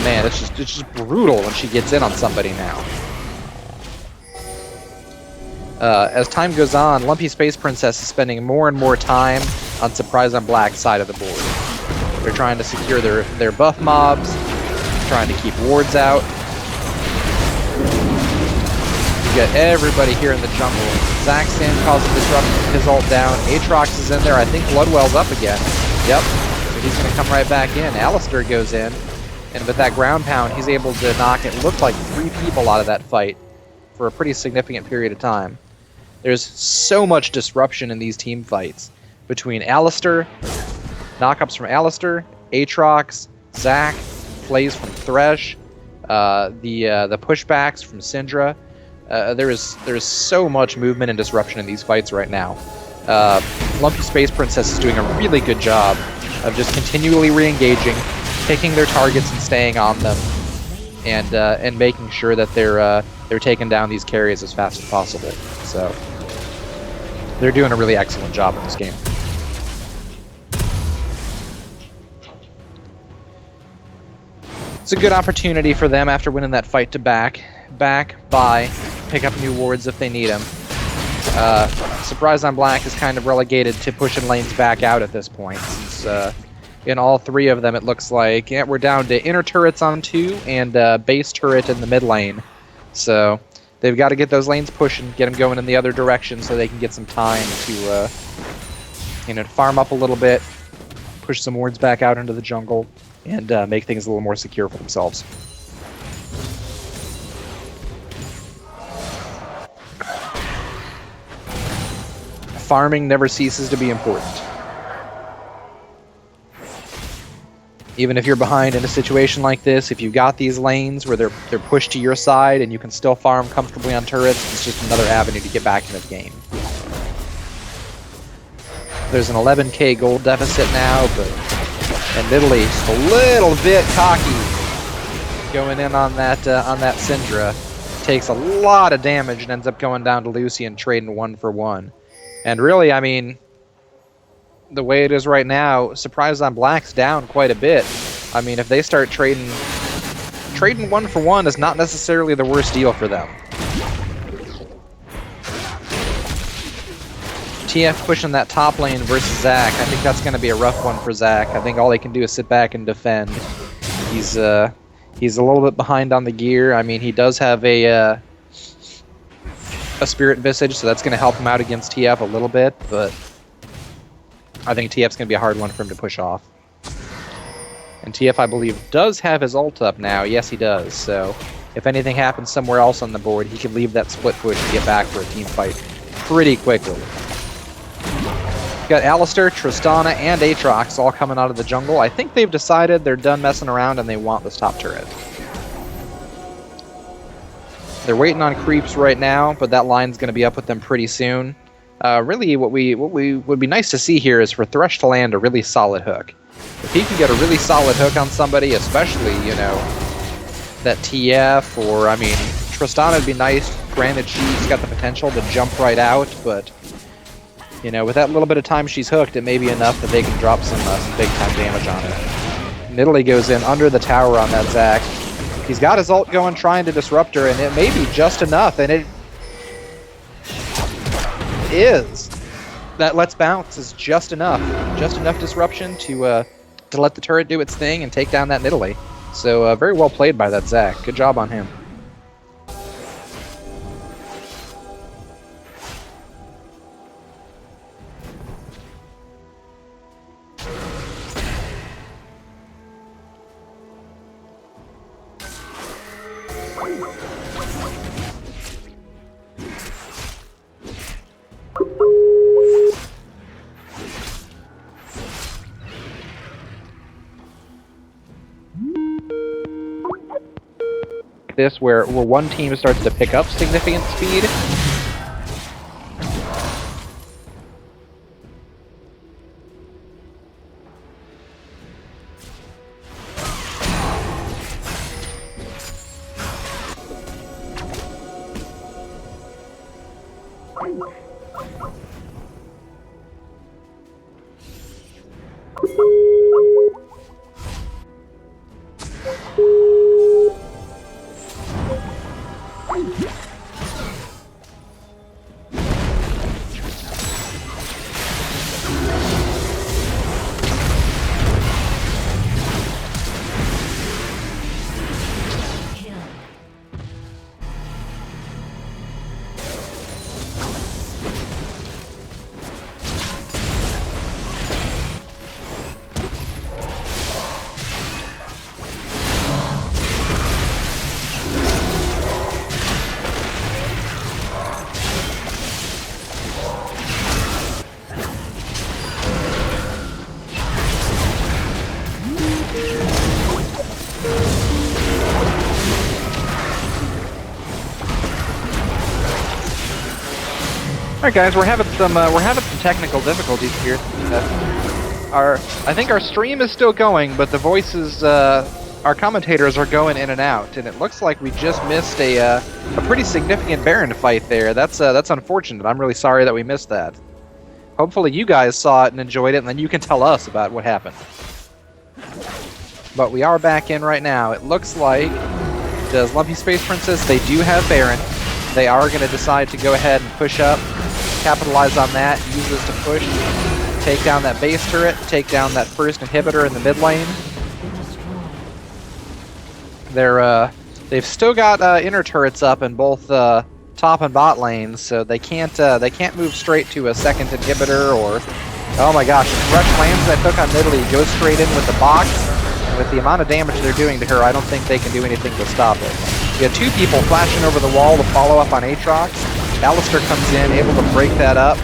man, it's just brutal when she gets in on somebody now. As time goes on, Lumpy Space Princess is spending more and more time on Surprise on Black's side of the board. They're trying to secure their buff mobs, trying to keep wards out. Got everybody here in the jungle. Zaxxon causing disruption, his ult down. Aatrox is in there. I think Bloodwell's up again. Yep. So he's going to come right back in. Alistair goes in. And with that ground pound, he's able to knock it looked like 3 people out of that fight for a pretty significant period of time. There's so much disruption in these team fights between Alistair, knockups from Alistair, Aatrox, Zac, plays from Thresh, the pushbacks from Syndra. There is so much movement and disruption in these fights right now. Lumpy Space Princess is doing a really good job of just continually re-engaging, picking their targets and staying on them, and making sure that they're taking down these carries as fast as possible. So they're doing a really excellent job in this game. It's a good opportunity for them after winning that fight to back, pick up new wards if they need them. Surprise on Black is kind of relegated to pushing lanes back out at this point, since in all 3 of them it looks like we're down to inner turrets on 2 and base turret in the mid lane. So they've got to get those lanes pushing, get them going in the other direction so they can get some time to farm up a little bit, push some wards back out into the jungle, and make things a little more secure for themselves. Farming never ceases to be important. Even if you're behind in a situation like this, if you've got these lanes where they're pushed to your side and you can still farm comfortably on turrets, it's just another avenue to get back into the game. There's an 11k gold deficit now, and Nidalee just a little bit cocky going in on that Syndra. Takes a lot of damage and ends up going down to Lucy and trading 1 for 1. And really, I mean, the way it is right now, Surprise on Black's down quite a bit. I mean, if they start trading 1 for 1 is not necessarily the worst deal for them. TF pushing that top lane versus Zac. I think that's going to be a rough one for Zac. I think all he can do is sit back and defend. He's a little bit behind on the gear. I mean, he does have a Spirit Visage, so that's going to help him out against TF a little bit, but I think TF's going to be a hard one for him to push off. And TF, I believe, does have his ult up now. Yes, he does. So if anything happens somewhere else on the board, he can leave that split push and get back for a team fight pretty quickly. We've got Alistar, Tristana, and Aatrox all coming out of the jungle. I think they've decided they're done messing around and they want this top turret. They're waiting on creeps right now, but that line's going to be up with them pretty soon. Really, what we would be nice to see here is for Thresh to land a really solid hook. If he can get a really solid hook on somebody, especially, you know, that TF, or, I mean, Tristana would be nice. Granted, she's got the potential to jump right out, but, you know, with that little bit of time she's hooked, it may be enough that they can drop some big-time damage on her. Nidalee goes in under the tower on that Zac. He's got his ult going, trying to disrupt her, and it may be just enough, and it is. That Let's Bounce is just enough disruption to let the turret do its thing and take down that Nidalee. So very well played by that Zac. Good job on him. This where one team starts to pick up significant speed. All right, guys, we're having some technical difficulties here. I think our stream is still going, but the voices, our commentators are going in and out, and it looks like we just missed a pretty significant Baron fight there. That's unfortunate. I'm really sorry that we missed that. Hopefully, you guys saw it and enjoyed it, and then you can tell us about what happened. But we are back in right now. It looks like does Lumpy Space Princess? They do have Baron. They are going to decide to go ahead and push up, capitalize on that, use this to push, take down that base turret, take down that first inhibitor in the mid lane. They've still got inner turrets up in both top and bot lanes, so they can't move straight to a second inhibitor or. Oh my gosh! If Rush lands that hook on Nidalee, goes straight in with the box, and with the amount of damage they're doing to her, I don't think they can do anything to stop it. You got two people flashing over the wall to follow up on Aatrox. Alistar comes in, able to break that up.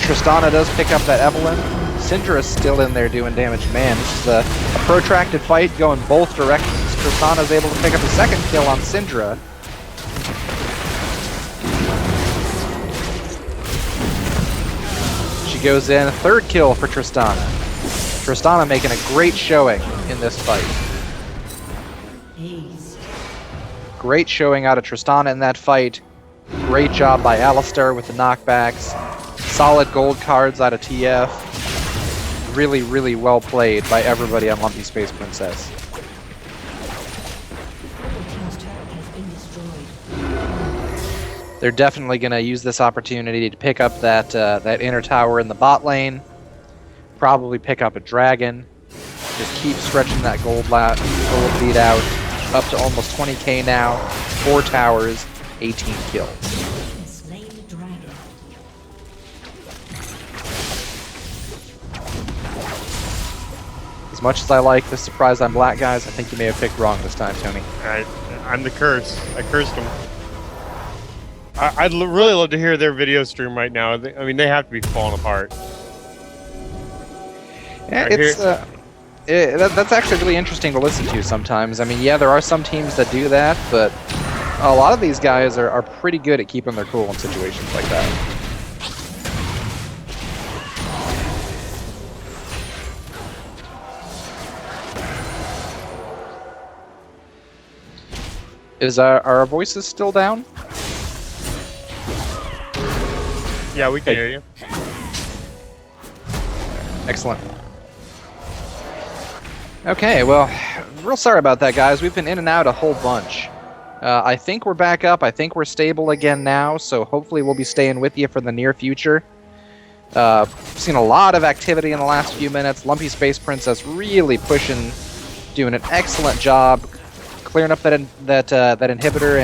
Tristana does pick up that Evelynn. Syndra's still in there doing damage. Man, this is a protracted fight going both directions. Tristana's able to pick up a second kill on Syndra. She goes in, third kill for Tristana. Tristana making a great showing in this fight. Great showing out of Tristana in that fight. Great job by Alistar with the knockbacks. Solid gold cards out of TF. Really, really well played by everybody on Lumpy Space Princess. They're definitely going to use this opportunity to pick up that inner tower in the bot lane. Probably pick up a dragon. Just keep stretching that gold lead out, up to almost 20k now. 4 towers, 18 kills. Slain the dragon. As much as I like the surprise on black guys, I think you may have picked wrong this time, Tony. I'm the curse. I cursed them. I'd really love to hear their video stream right now. I mean, they have to be falling apart. Yeah, that's actually really interesting to listen to sometimes. I mean, yeah, there are some teams that do that, but a lot of these guys are pretty good at keeping their cool in situations like that. Are our voices still down? Yeah, we can Hey. hear you. Excellent. Okay, well, real sorry about that, guys. We've been in and out a whole bunch. I think we're back up. I think we're stable again now, so hopefully we'll be staying with you for the near future. Seen a lot of activity in the last few minutes. Lumpy Space Princess really pushing, doing an excellent job, clearing up that inhibitor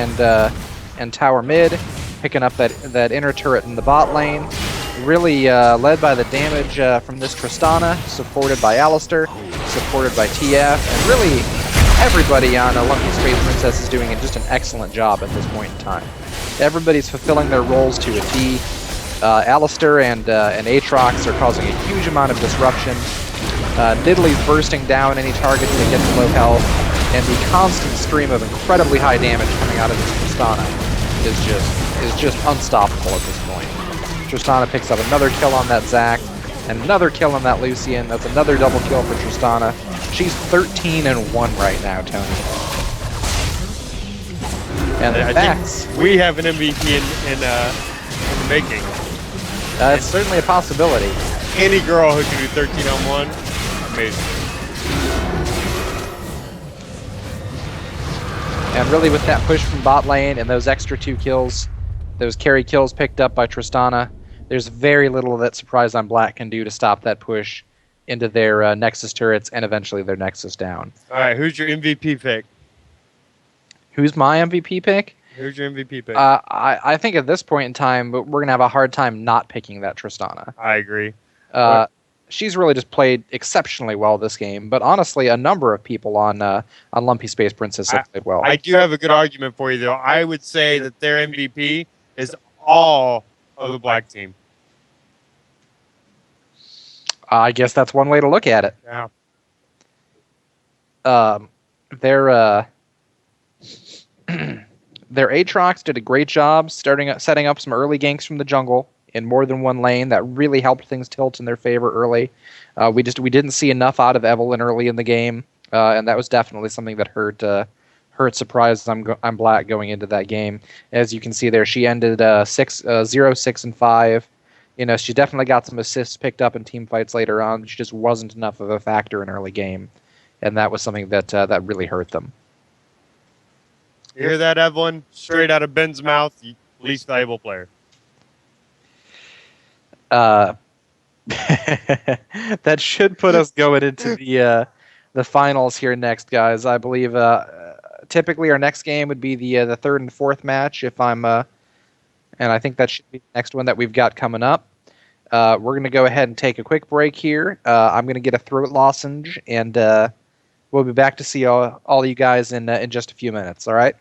and tower mid, picking up that inner turret in the bot lane. Really led by the damage from this Tristana, supported by Alistair, supported by TF, and really everybody on Lumpy Space Princess is doing just an excellent job at this point in time. Everybody's fulfilling their roles to a T. Alistair and Aatrox are causing a huge amount of disruption. Nidalee's bursting down any target that gets low health, and the constant stream of incredibly high damage coming out of this Tristana is just unstoppable at this point. Tristana picks up another kill on that Zac, and another kill on that Lucian. That's another double kill for Tristana. She's 13-1 right now, Tony. And the facts. We have an MVP in the making. It's certainly a possibility. Any girl who can do 13-on-1, amazing. And really with that push from bot lane and those extra 2 kills, those carry kills picked up by Tristana, there's very little that Surprise on Black can do to stop that push into their Nexus turrets and eventually their Nexus down. All right, who's your MVP pick? Who's my MVP pick? Who's your MVP pick? I think at this point in time, we're going to have a hard time not picking that Tristana. I agree. She's really just played exceptionally well this game, but honestly, a number of people on Lumpy Space Princess have played well. I do have a good argument for you, though. I would say that their MVP is all of the black team. I guess that's one way to look at it. Yeah. Their Aatrox did a great job setting up some early ganks from the jungle in more than one lane. That really helped things tilt in their favor early. We didn't see enough out of Evelynn early in the game, and that was definitely something that hurt Surprise I'm Black going into that game. As you can see there, she ended 0, 6, and 5. You know, she definitely got some assists picked up in team fights later on. She just wasn't enough of a factor in early game, and that was something that really hurt them. You hear that, Evelynn? Straight out of Ben's mouth, least valuable player. That should put us going into the finals here next, guys. I believe typically our next game would be the third and fourth match, and I think that should be the next one that we've got coming up. We're going to go ahead and take a quick break here. I'm going to get a throat lozenge, and we'll be back to see all you guys in just a few minutes. All right.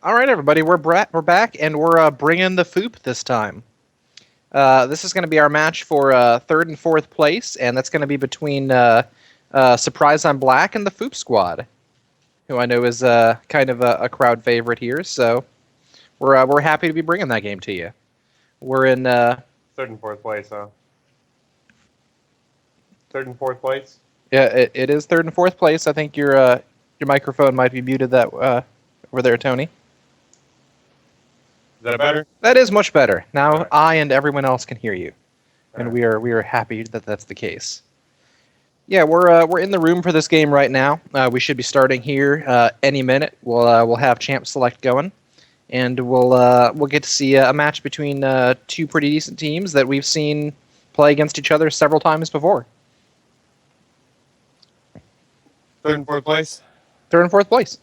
All right, everybody, we're back, and we're bringing the Foop this time. This is going to be our match for third and fourth place, and that's going to be between Surprise I'm Black and the Foop Squad, who I know is kind of a crowd favorite here. So we're happy to be bringing that game to you. We're in Third and fourth place, huh? Third and fourth place. yeah, it is third and fourth place. I think your microphone might be muted that over there, Tony. Is that better? That is much better. Now All right. I and everyone else can hear you, and All we are happy that that's the case. Yeah, we're in the room for this game right now. We should be starting here any minute. We'll have Champ Select going, and we'll get to see a match between two pretty decent teams that we've seen play against each other several times before. Third and fourth place. Third and fourth place.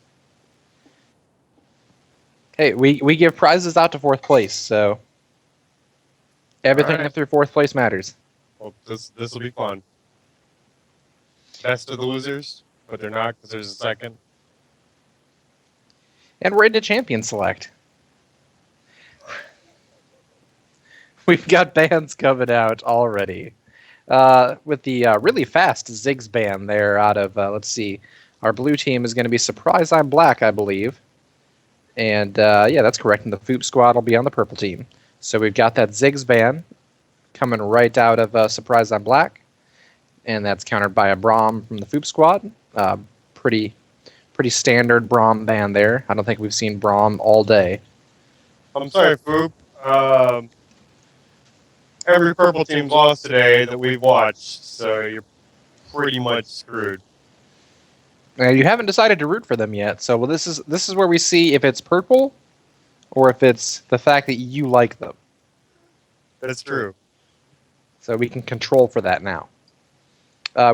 Hey, we give prizes out to fourth place, so everything All right. up through fourth place matters. Well, this will be fun. Best of the losers, but they're not because there's a second. And we're into Champion Select. We've got bands coming out already. With the really fast Ziggs band there out of, let's see, our blue team is going to be Surprise I'm Black, I believe. And yeah, that's correct. And the Foop Squad will be on the purple team. So we've got that Ziggs band coming right out of Surprise I'm Black. And that's countered by a Braum from the Foop Squad. Pretty standard Braum band there. I don't think we've seen Braum all day. I'm sorry, Foop. Every purple team's lost today that we've watched, so you're pretty much screwed. And you haven't decided to root for them yet. So well, this is where we see if it's purple or if it's the fact that you like them. That's true. So we can control for that now.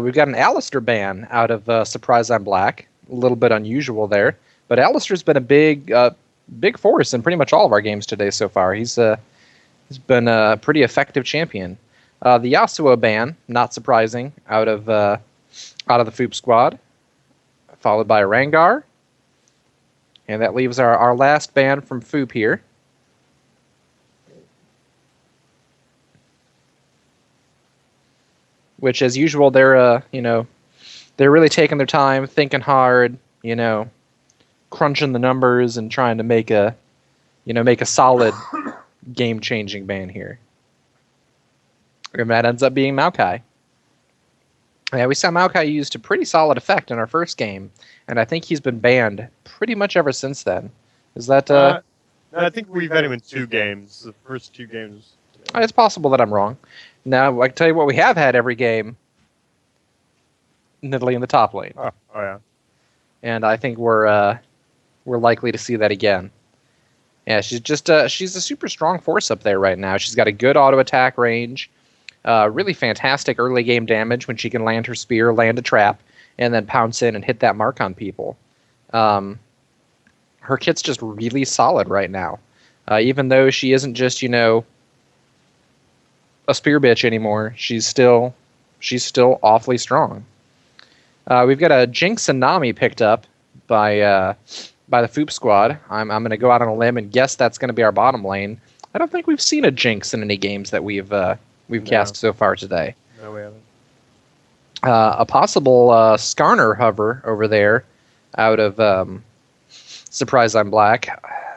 We've got an Alistair ban out of Surprise I'm Black. A little bit unusual there. But Alistair's been a big force in pretty much all of our games today so far. He's been a pretty effective champion. The Yasuo ban, not surprising, out of the Foop Squad, followed by Rangar. And that leaves our last ban from Foop here. Which, as usual, they're really taking their time, thinking hard, crunching the numbers and trying to make a solid game-changing ban here. And that ends up being Maokai. Yeah, we saw Maokai used a pretty solid effect in our first game, and I think he's been banned pretty much ever since then. Is that? No, I think we've had him in 2 games. The first 2 games. It's possible that I'm wrong. Now, I can tell you what we have had every game. Nidalee in the top lane. Oh yeah. And I think we're likely to see that again. Yeah, she's a super strong force up there right now. She's got a good auto attack range, really fantastic early game damage when she can land her spear, land a trap, and then pounce in and hit that mark on people. Her kit's just really solid right now, even though she isn't just a spear bitch anymore. She's still awfully strong. We've got a Jinx and Nami picked up by the Foop Squad. I'm going to go out on a limb and guess that's going to be our bottom lane. I don't think we've seen a Jinx in any games that we've cast so far today. No, we haven't. A possible Skarner hover over there out of Surprise I'm Black.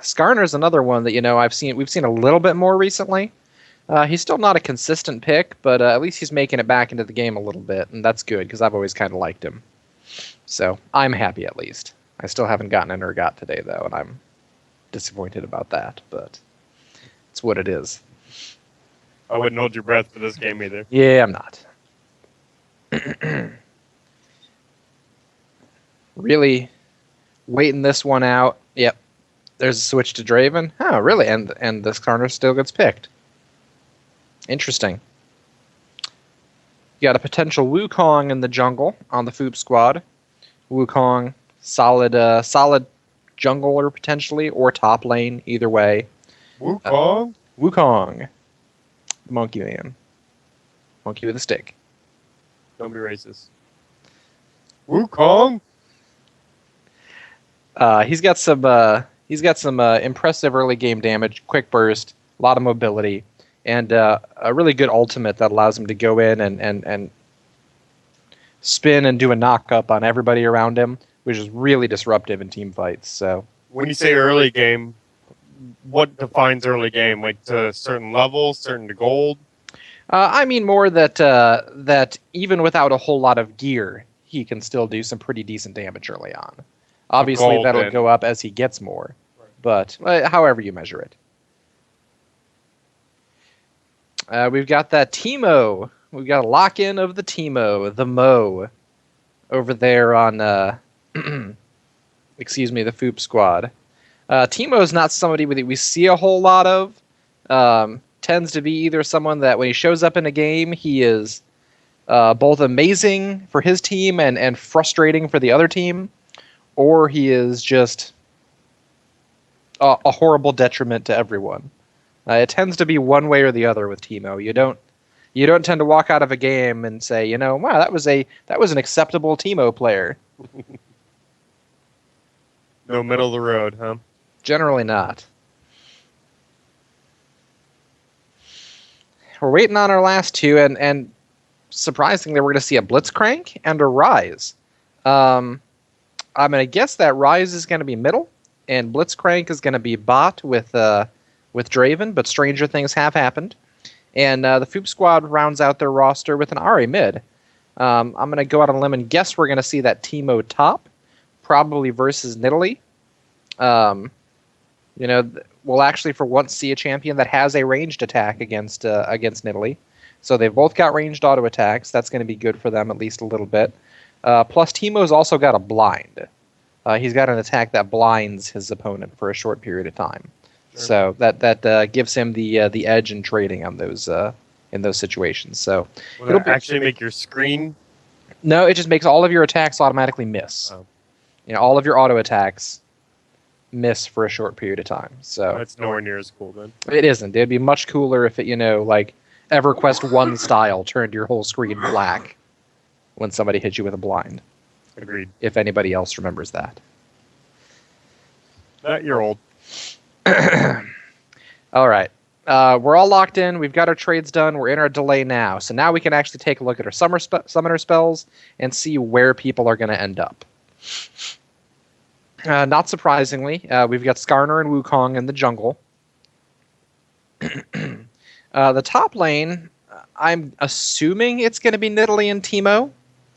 Skarner's another one that we've seen a little bit more recently. He's still not a consistent pick, but at least he's making it back into the game a little bit, and that's good because I've always kind of liked him. So I'm happy at least. I still haven't gotten an Urgot today, though, and I'm disappointed about that, but it's what it is. I wouldn't hold your breath for this game either. Yeah, I'm not. Really waiting this one out. Yep. There's a switch to Draven. Oh, really? And the Skarner still gets picked. Interesting. You got a potential Wukong in the jungle on the Foop Squad. Wukong, solid jungler potentially, or top lane, either way. Wukong? Wukong. Monkey man. Monkey with a stick. Don't be racist. Wukong? He's got some He's got some impressive early game damage, quick burst, a lot of mobility, and a really good ultimate that allows him to go in and spin and do a knock up on everybody around him, which is really disruptive in team fights. So When you say early game, what defines early game? Like to certain levels, certain to gold? I mean more that even without a whole lot of gear, he can still do some pretty decent damage early on. Obviously, gold, that'll then. go up as he gets more, but however you measure it. We've got that Teemo. We've got a lock-in of the Teemo, the Mo, over there on, excuse me, the Foop Squad. Teemo is not somebody that we see a whole lot of. Tends to be either someone that when he shows up in a game, he is both amazing for his team and frustrating for the other team, or he is just a horrible detriment to everyone. It tends to be one way or the other with Teemo. You don't tend to walk out of a game and say, wow, that was an acceptable Teemo player. No middle of the road, huh? Generally not. We're waiting on our last two, and surprisingly, we're going to see a Blitzcrank and a Rise. I'm going to guess that Rise is going to be middle, and Blitzcrank is going to be bot with Draven, but stranger things have happened. And the Foop Squad rounds out their roster with an Ahri mid. I'm going to go out on a limb and guess we're going to see that Teemo top, probably versus Nidalee. We'll actually for once see a champion that has a ranged attack against Nidalee. So they've both got ranged auto attacks. That's going to be good for them at least a little bit. Plus, Teemo's also got a blind. He's got an attack that blinds his opponent for a short period of time. Sure. So that gives him the edge in trading on those in those situations. So will it actually make your screen? No, it just makes all of your attacks automatically miss. Oh. All of your auto attacks miss for a short period of time. So that's nowhere near as cool then. It isn't. It'd be much cooler if it, like EverQuest 1 style turned your whole screen black when somebody hit you with a blind. Agreed. If anybody else remembers that. You're old. All right. We're all locked in. We've got our trades done. We're in our delay now. So now we can actually take a look at our summoner spells and see where people are going to end up. Not surprisingly, we've got Skarner and Wukong in the jungle. The top lane, I'm assuming it's going to be Nidalee and Teemo.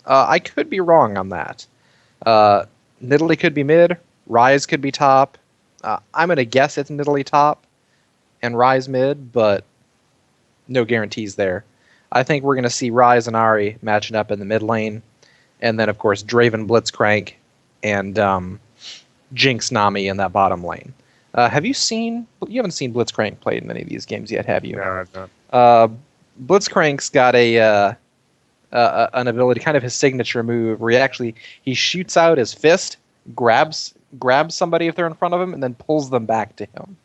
I could be wrong on that. Nidalee could be mid. Rise could be top. I'm going to guess it's Nidalee top and Rise mid, but no guarantees there. I think we're going to see Rise and Ahri matching up in the mid lane. And then, of course, Draven, Blitzcrank, and Jinx Nami in that bottom lane. You haven't seen Blitzcrank played in any of these games yet, have you? No, I've not. Blitzcrank's got an ability, kind of his signature move, where he shoots out his fist, grabs somebody if they're in front of him, and then pulls them back to him.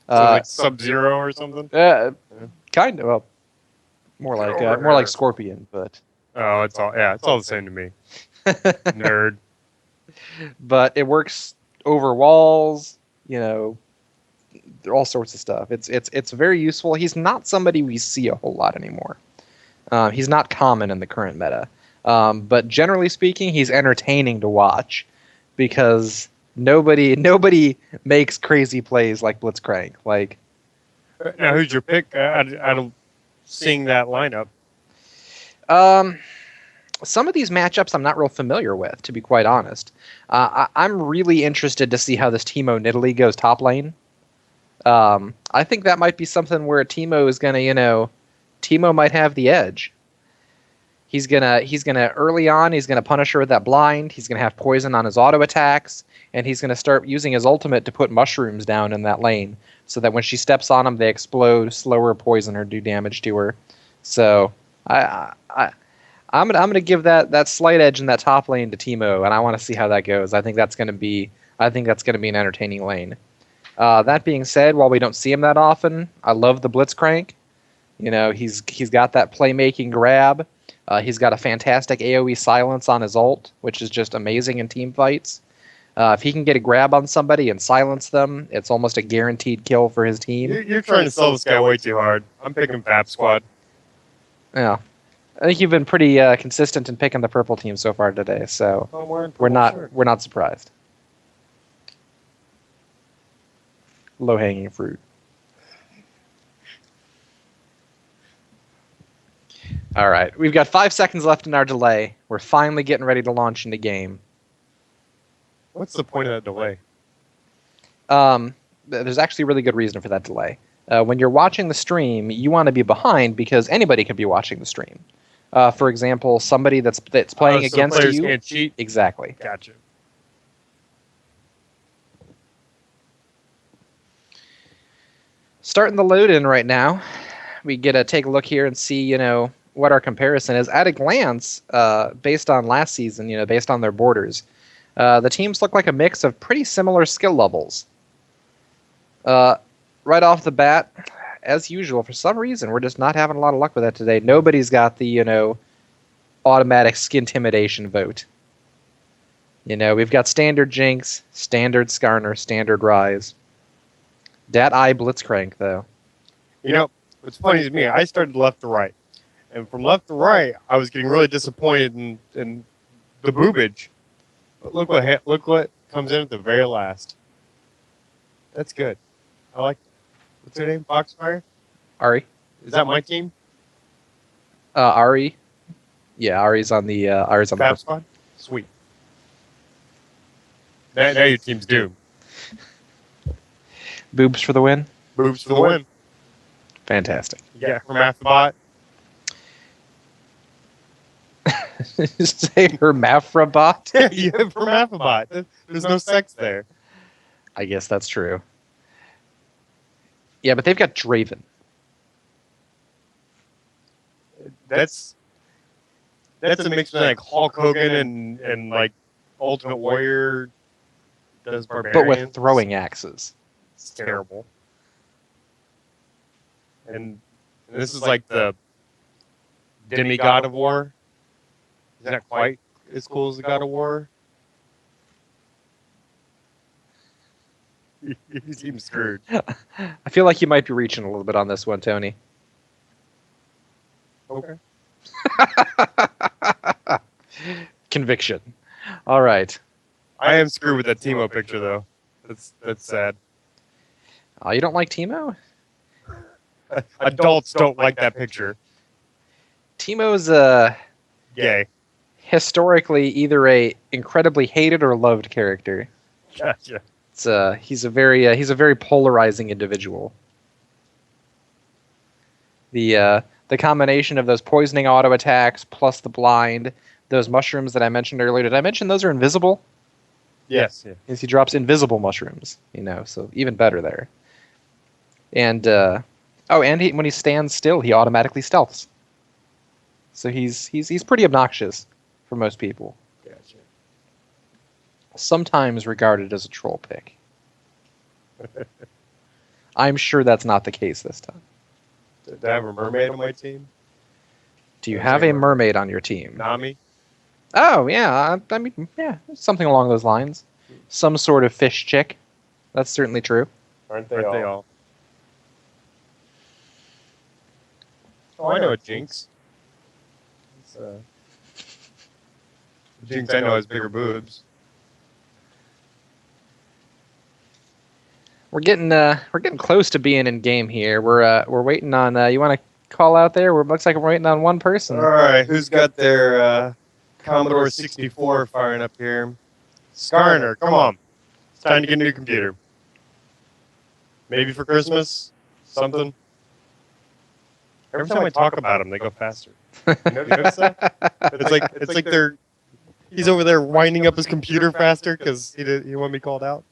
Like Sub-Zero or something? Kind of. Well, more like Scorpion, but. Oh, it's all the same to me. Nerd. But it works over walls, all sorts of stuff. It's very useful. He's not somebody we see a whole lot anymore. He's not common in the current meta. But generally speaking, he's entertaining to watch because nobody makes crazy plays like Blitzcrank. Now, who's your pick out of seeing that lineup? Some of these matchups I'm not real familiar with, to be quite honest. I'm really interested to see how this Teemo Nidalee goes top lane. I think that might be something where Teemo is gonna, Teemo might have the edge. He's gonna early on. He's gonna punish her with that blind. He's gonna have poison on his auto attacks, and he's gonna start using his ultimate to put mushrooms down in that lane, so that when she steps on them, they explode, slow her, poison her, do damage to her. So I'm gonna give that slight edge in that top lane to Teemo, and I want to see how that goes. I think that's gonna be an entertaining lane. That being said, while we don't see him that often, I love the Blitzcrank. He's got that playmaking grab. He's got a fantastic AoE silence on his ult, which is just amazing in team fights. If he can get a grab on somebody and silence them, it's almost a guaranteed kill for his team. You're trying to sell this guy way too hard. I'm picking Fab Squad. Yeah, I think you've been pretty consistent in picking the purple team so far today, so I'm wearing we're purple shirt. not surprised. Low hanging fruit. All right, we've got 5 seconds left in our delay. We're finally getting ready to launch into game. What's the point of that delay? There's actually a really good reason for that delay. When you're watching the stream, you want to be behind because anybody can be watching the stream. For example, somebody that's playing so against players you. can't cheat? Exactly. Gotcha. Starting the load in right now. We get to take a look here and see, what our comparison is. At a glance, based on last season, based on their borders, the teams look like a mix of pretty similar skill levels. Right off the bat, as usual, for some reason, we're just not having a lot of luck with that today. Nobody's got the, automatic skintimidation vote. We've got standard Jinx, standard Skarner, standard Rise. Dat eye Blitzcrank, though. What's funny to me, I started left to right. And from left to right, I was getting really disappointed in the boobage. But look what comes in at the very last. That's good. I like. What's her name? Foxfire. Ari. Is that my team? Ari. Yeah, Ari's on the Fab Squad. Sweet. Now your team's doomed. Boobs for the win. Boobs for the win. Fantastic. Yeah, Hermaphrodite. Say hermaphrodite? Yeah, Hermaphrodite. There's no sex there. I guess that's true. Yeah, but they've got Draven. That's a mix between like Hulk Hogan and like Ultimate Warrior does barbarians. But with throwing axes. It's terrible. And this is like the demigod of war. Is that quite as cool as the God of War? You seem screwed. I feel like you might be reaching a little bit on this one, Tony. Okay. Conviction. All right. I am screwed with that Timo picture though. That's sad. Oh, you don't like Teemo? Adults don't like that picture. Teemo's Gay. historically either a incredibly hated or loved character. Gotcha. He's a very polarizing individual. The combination of those poisoning auto attacks plus the blind, those mushrooms that I mentioned earlier. Did I mention those are invisible? Yes. Yeah. Yes, he drops invisible mushrooms. So even better there. And when he stands still, he automatically stealths. So he's pretty obnoxious for most people. Gotcha. Sometimes regarded as a troll pick. I'm sure that's not the case this time. Did I have a mermaid on my team? Do you have a mermaid on your team? Nami? Oh, yeah. I mean, yeah, something along those lines. Some sort of fish chick. That's certainly true. Aren't they all? Oh, I know a Jinx. Jinx I know has bigger boobs. We're getting close to being in game here. We're waiting on. You want to call out there? Looks like we're waiting on one person. All right, who's got their Commodore 64 firing up here? Skarner, come on. It's time to get a new computer. Maybe for Christmas? Something? Every time I talk about them, they go faster. You notice that? It's like he's over there winding up his computer faster because he want to be called out.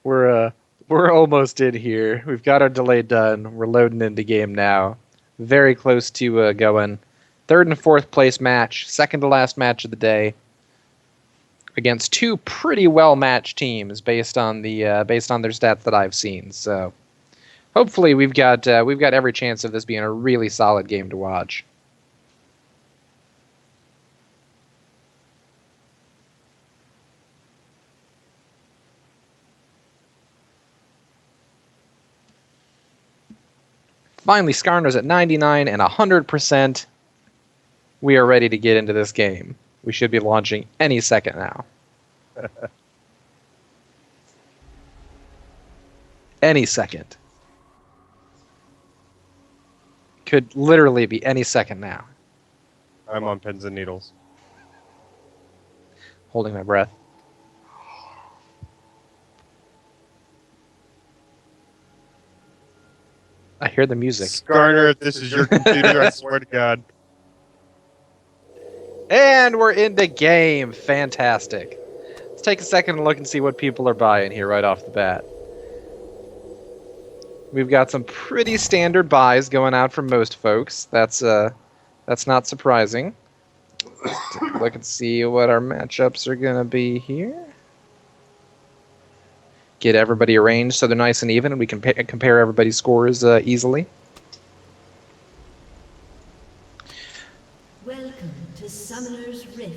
We're almost in here. We've got our delay done. We're loading into game now. Very close to going. Third and fourth place match, second to last match of the day, against two pretty well matched teams based on their stats that I've seen. So hopefully we've got every chance of this being a really solid game to watch. Finally, Skarner's at 99 and 100%. We are ready to get into this game. We should be launching any second now. Any second. Could literally be any second now. I'm on pins and needles. Holding my breath. I hear the music. Skarner, if this is your computer, I swear to God. And we're in the game. Fantastic. Let's take a second and look and see what people are buying here right off the bat. We've got some pretty standard buys going out for most folks. That's not surprising. Let's take a look and see what our matchups are going to be here. Get everybody arranged so they're nice and even, and we can compare everybody's scores easily. Welcome to Summoner's Rift.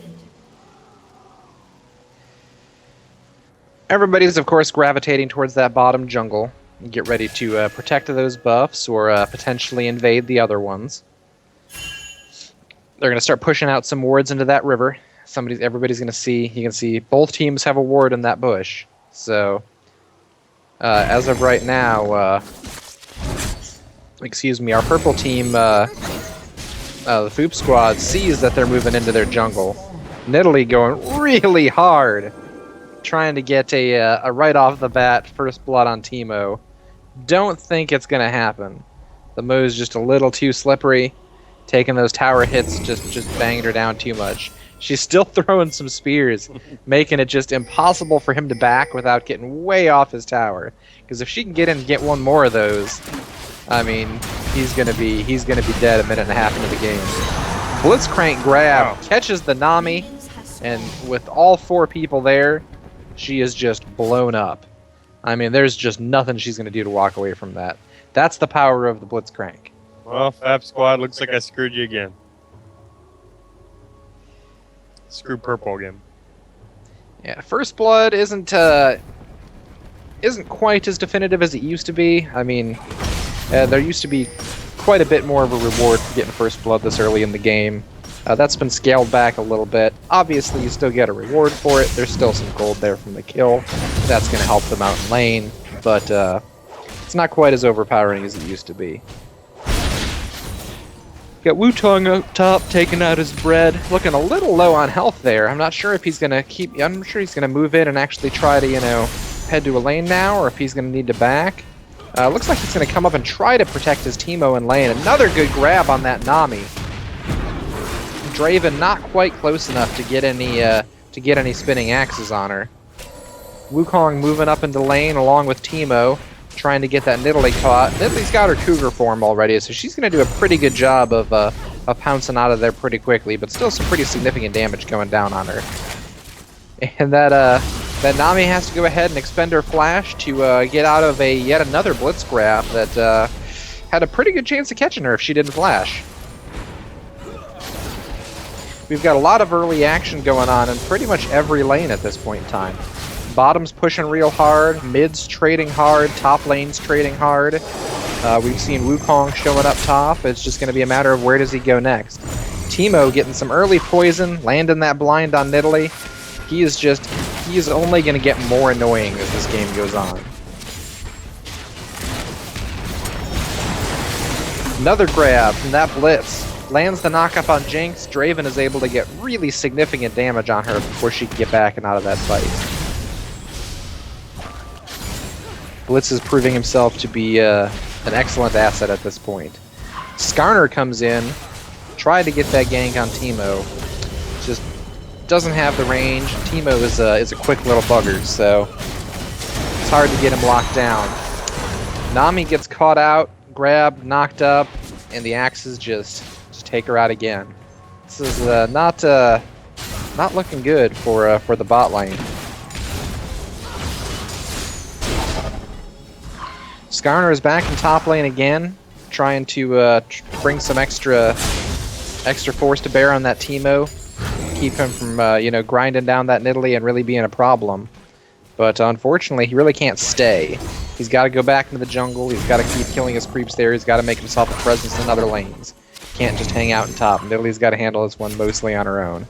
Everybody's, of course, gravitating towards that bottom jungle. Get ready to protect those buffs or potentially invade the other ones. They're going to start pushing out some wards into that river. Everybody's going to see. You can see both teams have a ward in that bush. So, as of right now, excuse me, our purple team, the Foop Squad, sees that they're moving into their jungle. Nidalee going really hard, trying to get a right off the bat first blood on Teemo. Don't think it's going to happen. The Mo's just a little too slippery. Taking those tower hits just banged her down too much. She's still throwing some spears, making it just impossible for him to back without getting way off his tower. Because if she can get in and get one more of those, I mean, he's gonna be dead a minute and a half into the game. Blitzcrank grab, catches the Nami, and with all four people there, she is just blown up. I mean, there's just nothing she's gonna do to walk away from that. That's the power of the Blitzcrank. Well, Fab Squad, looks like I screwed you again. Screw purple again. Yeah, First Blood isn't quite as definitive as it used to be. I mean, there used to be quite a bit more of a reward for getting First Blood this early in the game. That's been scaled back a little bit. Obviously, you still get a reward for it. There's still some gold there from the kill. That's going to help them out in lane, but it's not quite as overpowering as it used to be. Got Wutong up top, taking out his bread. Looking a little low on health there. I'm not sure if he's going to I'm sure he's going to move in and actually try to, head to a lane now, or if he's going to need to back. Looks like he's going to come up and try to protect his Teemo in lane. Another good grab on that Nami. Draven not quite close enough to get any spinning axes on her. Wukong moving up into lane along with Teemo, trying to get that Nidalee caught. Nidalee's got her cougar form already, so she's going to do a pretty good job of pouncing out of there pretty quickly, but still some pretty significant damage going down on her. And that Nami has to go ahead and expend her flash to get out of yet another blitz grab that had a pretty good chance of catching her if she didn't flash. We've got a lot of early action going on in pretty much every lane at this point in time. Bottom's pushing real hard, mid's trading hard, top lane's trading hard. We've seen Wukong showing up top. It's just going to be a matter of where does he go next. Teemo getting some early poison, landing that blind on Nidalee. He is only going to get more annoying as this game goes on. Another grab from that blitz. Lands the knockup on Jinx. Draven is able to get really significant damage on her before she can get back and out of that fight. Blitz is proving himself to be an excellent asset at this point. Skarner comes in, tried to get that gank on Teemo. Just doesn't have the range. Teemo is a quick little bugger, so it's hard to get him locked down. Nami gets caught out, grabbed, knocked up, and the axes just take her out again. This is not looking good for the bot lane. Skarner is back in top lane again, trying to bring some extra force to bear on that Teemo, keep him from grinding down that Nidalee and really being a problem. But unfortunately, he really can't stay. He's got to go back into the jungle. He's got to keep killing his creeps there. He's got to make himself a presence in other lanes. Can't just hang out in top. Nidalee's got to handle this one mostly on her own.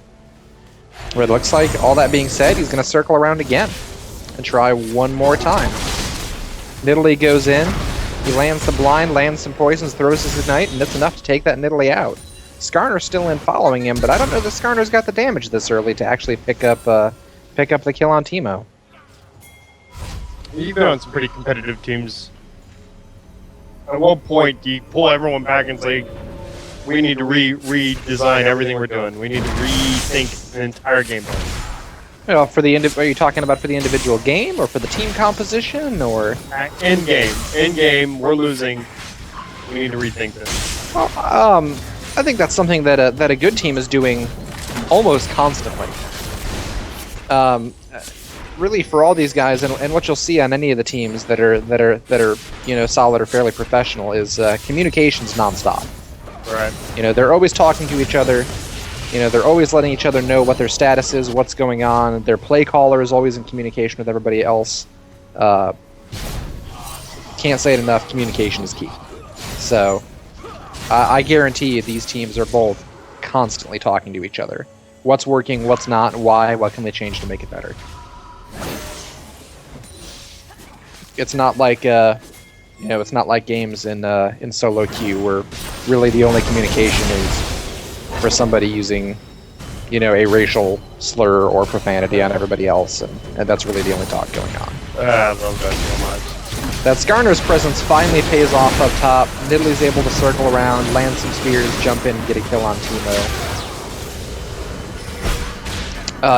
Where it looks like, all that being said, he's going to circle around again and try one more time. Nidalee goes in. He lands the blind, lands some poisons, throws his ignite, and that's enough to take that Nidalee out. Skarner's still in following him, but I don't know that Skarner's got the damage this early to actually pick up the kill on Teemo. You've been on some pretty competitive teams. At what point do you pull everyone back and say, we need to redesign everything we're doing? We need to rethink an entire game plan. Well, are you talking about for the individual game, or for the team composition, or? End game, we're losing. We need to rethink this. Well, I think that's something that a good team is doing almost constantly. Really, for all these guys, and what you'll see on any of the teams that are solid or fairly professional is communications nonstop. Right. They're always talking to each other. They're always letting each other know what their status is, what's going on. Their play caller is always in communication with everybody else. Can't say it enough, communication is key. So, I guarantee you these teams are both constantly talking to each other. What's working, what's not, why, what can they change to make it better? It's not like it's not like games in solo queue where really the only communication is for somebody using, a racial slur or profanity on everybody else, and that's really the only talk going on. I love that so much. That Skarner's presence finally pays off up top. Nidalee's able to circle around, land some spears, jump in, and get a kill on Teemo.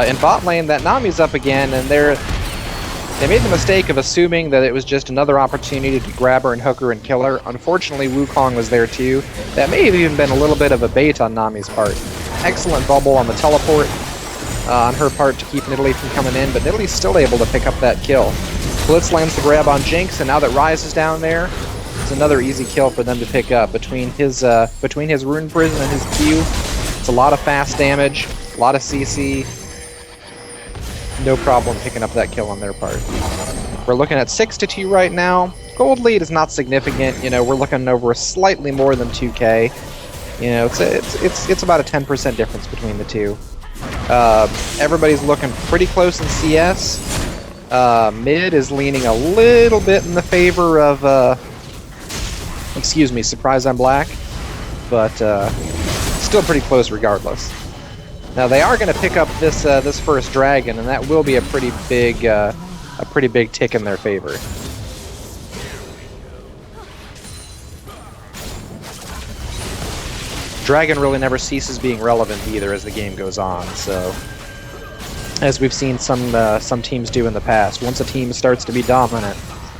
In bot lane, that Nami's up again, and they made the mistake of assuming that it was just another opportunity to grab her and hook her and kill her. Unfortunately, Wukong was there too. That may have even been a little bit of a bait on Nami's part. Excellent bubble on the teleport on her part to keep Nidalee from coming in, but Nidalee's still able to pick up that kill. Blitz lands the grab on Jinx, and now that Ryze is down there, it's another easy kill for them to pick up. Between his Rune Prison and his Q, it's a lot of fast damage, a lot of CC. No problem picking up that kill on their part. We're looking at 6-2 right now. Gold lead is not significant. We're looking over slightly more than 2K. It's about a 10% difference between the two. Everybody's looking pretty close in CS. Mid is leaning a little bit in the favor of, Surprise I'm Black, but still pretty close regardless. Now they are going to pick up this first dragon, and that will be a pretty big tick in their favor. Dragon really never ceases being relevant either as the game goes on. So, as we've seen some teams do in the past, once a team starts to be dominant,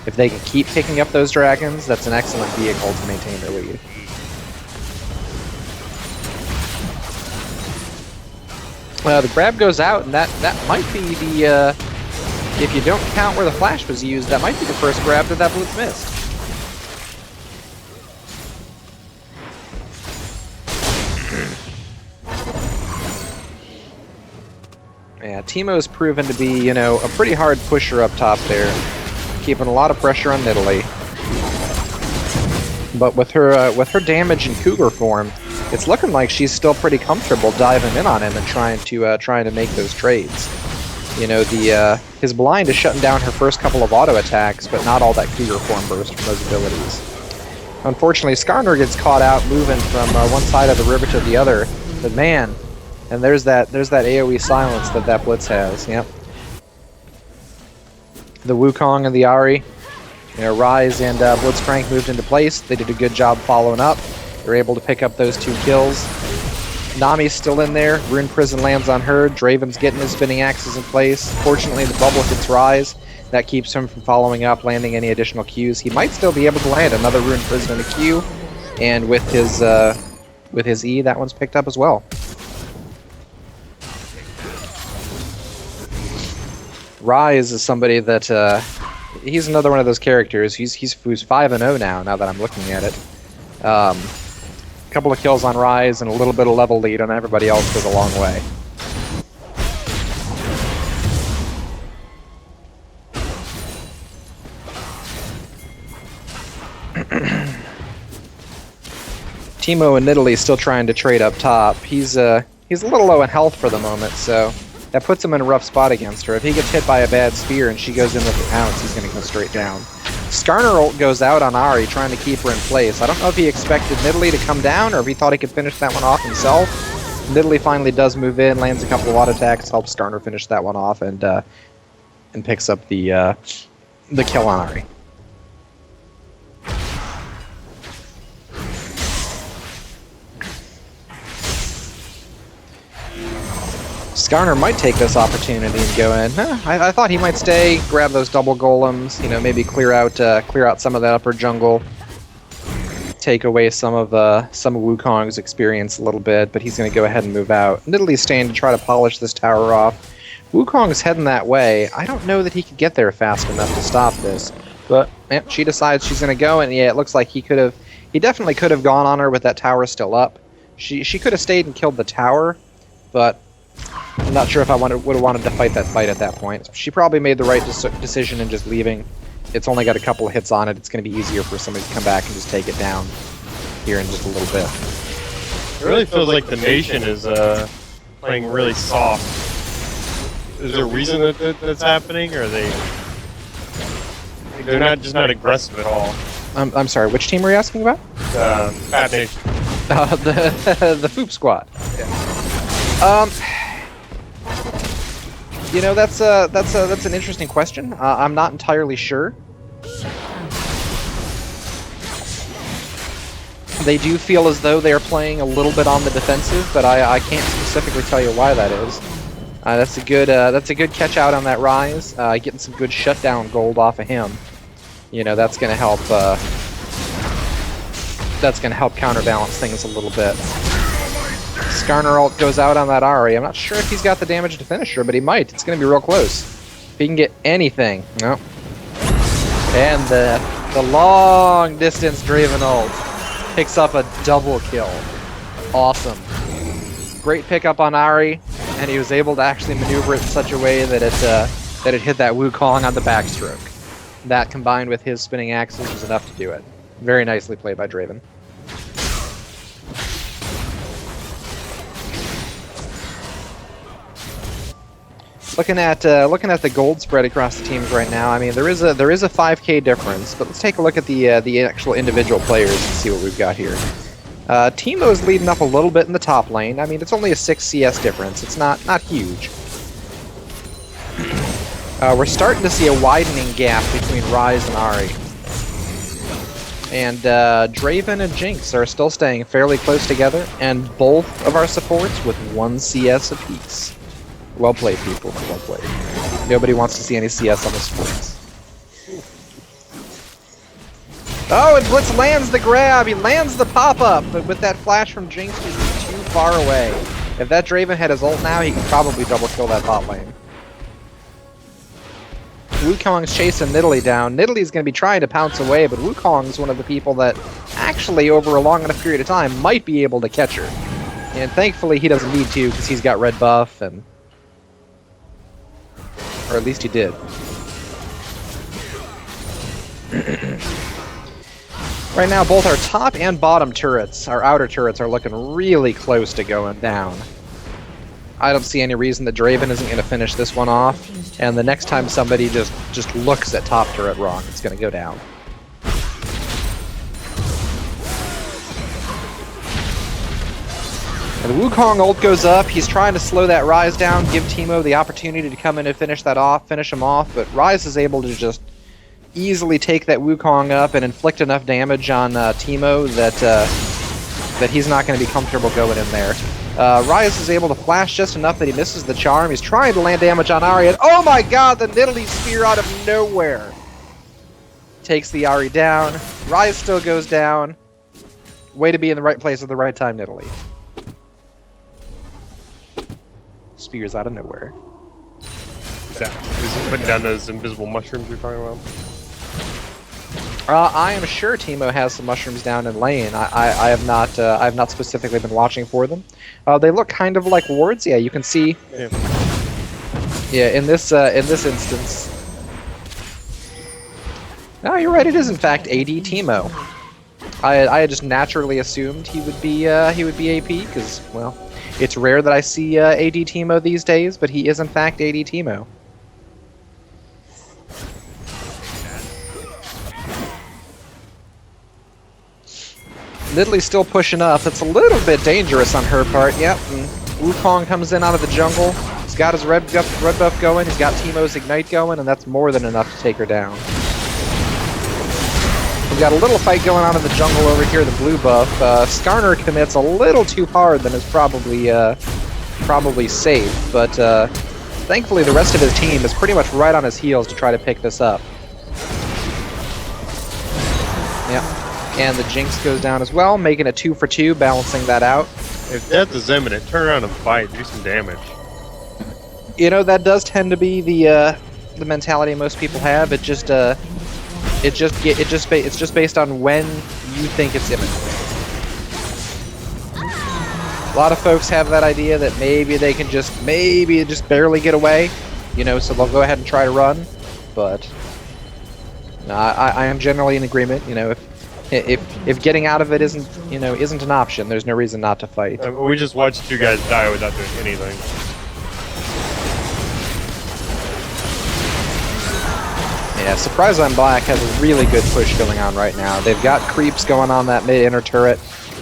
if they can keep picking up those dragons, that's an excellent vehicle to maintain their lead. The grab goes out, and that might be the, if you don't count where the flash was used, that might be the first grab that Blitz missed. Yeah, Teemo's proven to be, a pretty hard pusher up top there, keeping a lot of pressure on Nidalee. But with her damage in Cougar form, it's looking like she's still pretty comfortable diving in on him and trying to make those trades. His blind is shutting down her first couple of auto attacks, but not all that Cougar form burst from those abilities. Unfortunately, Skarner gets caught out moving from one side of the river to the other. But man, and there's that AoE silence that Blitz has. Yep. The Wukong and the Ahri, Ryze and Blitzcrank moved into place. They did a good job following up. They're able to pick up those 2 kills. Nami's still in there. Rune Prison lands on her. Draven's getting his spinning axes in place. Fortunately, the bubble hits Ryze. That keeps him from following up, landing any additional Qs. He might still be able to land another Rune Prison and a Q. And with his E, that one's picked up as well. Ryze is somebody that he's another one of those characters. Who's 5-0 now that I'm looking at it. A couple of kills on Ryze and a little bit of level lead on everybody else goes a long way. Teemo and Nidalee still trying to trade up top. He's a little low in health for the moment, so that puts him in a rough spot against her. If he gets hit by a bad spear and she goes in with the pounce, he's going to go straight down. Skarner ult goes out on Ahri, trying to keep her in place. I don't know if he expected Nidalee to come down or if he thought he could finish that one off himself. Nidalee finally does move in, lands a couple of auto attacks, helps Skarner finish that one off, and picks up the kill on Ahri. Skarner might take this opportunity and go in. I thought he might stay, grab those double golems, you know, maybe clear out some of that upper jungle, take away some of Wukong's experience a little bit, but he's going to go ahead and move out. Nidalee's staying to try to polish this tower off. Wukong's heading that way. I don't know that he could get there fast enough to stop this, but yeah, she decides she's going to go, and yeah, it looks like he definitely could have gone on her with that tower still up. She could have stayed and killed the tower, but I'm not sure if I would have wanted to fight that fight at that point. She probably made the right decision in just leaving. It's only got a couple of hits on it. It's going to be easier for somebody to come back and just take it down here in just a little bit. It really feels like the nation is playing really soft. Is there a reason that's happening, or they're not aggressive at all? I'm sorry. Which team were you asking about? Fat Nation. The Foop Squad. Yeah. You know, that's an interesting question. I'm not entirely sure. They do feel as though they are playing a little bit on the defensive, but I can't specifically tell you why that is. That's a good catch out on that Rise. Getting some good shutdown gold off of him. You know, that's gonna help. That's gonna help counterbalance things a little bit. Skarner ult goes out on that Ahri. I'm not sure if he's got the damage to finish her, but he might. It's going to be real close. If he can get anything. No. And the long-distance Draven ult picks up a double kill. Awesome. Great pickup on Ahri, and he was able to actually maneuver it in such a way that it hit that Wukong on the backstroke. That, combined with his spinning axes, was enough to do it. Very nicely played by Draven. Looking at the gold spread across the teams right now, I mean there is a 5K difference, but let's take a look at the actual individual players and see what we've got here. Teemo's leading up a little bit in the top lane. I mean it's only a 6 CS difference. It's not huge. We're starting to see a widening gap between Rise and Ahri. And Draven and Jinx are still staying fairly close together, and both of our supports with 1 CS apiece. Well played, people. Well played. Nobody wants to see any CS on the supports. Oh, and Blitz lands the grab. He lands the pop-up, but with that flash from Jinx, he's too far away. If that Draven had his ult now, he could probably double kill that bot lane. Wukong's chasing Nidalee down. Nidalee's going to be trying to pounce away, but Wukong's one of the people that actually, over a long enough period of time, might be able to catch her. And thankfully, he doesn't need to, because he's got red buff, and... or at least he did. Right now, both our top and bottom turrets, our outer turrets, are looking really close to going down. I don't see any reason that Draven isn't going to finish this one off, and the next time somebody just looks at top turret wrong, it's going to go down. And the Wukong ult goes up. He's trying to slow that Rise down, give Teemo the opportunity to come in and finish him off, but Rise is able to just easily take that Wukong up and inflict enough damage on Teemo that he's not going to be comfortable going in there. Rise is able to flash just enough that he misses the charm. He's trying to land damage on Ahri, and oh my god, the Nidalee spear out of nowhere takes the Ahri down. Rise still goes down. Way to be in the right place at the right time, Nidalee. Spears out of nowhere. Is he putting down those invisible mushrooms you're talking about? I am sure Teemo has some mushrooms down in lane. I have not specifically been watching for them. They look kind of like wards. Yeah, you can see. Yeah, in this instance. No, you're right. It is in fact AD Teemo. I had just naturally assumed he would be AP because, well, it's rare that I see AD Teemo these days, but he is in fact AD Teemo. Nidalee still pushing up. It's a little bit dangerous on her part. Yep. And Wukong comes in out of the jungle. He's got his red buff going. He's got Teemo's Ignite going, and that's more than enough to take her down. We've got a little fight going on in the jungle over here, the blue buff. Skarner commits a little too hard than is probably safe, but thankfully the rest of his team is pretty much right on his heels to try to pick this up. Yeah. And the Jinx goes down as well, making a 2 for 2, balancing that out. If death is imminent, turn around and fight, do some damage. You know, that does tend to be the mentality most people have. It's just based on when you think it's imminent. A lot of folks have that idea that maybe they can just barely get away, you know, so they'll go ahead and try to run. But no, I am generally in agreement. You know, if getting out of it isn't an option, there's no reason not to fight. We just watched you guys die without doing anything. Yeah, Surprise I'm Black has a really good push going on right now. They've got creeps going on that mid-inner turret.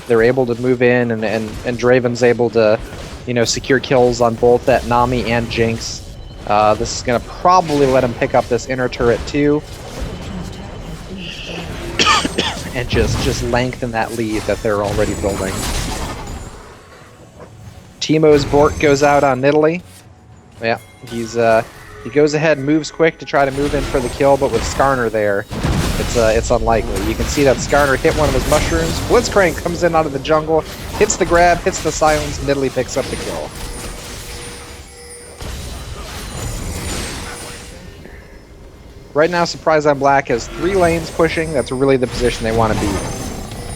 They're able to move in, and Draven's able to, you know, secure kills on both that Nami and Jinx. This is going to probably let him pick up this inner turret too. And just lengthen that lead that they're already building. Teemo's Bork goes out on Nidalee. Yeah, he goes ahead and moves quick to try to move in for the kill, but with Skarner there, it's unlikely. You can see that Skarner hit one of his mushrooms. Blitzcrank comes in out of the jungle, hits the grab, hits the silence, Nidalee picks up the kill. Right now, Surprise I'm Black has 3 lanes pushing. That's really the position they want to be.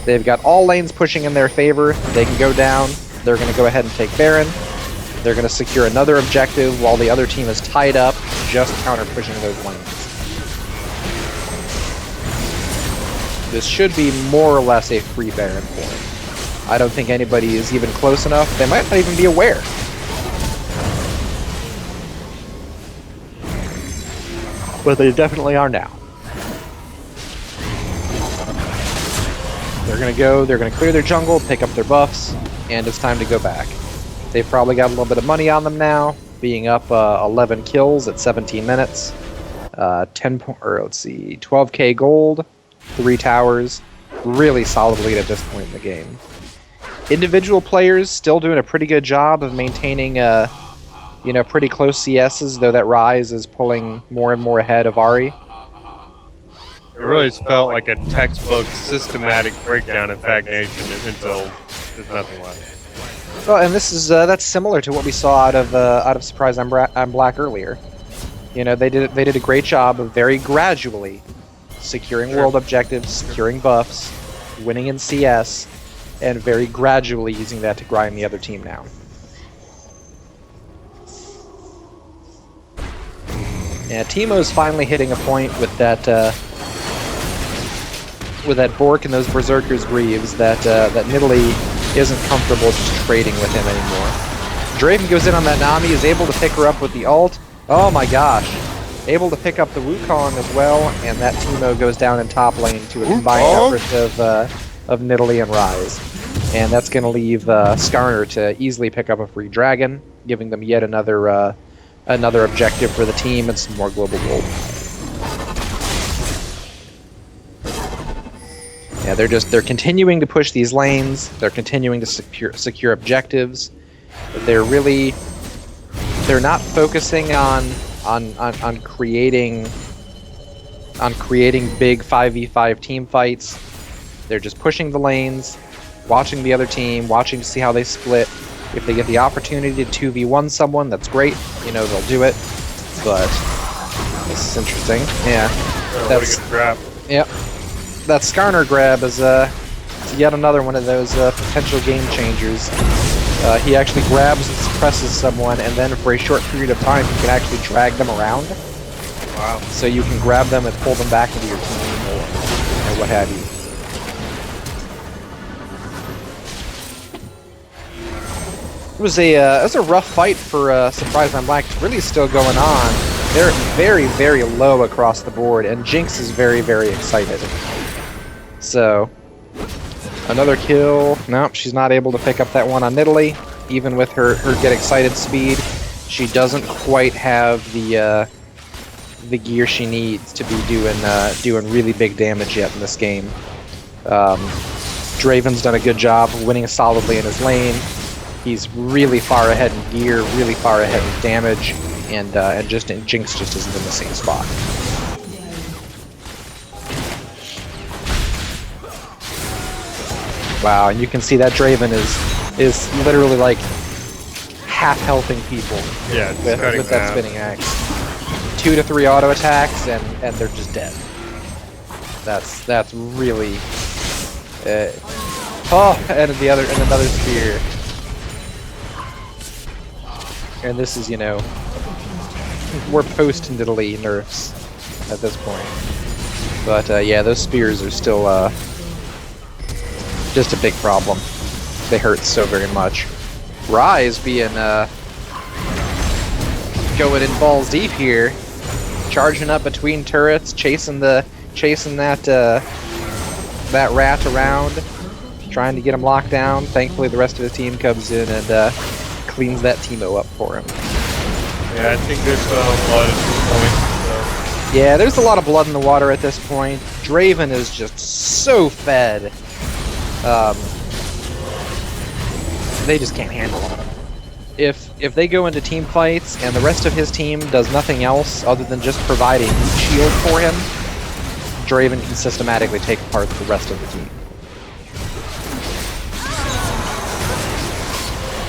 They've got all lanes pushing in their favor. They can go down. They're going to go ahead and take Baron. They're going to secure another objective while the other team is tied up, just counter-pushing those lanes. This should be more or less a free Baron for them. I don't think anybody is even close enough. They might not even be aware. But they definitely are now. They're going to clear their jungle, pick up their buffs, and it's time to go back. They've probably got a little bit of money on them now, being up 11 kills at 17 minutes. 12k gold, 3 towers. Really solid lead at this point in the game. Individual players still doing a pretty good job of maintaining pretty close CSs, though that Ryze is pulling more and more ahead of Ahri. It really felt like a textbook systematic breakdown in Fag Nation until there's nothing left. Well, and this is that's similar to what we saw out of Surprise I'm Black earlier. You know, they did a great job of very gradually securing world objectives, securing buffs, winning in CS, and very gradually using that to grind the other team down. Yeah, Teemo's finally hitting a point with that Bork and those Berserker's Greaves that Nidalee isn't comfortable just trading with him anymore. Draven goes in on that Nami, is able to pick her up with the ult. Oh my gosh. Able to pick up the Wukong as well, and that Teemo goes down in top lane to a combined effort of Nidalee and Ryze. And that's going to leave Skarner to easily pick up a free dragon, giving them yet another objective for the team and some more global gold. Yeah, they're continuing to push these lanes. They're continuing to secure objectives. They're not focusing on creating big 5v5 team fights. They're just pushing the lanes, watching the other team, watching to see how they split. If they get the opportunity to 2v1 someone, that's great. You know, they'll do it. But this is interesting. Yeah, that's grab. Yep. That Skarner grab is yet another one of those potential game changers. He actually grabs and suppresses someone, and then for a short period of time, you can actually drag them around. Wow. So you can grab them and pull them back into your team, or what have you. it was a rough fight for Surprise on Black. It's really still going on. They're very, very low across the board, and Jinx is very, very excited. So, another kill. Nope, she's not able to pick up that one on Nidalee. Even with her get excited speed, she doesn't quite have the gear she needs to be doing really big damage yet in this game. Draven's done a good job of winning solidly in his lane. He's really far ahead in gear, really far ahead in damage, and Jinx just isn't in the same spot. Wow, and you can see that Draven is literally like half healthing people with that spinning axe. 2 to 3 auto attacks and they're just dead. That's really and another spear. And this is, we're post Nidalee nerfs at this point. But yeah, those spears are still just a big problem. They hurt so very much. Rise being going in balls deep here, charging up between turrets, chasing that rat around, trying to get him locked down. Thankfully, the rest of the team comes in and cleans that Teemo up for him. Yeah, I think there's blood at this point. So. Yeah, there's a lot of blood in the water at this point. Draven is just so fed. They just can't handle him. If they go into team fights and the rest of his team does nothing else other than just provide a shield for him, Draven can systematically take apart the rest of the team.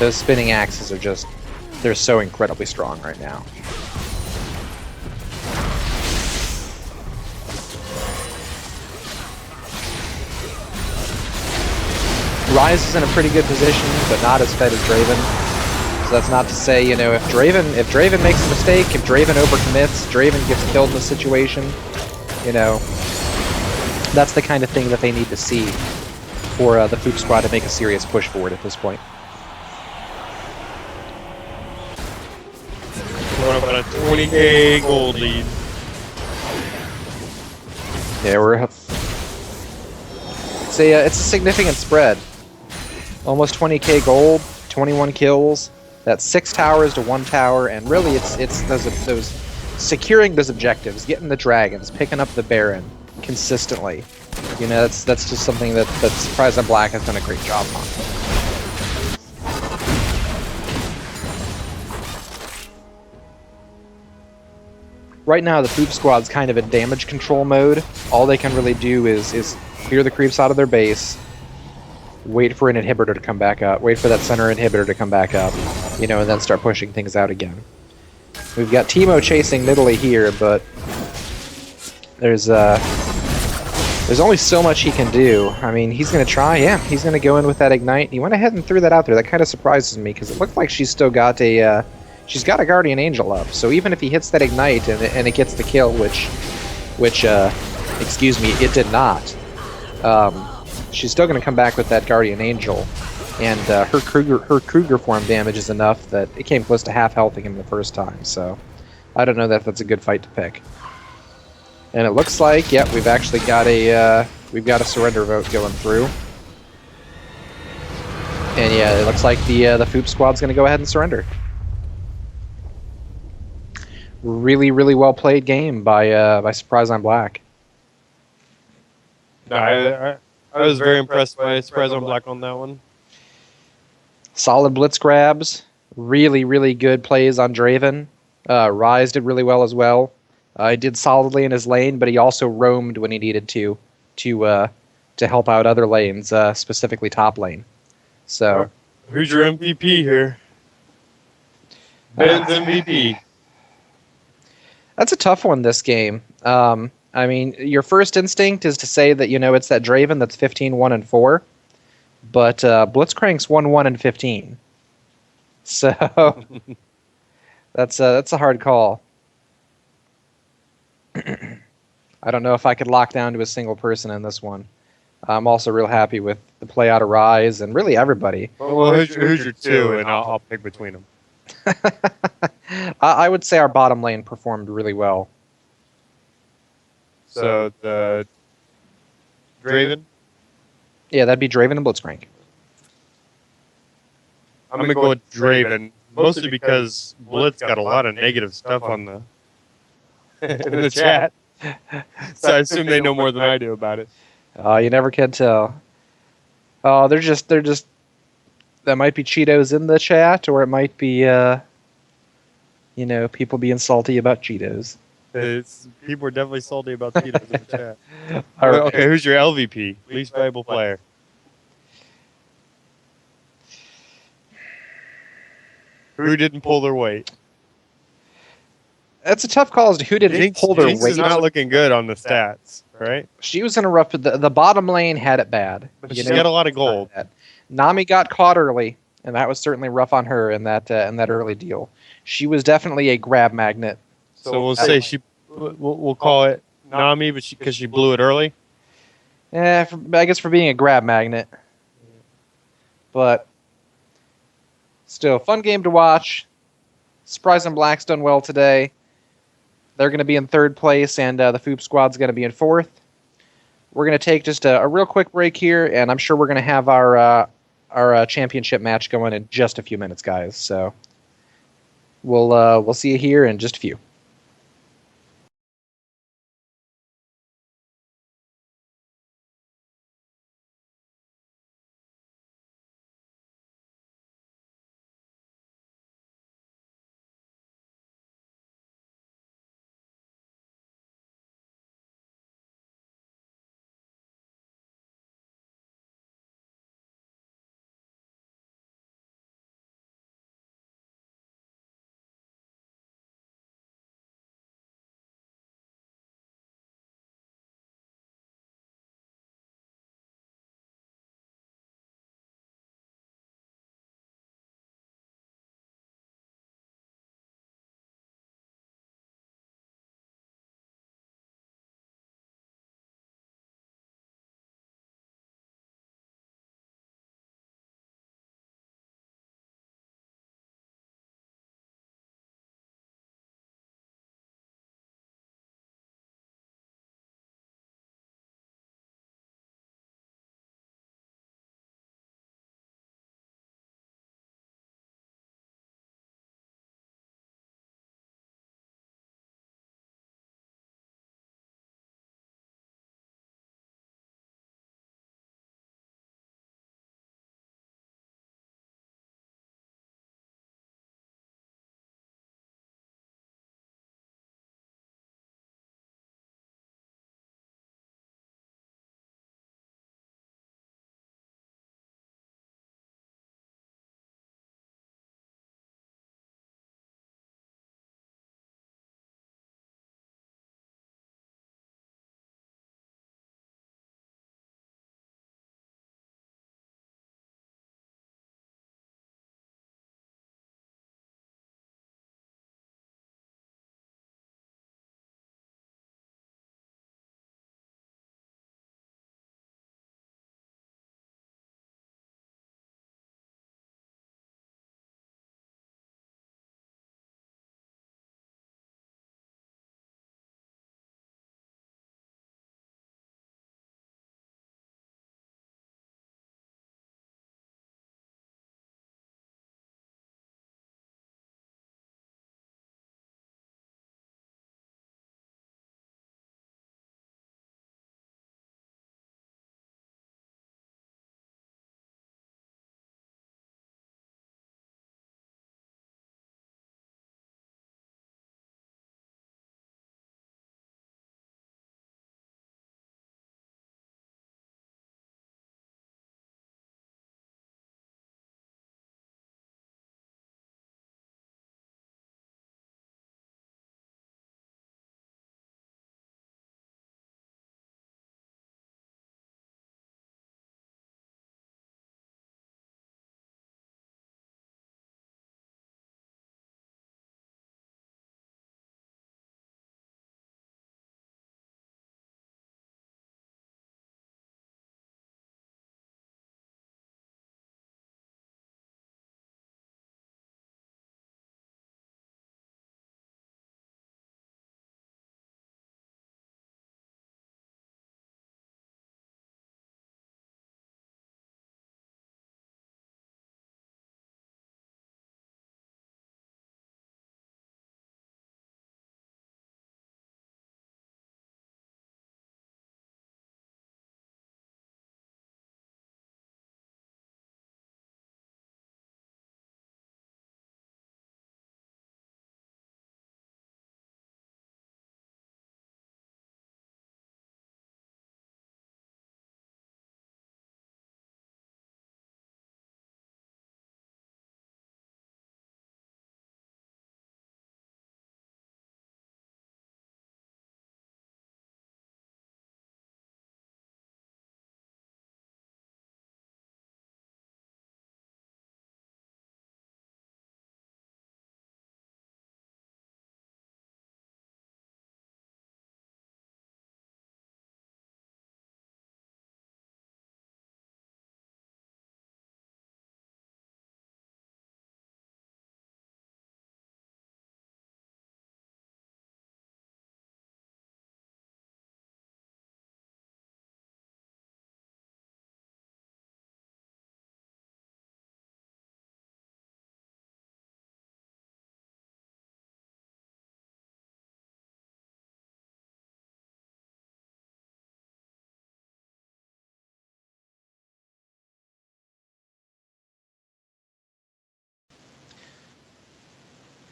Those spinning axes are just, they're so incredibly strong right now. Rise is in a pretty good position, but not as fed as Draven. So that's not to say, if Draven makes a mistake, if Draven overcommits, Draven gets killed in the situation, that's the kind of thing that they need to see for the Foop squad to make a serious push forward at this point. Going about a 20k gold lead. Yeah, it's a significant spread. Almost 20k gold, 21 kills. That's 6 towers to 1 tower, and really it's those securing those objectives, getting the dragons, picking up the Baron consistently. That's just something that Surprise on Black has done a great job on. Right now, the Foop squad's kind of in damage control mode. All they can really do is clear the creeps out of their base, wait for an inhibitor to come back up, wait for that center inhibitor to come back up, and then start pushing things out again. We've got Teemo chasing Nidalee here, but there's only so much he can do. I mean, he's going to try, he's going to go in with that Ignite. He went ahead and threw that out there. That kind of surprises me, because it looked like she's still got a Guardian Angel up, so even if he hits that Ignite and it gets the kill, which excuse me, it did not, she's still going to come back with that Guardian Angel, and her Kruger form damage is enough that it came close to half healthing him the first time, so I don't know that that's a good fight to pick. And it looks like, we've actually got a surrender vote going through. And yeah, it looks like the Foop squad's going to go ahead and surrender. Really, really well played game by Surprise on Black. No, I was very impressed by Surprise on Black on that one. Solid blitz grabs, really, really good plays on Draven. Rise did really well as well. He did solidly in his lane, but he also roamed when he needed to help out other lanes, specifically top lane. So, who's your MVP here? Ben's MVP. That's a tough one this game. I mean, your first instinct is to say that it's that Draven that's 15-1-4, but Blitzcrank's 1-1-15. So that's a hard call. I don't know if I could lock down to a single person in this one. I'm also real happy with to play out of Rise, and really everybody. Well, who's your two, and I'll pick between them. I would say our bottom lane performed really well. So the Draven. Yeah, that'd be Draven and Blitzcrank. I'm gonna go with Draven, mostly because Blitz got a lot of negative stuff on the in the chat. So I assume they know more than I do about it. You never can tell. Oh, they're just that might be Cheetos in the chat, or it might be people being salty about Cheetos. People are definitely salty about Cheetos in the chat. All right. Okay, who's your LVP, least valuable player? Who didn't pull their weight? That's a tough call as to who didn't pull their Jinx weight. is not looking good on the stats, right? She was in a rough. The bottom lane had it bad. But she's got a lot of gold. Nami got caught early, and that was certainly rough on her in that early deal. She was definitely a grab magnet. So we'll say we'll call it Nami, but because she blew it early. I guess for being a grab magnet. But still, fun game to watch. Surprising Black's done well today. They're going to be in third place, and the Foop squad's going to be in fourth. We're going to take just a real quick break here, and I'm sure we're going to have our championship match going in just a few minutes, guys. So we'll see you here in just a few.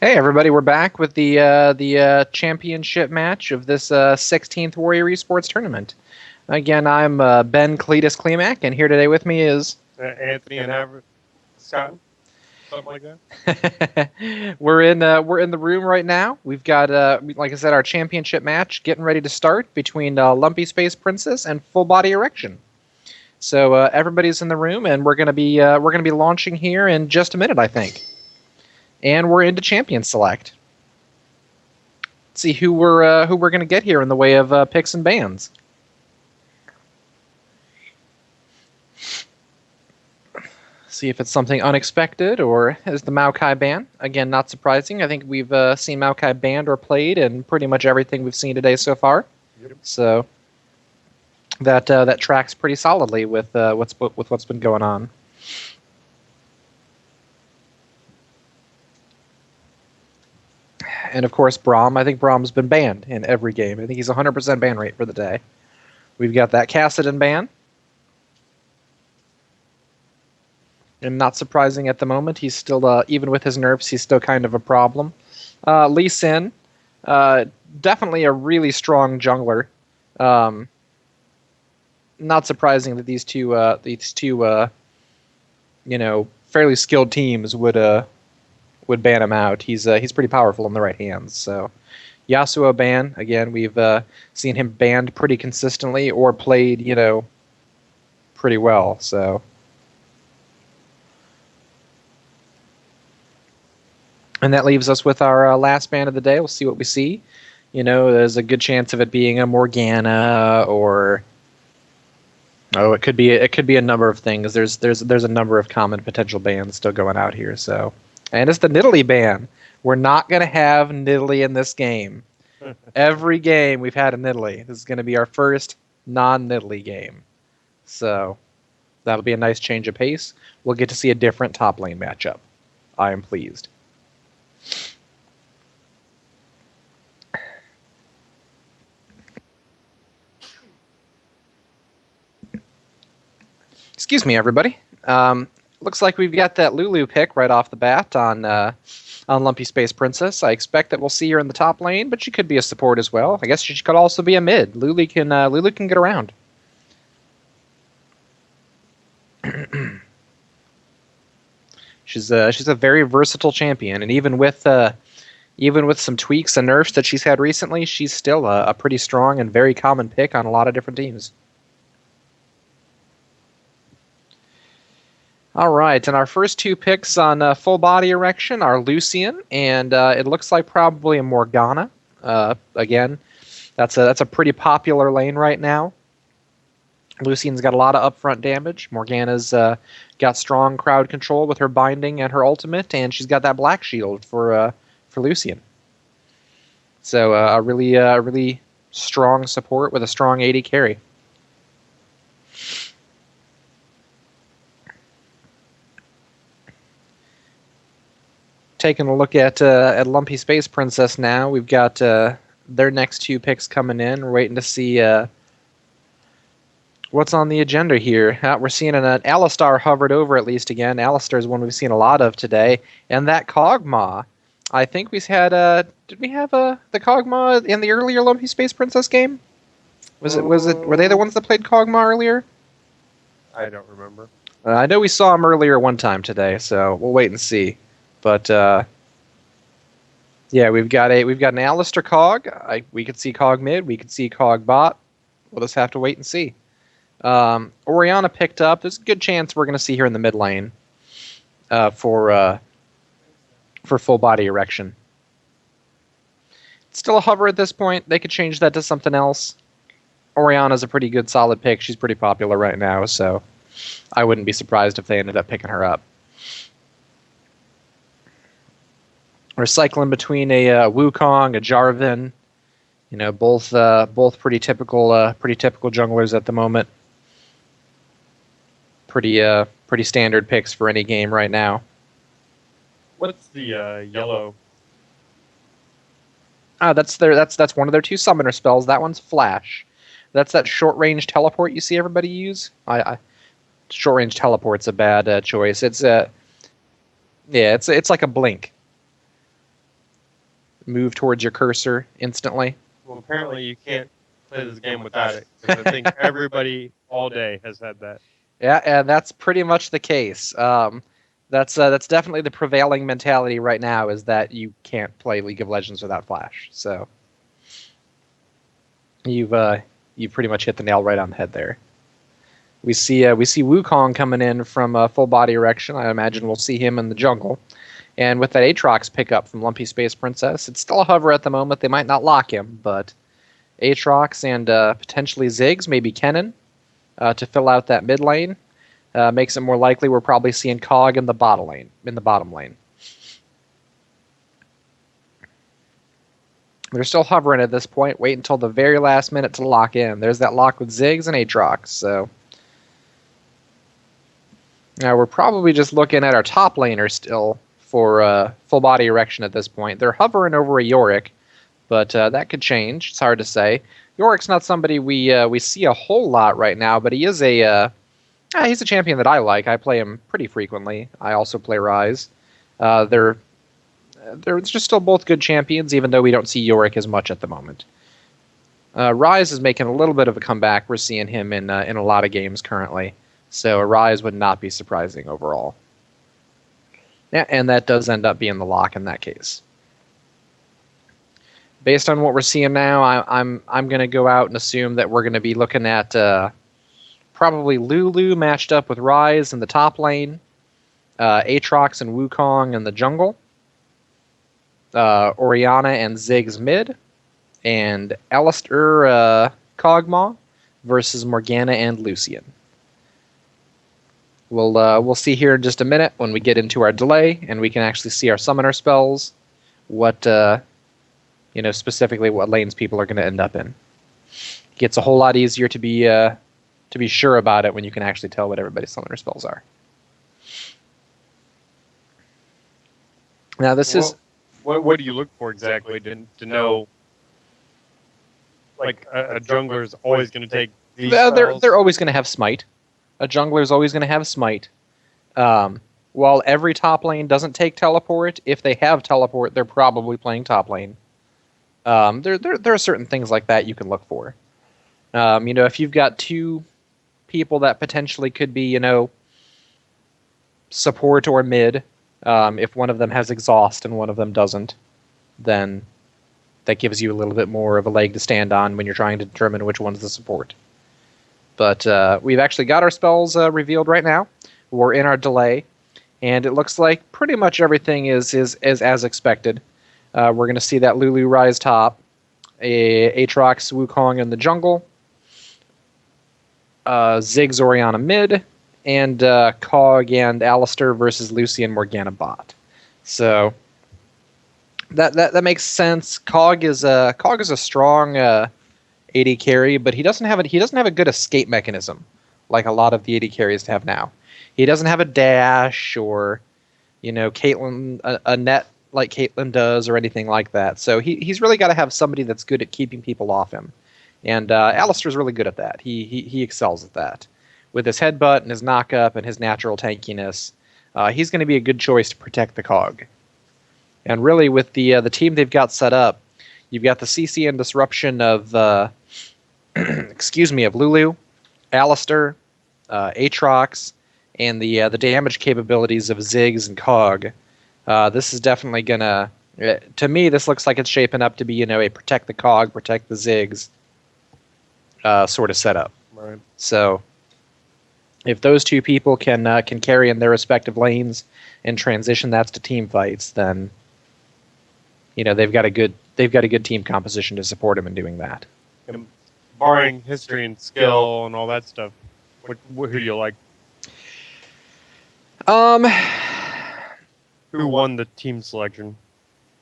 Hey everybody, we're back with the championship match of this 16th Warrior Esports tournament. Again, I'm Ben Cletus Klimak, and here today with me is Anthony and Scott, something like that. we're in the room right now. We've got like I said, our championship match getting ready to start between Lumpy Space Princess and Full Body Erection. So everybody's in the room, and we're gonna be launching here in just a minute, I think. And we're into champion select. See who we're gonna get here in the way of picks and bans. See if it's something unexpected or is the Maokai ban. Again, not surprising. I think we've seen Maokai banned or played in pretty much everything we've seen today so far. Yep. So that tracks pretty solidly with what's been going on. And of course, Braum. I think Braum's been banned in every game. I think he's 100% ban rate for the day. We've got that Kassadin ban. And not surprising at the moment, he's still, even with his nerfs, he's still kind of a problem. Lee Sin, definitely a really strong jungler. Not surprising that these two, fairly skilled teams would ban him out. He's pretty powerful in the right hands. So Yasuo ban again. We've seen him banned pretty consistently or played, pretty well. So. And that leaves us with our last ban of the day. We'll see what we see. There's a good chance of it being a Morgana or it could be a number of things. There's a number of common potential bans still going out here. So, and it's the Nidalee ban. We're not gonna have Nidalee in this game. Every game we've had a Nidalee. This is gonna be our first non-Nidalee game. So that'll be a nice change of pace. We'll get to see a different top lane matchup. I am pleased. Excuse me, everybody. Looks like we've got that Lulu pick right off the bat on Lumpy Space Princess. I expect that we'll see her in the top lane, but she could be a support as well. I guess she could also be a mid. Lulu can get around. She's a very versatile champion, and even with some tweaks and nerfs that she's had recently, she's still a pretty strong and very common pick on a lot of different teams. All right, and our first two picks on Full Body Erection are Lucian, and it looks like probably a Morgana. Again, that's a pretty popular lane right now. Lucian's got a lot of upfront damage. Morgana's got strong crowd control with her binding and her ultimate, and she's got that black shield for Lucian. So a really strong support with a strong AD carry. Taking a look at Lumpy Space Princess now, we've got their next two picks coming in. We're waiting to see what's on the agenda here. We're seeing an Alistar hovered over at least again. Alistar is one we've seen a lot of today, and that Kog'Maw. I think we've had. Did we have the Kog'Maw in the earlier Lumpy Space Princess game? Was it? Were they the ones that played Kog'Maw earlier? I don't remember. I know we saw him earlier one time today, so we'll wait and see. But yeah, we've got an Alistar Cog. We could see Cog mid. We could see Cog bot. We'll just have to wait and see. Orianna picked up. There's a good chance we're going to see her in the mid lane for Full Body Erection. It's still a hover at this point. They could change that to something else. Orianna's a pretty good solid pick. She's pretty popular right now, so I wouldn't be surprised if they ended up picking her up. We're cycling between a Wukong, a Jarvan, both pretty typical junglers at the moment. Pretty standard picks for any game right now. What's the yellow? That's one of their two summoner spells. That one's Flash. That's that short range teleport you see everybody use. Short range teleport's a bad choice. It's like a blink. move towards your cursor instantly. Well, apparently you can't play this game without it, because I think everybody all day has had that. Yeah, and that's pretty much the case. That's definitely the prevailing mentality right now is that you can't play League of Legends without Flash. So you've pretty much hit the nail right on the head there. We see Wukong coming in from full body erection. I imagine we'll see him in the jungle. And with that Aatrox pickup from Lumpy Space Princess, it's still a hover at the moment. They might not lock him, but Aatrox and potentially Ziggs, maybe Kennen, to fill out that mid lane. Makes it more likely we're probably seeing Cog in the bottom lane. They're still hovering at this point. Wait until the very last minute to lock in. There's that lock with Ziggs and Aatrox. So now we're probably just looking at our top laner still for full body erection at this point. They're hovering over a Yorick, but that could change. It's hard to say. Yorick's not somebody we see a whole lot right now, but he is he's a champion that I like. I play him pretty frequently. I also play Ryze. They're just still both good champions, even though we don't see Yorick as much at the moment. Ryze is making a little bit of a comeback. We're seeing him in a lot of games currently, so a Ryze would not be surprising overall. Yeah, and that does end up being the lock in that case. Based on what we're seeing now, I'm going to go out and assume that we're going to be looking at probably Lulu matched up with Ryze in the top lane, Aatrox and Wukong in the jungle, Orianna and Ziggs mid, and Alistair Kog'Maw versus Morgana and Lucian. We'll see here in just a minute when we get into our delay and we can actually see our summoner spells, what specifically what lanes people are going to end up in. It gets a whole lot easier to be sure about it when you can actually tell what everybody's summoner spells are. Now this is what do you look for exactly to know? Like a jungler is always going to take these spells? They're always going to have smite. A jungler is always going to have smite. While every top lane doesn't take teleport, if they have teleport, they're probably playing top lane. There are certain things like that you can look for. If you've got two people that potentially could be, support or mid, if one of them has exhaust and one of them doesn't, then that gives you a little bit more of a leg to stand on when you're trying to determine which one's the support. But we've actually got our spells revealed right now. We're in our delay, and it looks like pretty much everything is as expected. We're going to see that Lulu Ryze top, Aatrox Wukong in the jungle, Ziggs Orianna mid, and Cog and Alistair versus Lucy and Morgana bot. So that makes sense. Cog is a strong AD carry, but he doesn't have a good escape mechanism like a lot of the AD carries have now. He doesn't have a dash or Caitlyn a net like Caitlyn does or anything like that. So he's really got to have somebody that's good at keeping people off him. And Alistair's really good at that. He excels at that. With his headbutt and his knockup and his natural tankiness, he's going to be a good choice to protect the Cog. And really, with the team they've got set up, you've got the CC and disruption of of Lulu, Alistair, Aatrox, and the damage capabilities of Ziggs and Cog. This is definitely gonna. To me, this looks like it's shaping up to be a protect the Cog, protect the Ziggs sort of setup. Right. So, if those two people can carry in their respective lanes and transition that to team fights, then they've got a good team composition to support them in doing that. And barring history and skill and all that stuff, who do you like? Who won the team selection?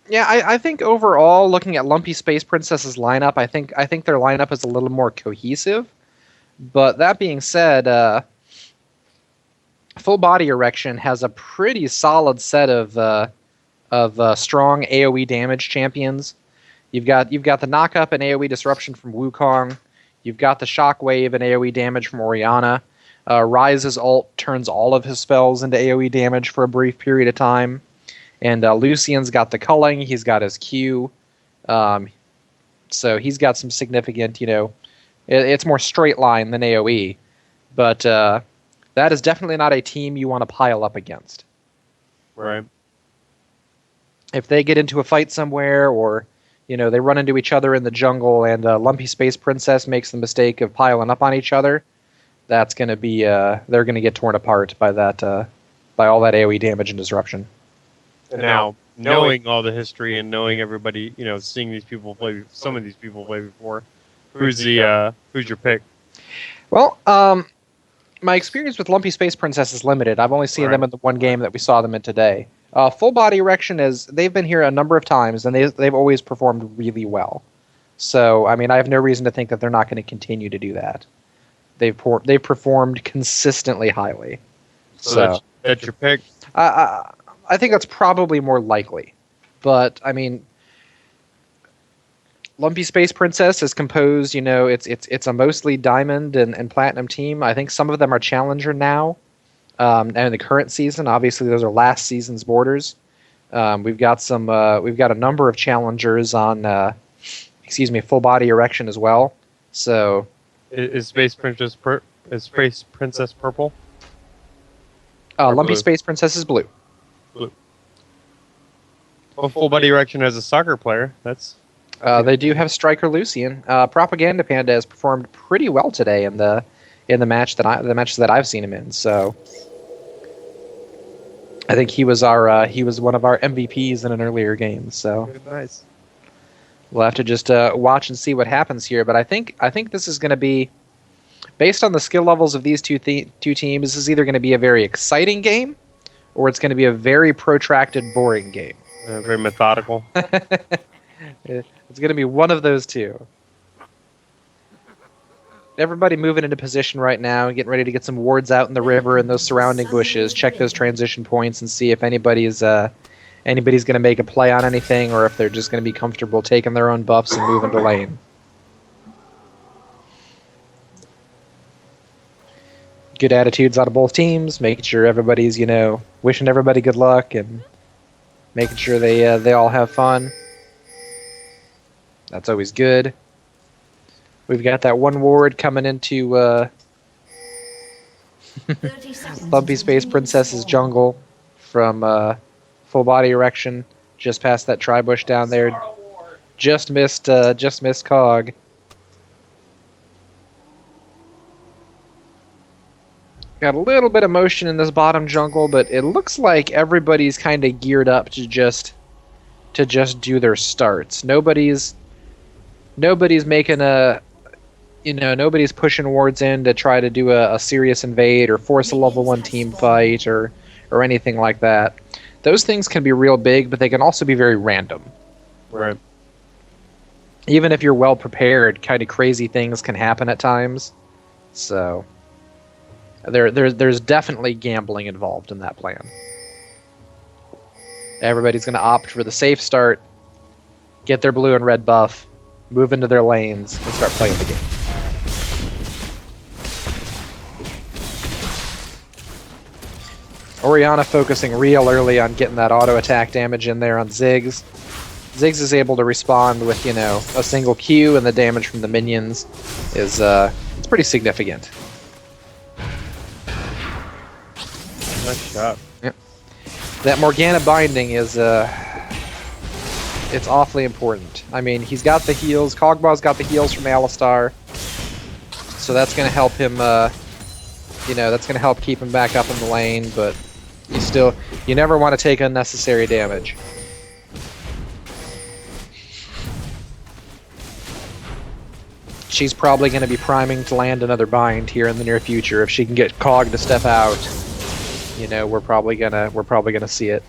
Yeah, I think overall, looking at Lumpy Space Princess's lineup, I think their lineup is a little more cohesive. But that being said, Full Body Erection has a pretty solid set of strong AoE damage champions. You've got the knockup and AoE disruption from Wukong. You've got the shockwave and AoE damage from Orianna. Ryze's ult turns all of his spells into AoE damage for a brief period of time. And Lucian's got the culling. He's got his Q. So he's got some significant, it's more straight line than AoE. But that is definitely not a team you want to pile up against. Right. If they get into a fight somewhere, or they run into each other in the jungle, and Lumpy Space Princess makes the mistake of piling up on each other, that's going to be they're going to get torn apart by that by all that AoE damage and disruption. And now, knowing all the history and knowing everybody, seeing these people play, some of these people play before, who's your pick? Well, my experience with Lumpy Space Princess is limited. I've only seen them in the one game that we saw them in today. Full Body Erection they've been here a number of times, and they've always performed really well. So, I mean, I have no reason to think that they're not going to continue to do that. They've performed consistently highly. So that's your pick? I think that's probably more likely. But, I mean, Lumpy Space Princess is composed, it's a mostly Diamond and Platinum team. I think some of them are Challenger now. And in the current season, obviously those are last season's borders. We've got a number of challengers on, Full Body Erection as well. So, is Space Princess purple? Lumpy blue? Space Princess is blue. Blue. Well, Full Body Erection as a soccer player. That's. They do have Striker Lucian. Propaganda Panda has performed pretty well today in the matches that I've seen him in. So. I think he was one of our MVPs in an earlier game. So nice. We'll have to just watch and see what happens here. But I think this is going to be, based on the skill levels of these two teams, this is either going to be a very exciting game, or it's going to be a very protracted, boring game. Very methodical. It's going to be one of those two. Everybody moving into position right now, getting ready to get some wards out in the river and those surrounding bushes. Check those transition points and see if anybody's going to make a play on anything, or if they're just going to be comfortable taking their own buffs and moving to lane. Good attitudes out of both teams, making sure everybody's, wishing everybody good luck and making sure they all have fun. That's always good. We've got that one ward coming into Lumpy Space Princess's jungle from Full Body Erection, just past that tri-bush down there. Just missed Cog. Got a little bit of motion in this bottom jungle, but it looks like everybody's kind of geared up to just do their starts. Nobody's making a nobody's pushing wards in to try to do a serious invade or force a level 1 team fight or anything like that. Those things can be real big, but they can also be very random. Right. Even if you're well prepared, kind of crazy things can happen at times. So there's definitely gambling involved in that plan. Everybody's going to opt for the safe start, get their blue and red buff, move into their lanes, and start playing the game. Orianna focusing real early on getting that auto attack damage in there on Ziggs. Ziggs is able to respond with, a single Q, and the damage from the minions is it's pretty significant. Nice shot. Yep. That Morgana binding is it's awfully important. I mean, he's got the heals. Kogbaw's got the heals from Alistar, so that's going to help him. That's going to help keep him back up in the lane. But you never want to take unnecessary damage. She's probably going to be priming to land another bind here in the near future. If she can get Cog to step out, we're probably gonna see it.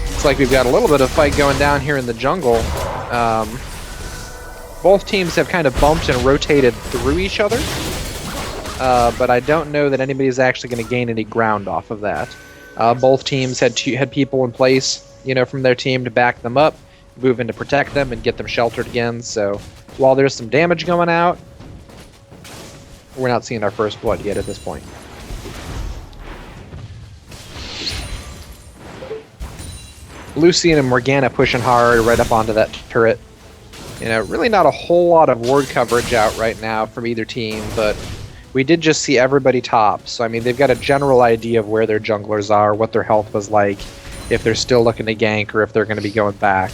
Looks like we've got a little bit of fight going down here in the jungle. Both teams have kind of bumped and rotated through each other, but I don't know that anybody's actually going to gain any ground off of that. Both teams had people in place, from their team to back them up, move in to protect them, and get them sheltered again. So while there's some damage going out, we're not seeing our first blood yet at this point. Lucian and Morgana pushing hard right up onto that turret. Really not a whole lot of ward coverage out right now from either team, but we did just see everybody top. So, I mean, they've got a general idea of where their junglers are, what their health was like, if they're still looking to gank, or if they're going to be going back.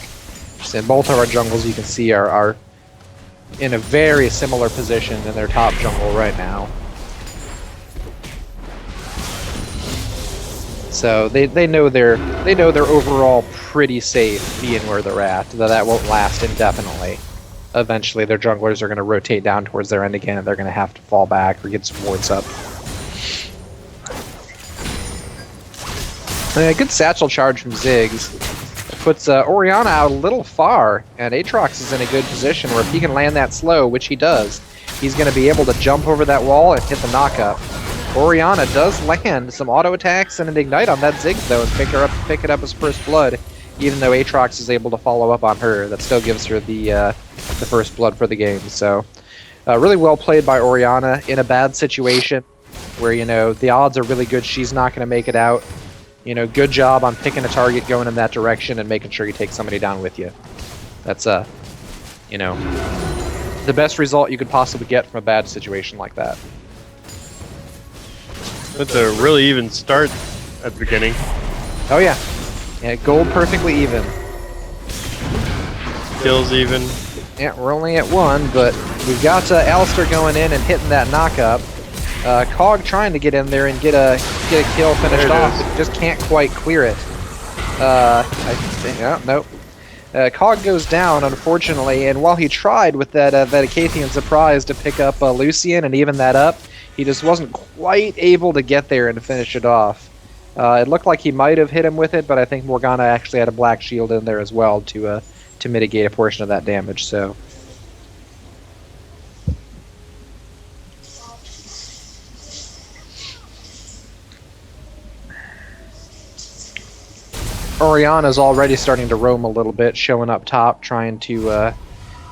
So in both of our jungles, you can see are in a very similar position in their top jungle right now. So they know they're overall pretty safe being where they're at. Though that won't last indefinitely. Eventually, their junglers are going to rotate down towards their end again, and they're going to have to fall back or get some wards up. A good satchel charge from Ziggs puts Orianna out a little far, and Aatrox is in a good position where if he can land that slow, which he does, he's going to be able to jump over that wall and hit the knockup. Orianna does land some auto attacks and an ignite on that Ziggs though, and pick it up as first blood. Even though Aatrox is able to follow up on her, that still gives her the first blood for the game. So, really well played by Orianna in a bad situation where the odds are really good she's not going to make it out. Good job on picking a target, going in that direction, and making sure you take somebody down with you. That's the best result you could possibly get from a bad situation like that. That's a really even start at the beginning. Oh yeah. Yeah, gold perfectly even. Kills even. Yeah, we're only at 1, but we've got Alistair going in and hitting that knockup. Cog trying to get in there and get a kill finished off, but just can't quite clear it. Nope. Cog goes down, unfortunately, and while he tried with that Acathian surprise to pick up Lucian and even that up, he just wasn't quite able to get there and to finish it off. It looked like he might have hit him with it, but I think Morgana actually had a black shield in there as well to mitigate a portion of that damage. So. Orianna's already starting to roam a little bit, showing up top, trying to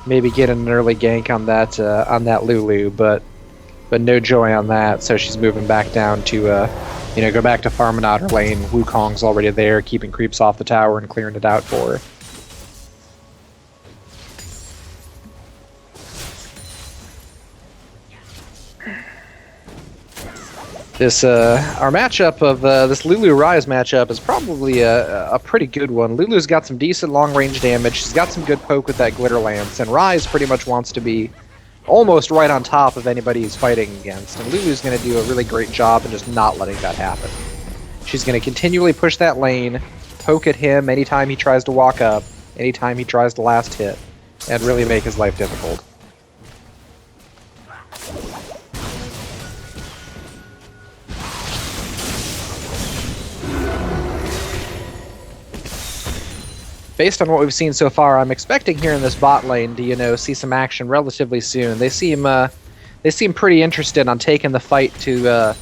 maybe get an early gank on that Lulu, but no joy on that. So she's moving back down to go back to farming out her lane. Wukong's already there, keeping creeps off the tower and clearing it out for her. Our matchup of this Lulu Ryze matchup is probably a pretty good one. Lulu's got some decent long range damage. She's got some good poke with that glitter lance, and Ryze pretty much wants to be almost right on top of anybody he's fighting against. And Lulu's going to do a really great job in just not letting that happen. She's going to continually push that lane, poke at him anytime he tries to walk up, anytime he tries to last hit, and really make his life difficult. Based on what we've seen so far, I'm expecting here in this bot lane to, see some action relatively soon. They seem pretty interested on taking the fight to.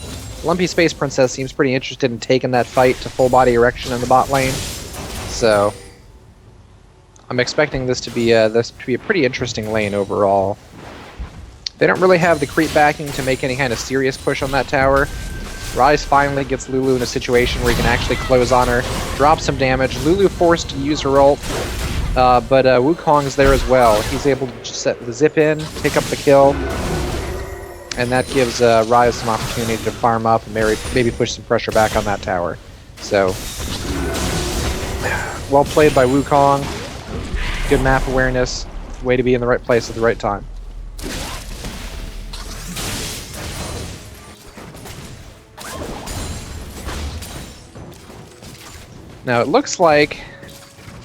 Lumpy Space Princess seems pretty interested in taking that fight to full body erection in the bot lane. So, I'm expecting this to be a pretty interesting lane overall. They don't really have the creep backing to make any kind of serious push on that tower. Ryze finally gets Lulu in a situation where he can actually close on her, drop some damage. Lulu forced to use her ult, but Wukong's there as well. He's able to just zip in, pick up the kill, and that gives Ryze some opportunity to farm up and maybe push some pressure back on that tower. So, well played by Wukong. Good map awareness. Way to be in the right place at the right time. Now it looks like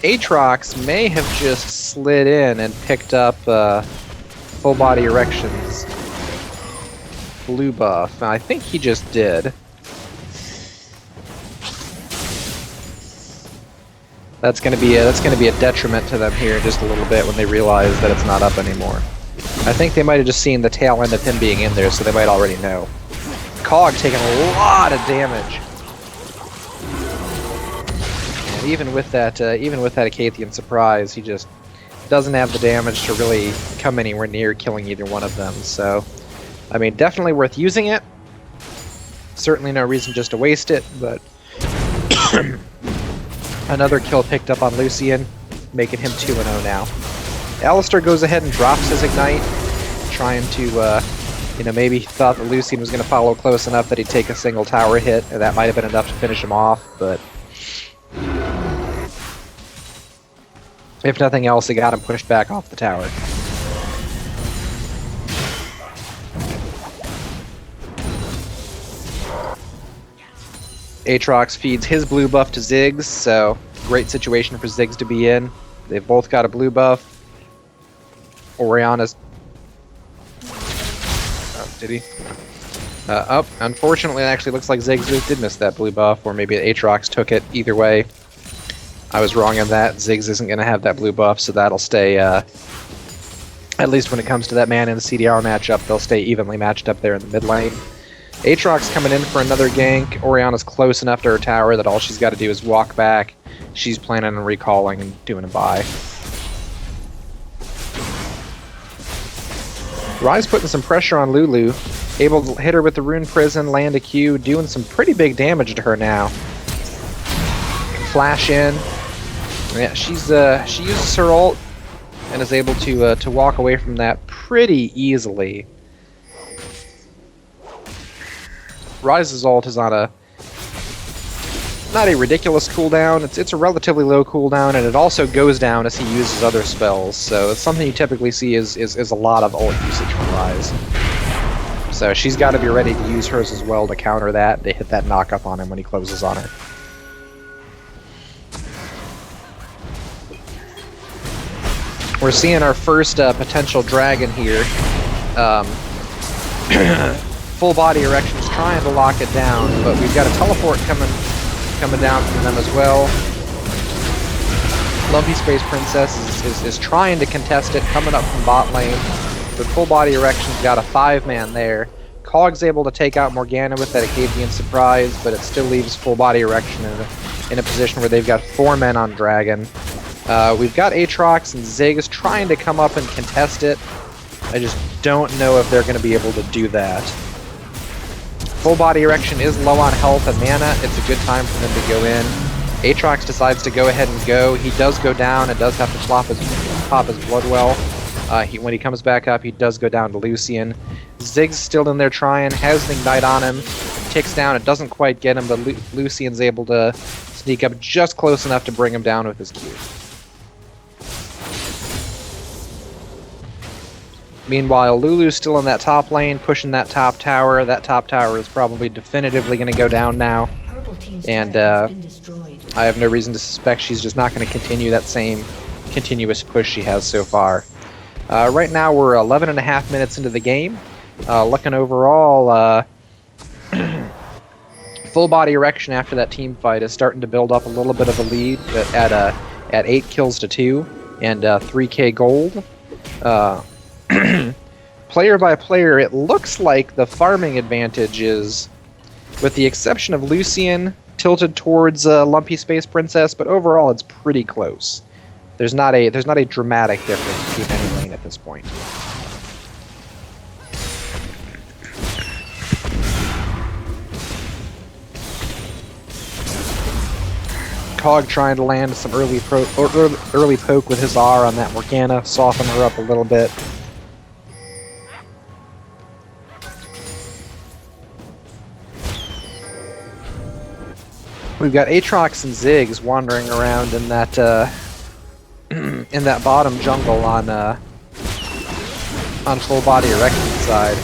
Aatrox may have just slid in and picked up full body erections blue buff. I think he just did. That's gonna be a detriment to them here in just a little bit when they realize that it's not up anymore. I think they might have just seen the tail end of him being in there, so they might already know. Cog taking a lot of damage. Even with that Acathian surprise, he just doesn't have the damage to really come anywhere near killing either one of them. So, I mean, definitely worth using it. Certainly no reason just to waste it, but Another kill picked up on Lucian, making him 2-0 now. Alistar goes ahead and drops his Ignite, trying to, maybe he thought that Lucian was going to follow close enough that he'd take a single tower hit, and that might have been enough to finish him off, but if nothing else, he got him pushed back off the tower. Aatrox feeds his blue buff to Ziggs, so great situation for Ziggs to be in. They've both got a blue buff. Oriana's... Oh, did he? Unfortunately, it actually looks like Ziggs did miss that blue buff, or maybe Aatrox took it. Either way, I was wrong on that. Ziggs isn't going to have that blue buff, so that'll stay... at least when it comes to that man in the CDR matchup, they'll stay evenly matched up there in the mid lane. Aatrox coming in for another gank. Oriana's close enough to her tower that all she's got to do is walk back. She's planning on recalling and doing a buy. Ryze putting some pressure on Lulu. Able to hit her with the Rune Prison, land a Q, doing some pretty big damage to her now. Flash in. Yeah, she uses her ult and is able to walk away from that pretty easily. Ryze's ult is on not a ridiculous cooldown, it's a relatively low cooldown, and it also goes down as he uses other spells, so it's something you typically see is a lot of ult usage from Ryze. So she's got to be ready to use hers as well to counter that, to hit that knock-up on him when he closes on her. We're seeing our first potential dragon here. Full body erection is trying to lock it down, but we've got a teleport coming down from them as well. Lumpy Space Princess is trying to contest it, coming up from bot lane. But full body erection's got a 5-man there. Cog's able to take out Morgana with that Acadian surprise, but it still leaves full body erection in a position where they've got 4 men on dragon. We've got Aatrox and Ziggs trying to come up and contest it. I just don't know if they're going to be able to do that. Full body erection is low on health and mana. It's a good time for them to go in. Aatrox decides to go ahead and go. He does go down and does have to pop his Bloodwell. When he comes back up, he does go down to Lucian. Ziggs still in there trying, has an Ignite on him. Ticks down, it doesn't quite get him, but Lucian's able to sneak up just close enough to bring him down with his Q. Meanwhile, Lulu's still in that top lane, pushing that top tower. That top tower is probably definitively going to go down now. And I have no reason to suspect she's just not going to continue that same continuous push she has so far. Right now we're 11 and a half minutes into the game. Looking overall, full body erection after that team fight is starting to build up a little bit of a lead at 8 kills to 2 and 3k gold. Player by player, it looks like the farming advantage is, with the exception of Lucian, tilted towards Lumpy Space Princess, but overall it's pretty close. There's not a dramatic difference between any lane at this point. Cog trying to land some early poke with his R on that Morgana, soften her up a little bit. We've got Aatrox and Ziggs wandering around in that in that bottom jungle on full body erection side.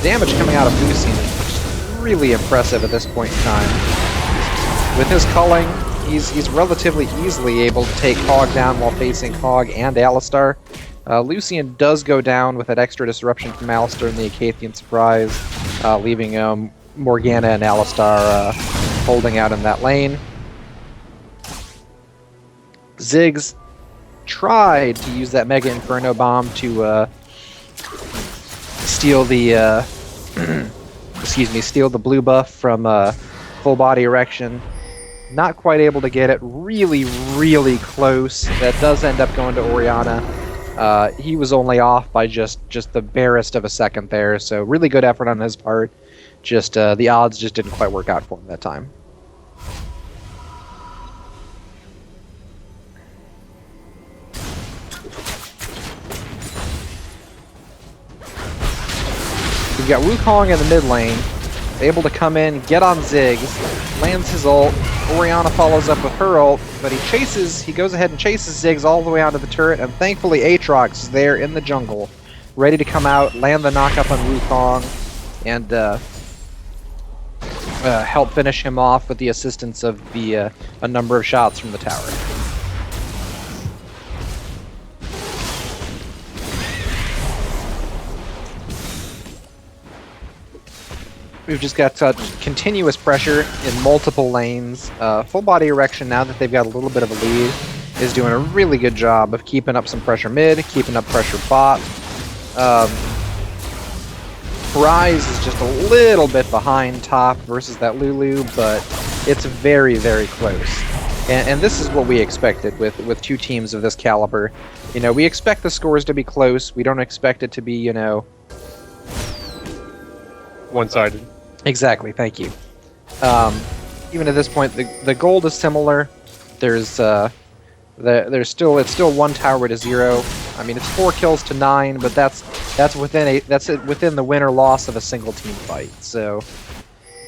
Damage coming out of Lucian is really impressive at this point in time. With his culling, he's relatively easily able to take Cog down while facing Cog and Alistar. Lucian does go down with that extra disruption from Alistar and the Acathian surprise, leaving Morgana and Alistar holding out in that lane. Ziggs tried to use that Mega Inferno Bomb to steal the steal the blue buff from full body erection. Not quite able to get it. Really, really close. That does end up going to Oriana. He was only off by just the barest of a second there, so really good effort on his part. Just the odds just didn't quite work out for him that time. You've got Wukong in the mid lane, able to come in, get on Ziggs, lands his ult. Orianna follows up with her ult, but he goes ahead and chases Ziggs all the way onto the turret, and thankfully Aatrox is there in the jungle, ready to come out, land the knockup on Wukong, and help finish him off with the assistance of a number of shots from the tower. We've just got continuous pressure in multiple lanes. Full body erection, now that they've got a little bit of a lead, is doing a really good job of keeping up some pressure mid, keeping up pressure bot. Rise is just a little bit behind top versus that Lulu, but it's very, very close. And this is what we expected with two teams of this caliber. You know, we expect the scores to be close. We don't expect it to be, you know... one-sided. Exactly, thank you. Even at this point, the gold is similar. It's still 1 tower to 0. I mean, it's 4 kills to 9, but that's within the win or loss of a single team fight. So,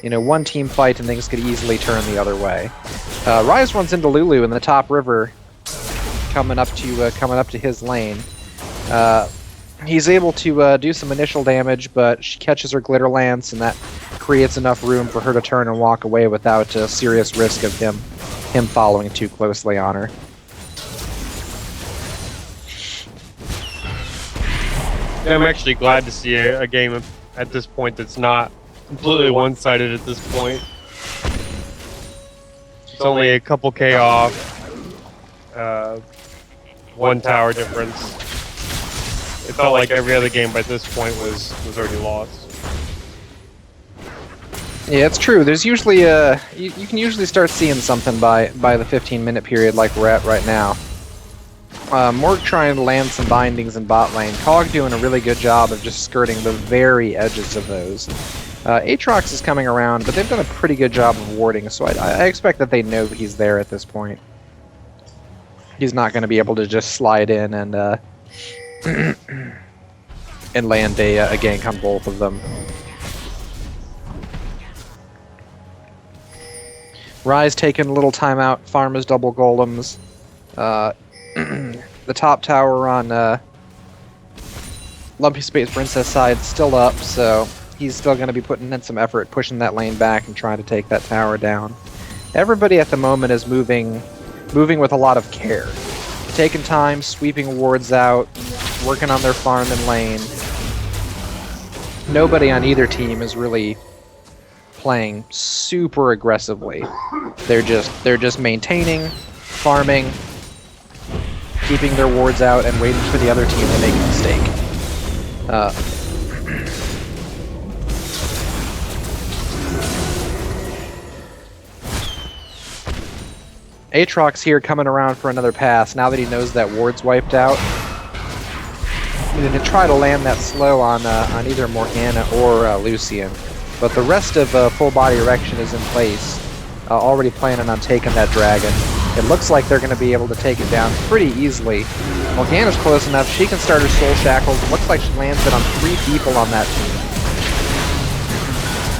you know, one team fight and things could easily turn the other way. Rise runs into Lulu in the top river, coming up to his lane. He's able to do some initial damage, but she catches her glitter lance, and that creates enough room for her to turn and walk away without a serious risk of him following too closely on her. I'm actually glad to see a game at this point that's not completely one-sided at this point. It's only a couple K off, 1 tower difference. It felt like every other game by this point was already lost. Yeah, it's true. There's usually you can usually start seeing something by the 15-minute period like we're at right now. Morg trying to land some bindings in bot lane. Cog doing a really good job of just skirting the very edges of those. Aatrox is coming around, but they've done a pretty good job of warding, so I expect that they know he's there at this point. He's not going to be able to just slide in and and land a gank on both of them. Rise taking a little time out, farm his double golems. The top tower on Lumpy Space Princess side still up, so he's still going to be putting in some effort, pushing that lane back and trying to take that tower down. Everybody at the moment is moving with a lot of care. Taking time, sweeping wards out, working on their farm and lane. Nobody on either team is really playing super aggressively. They're just maintaining, farming, keeping their wards out, and waiting for the other team to make a mistake. Aatrox here coming around for another pass now that he knows that ward's wiped out. He's going to try to land that slow on either Morgana or Lucian. But the rest of full body erection is in place, already planning on taking that dragon. It looks like they're going to be able to take it down pretty easily. Morgana's close enough, she can start her soul shackles. It looks like she lands it on 3 people on that team.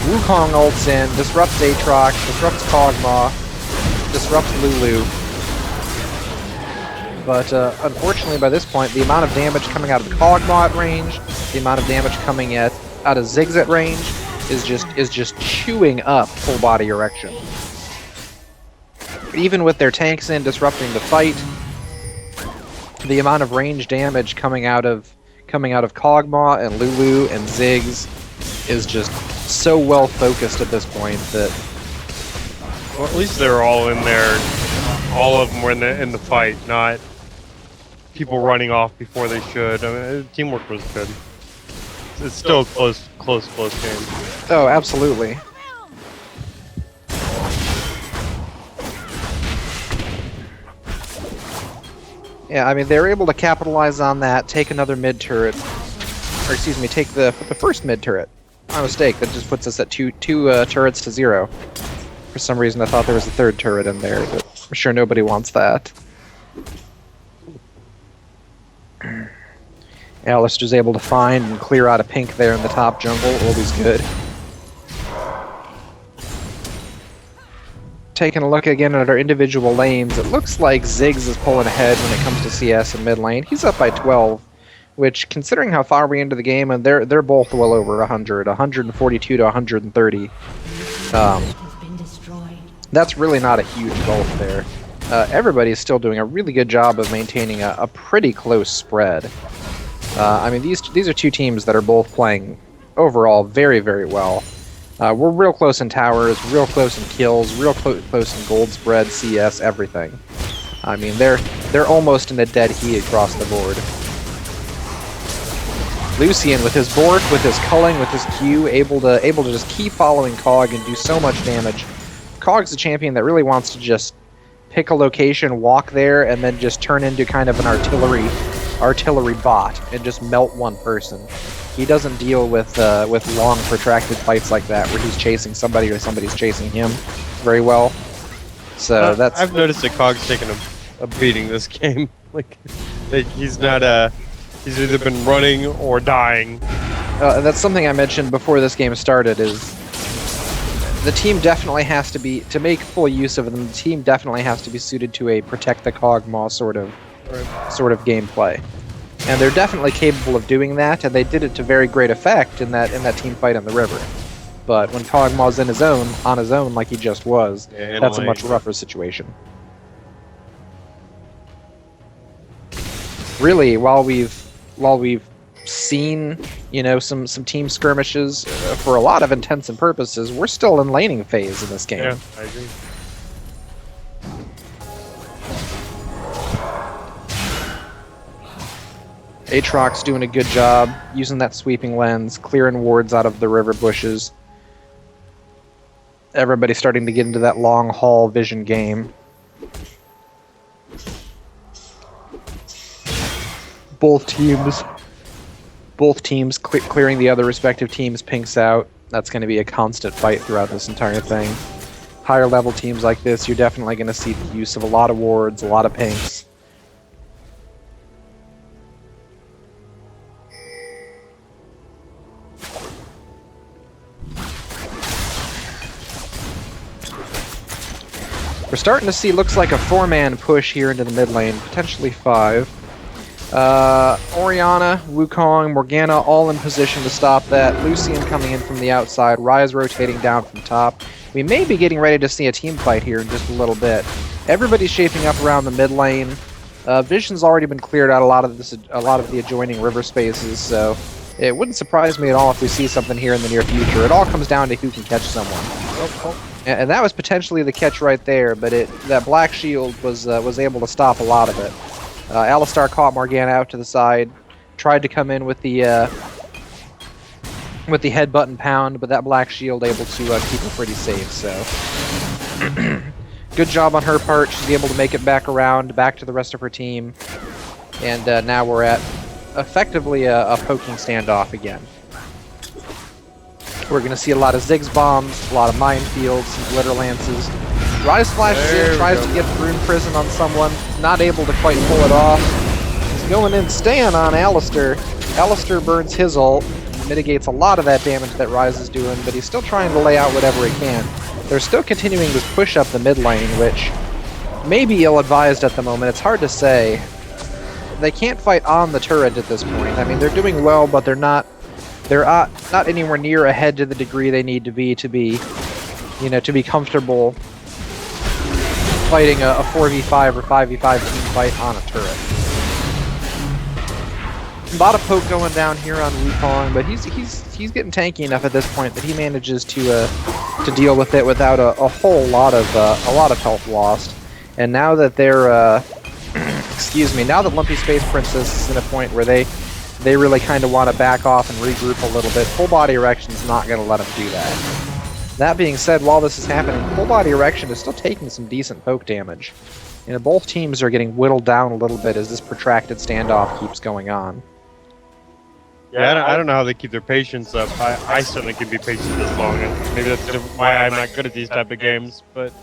Wukong ults in, disrupts Aatrox, disrupts Kog'Maw, disrupts Lulu. But unfortunately by this point, the amount of damage coming out of the Kog'Maw at range, the amount of damage coming out of Ziggs at range, is just chewing up full body erection. Even with their tanks in disrupting the fight, the amount of range damage coming out of Kog'Maw and Lulu and Ziggs is just so well focused at this point that. Well, at least they're all in there. All of them were in the fight, not people running off before they should. I mean, teamwork was good. It's still a close game. Oh, absolutely. Yeah, I mean, they were able to capitalize on that, take another mid turret, or excuse me, take the first mid turret. My mistake, that just puts us at two turrets to 0. For some reason, I thought there was a 3rd turret in there, but I'm sure nobody wants that. Alistair's able to find and clear out a pink there in the top jungle, always good. Taking a look again at our individual lanes, it looks like Ziggs is pulling ahead when it comes to CS and mid lane. He's up by 12, which, considering how far we into the game, and they're both well over 100, 142 to 130. That's really not a huge gulf there. Everybody's still doing a really good job of maintaining a pretty close spread. I mean, these are two teams that are both playing overall very, very well. We're real close in towers, real close in kills, real close in gold spread, CS, everything. I mean, they're almost in a dead heat across the board. Lucian with his Bork, with his culling, with his Q, able to just keep following Cog and do so much damage. Cog's a champion that really wants to just pick a location, walk there, and then just turn into kind of an artillery bot and just melt one person. He doesn't deal with long protracted fights like that where he's chasing somebody or somebody's chasing him very well. So that's I've noticed that Cog's taken a beating this game. like he's not he's either been running or dying. That's something I mentioned before this game started. Is the team definitely has to be, to make full use of them, the team definitely has to be suited to a protect the Cog Maw sort of gameplay. And they're definitely capable of doing that, and they did it to very great effect in that team fight on the river. But when Cog Maw's on his own like he just was, that's a much rougher situation. Really, while we've seen, you know, some team skirmishes, for a lot of intents and purposes, we're still in laning phase in this game. Yeah, I agree. Aatrox's doing a good job using that sweeping lens, clearing wards out of the river bushes. Everybody's starting to get into that long haul vision game. Both teams clearing the other respective teams' pinks out. That's going to be a constant fight throughout this entire thing. Higher level teams like this, you're definitely going to see the use of a lot of wards, a lot of pinks. We're starting to see, looks like a 4-man push here into the mid lane, potentially 5. Orianna, Wukong, Morgana all in position to stop that. Lucian coming in from the outside, Ryze rotating down from top. We may be getting ready to see a team fight here in just a little bit. Everybody's shaping up around the mid lane. Vision's already been cleared out a lot of the adjoining river spaces, so it wouldn't surprise me at all if we see something here in the near future. It all comes down to who can catch someone. And that was potentially the catch right there, but that black shield was able to stop a lot of it. Alistar caught Morgana out to the side, tried to come in with the headbutt and pound, but that black shield able to keep her pretty safe. So good job on her part. She's able to make it back around, back to the rest of her team, and now we're at effectively a poking standoff again. We're going to see a lot of Ziggs bombs, a lot of minefields, some glitter lances. Ryze flashes in, tries to get Rune Prison on someone, not able to quite pull it off. He's going in, staying on Alistair. Alistair burns his ult, mitigates a lot of that damage that Ryze is doing, but he's still trying to lay out whatever he can. They're still continuing this push up the mid lane, which may be ill-advised at the moment. It's hard to say. They can't fight on the turret at this point. I mean, they're doing well, but they're not anywhere near ahead to the degree they need to be, you know, to be comfortable fighting a 4v5 or 5v5 team fight on a turret. A lot of poke going down here on Wukong, but he's getting tanky enough at this point that he manages to deal with it without a whole lot of health lost. And now that they're excuse me, now that Lumpy Space Princess is in a point where they really kind of want to back off and regroup a little bit, full body erection is not going to let them do that. That being said, while this is happening, full body erection is still taking some decent poke damage. You know, both teams are getting whittled down a little bit as this protracted standoff keeps going on. Yeah, I don't know how they keep their patience up. I certainly can be patient this long, and maybe that's why I'm not good at these type of games. But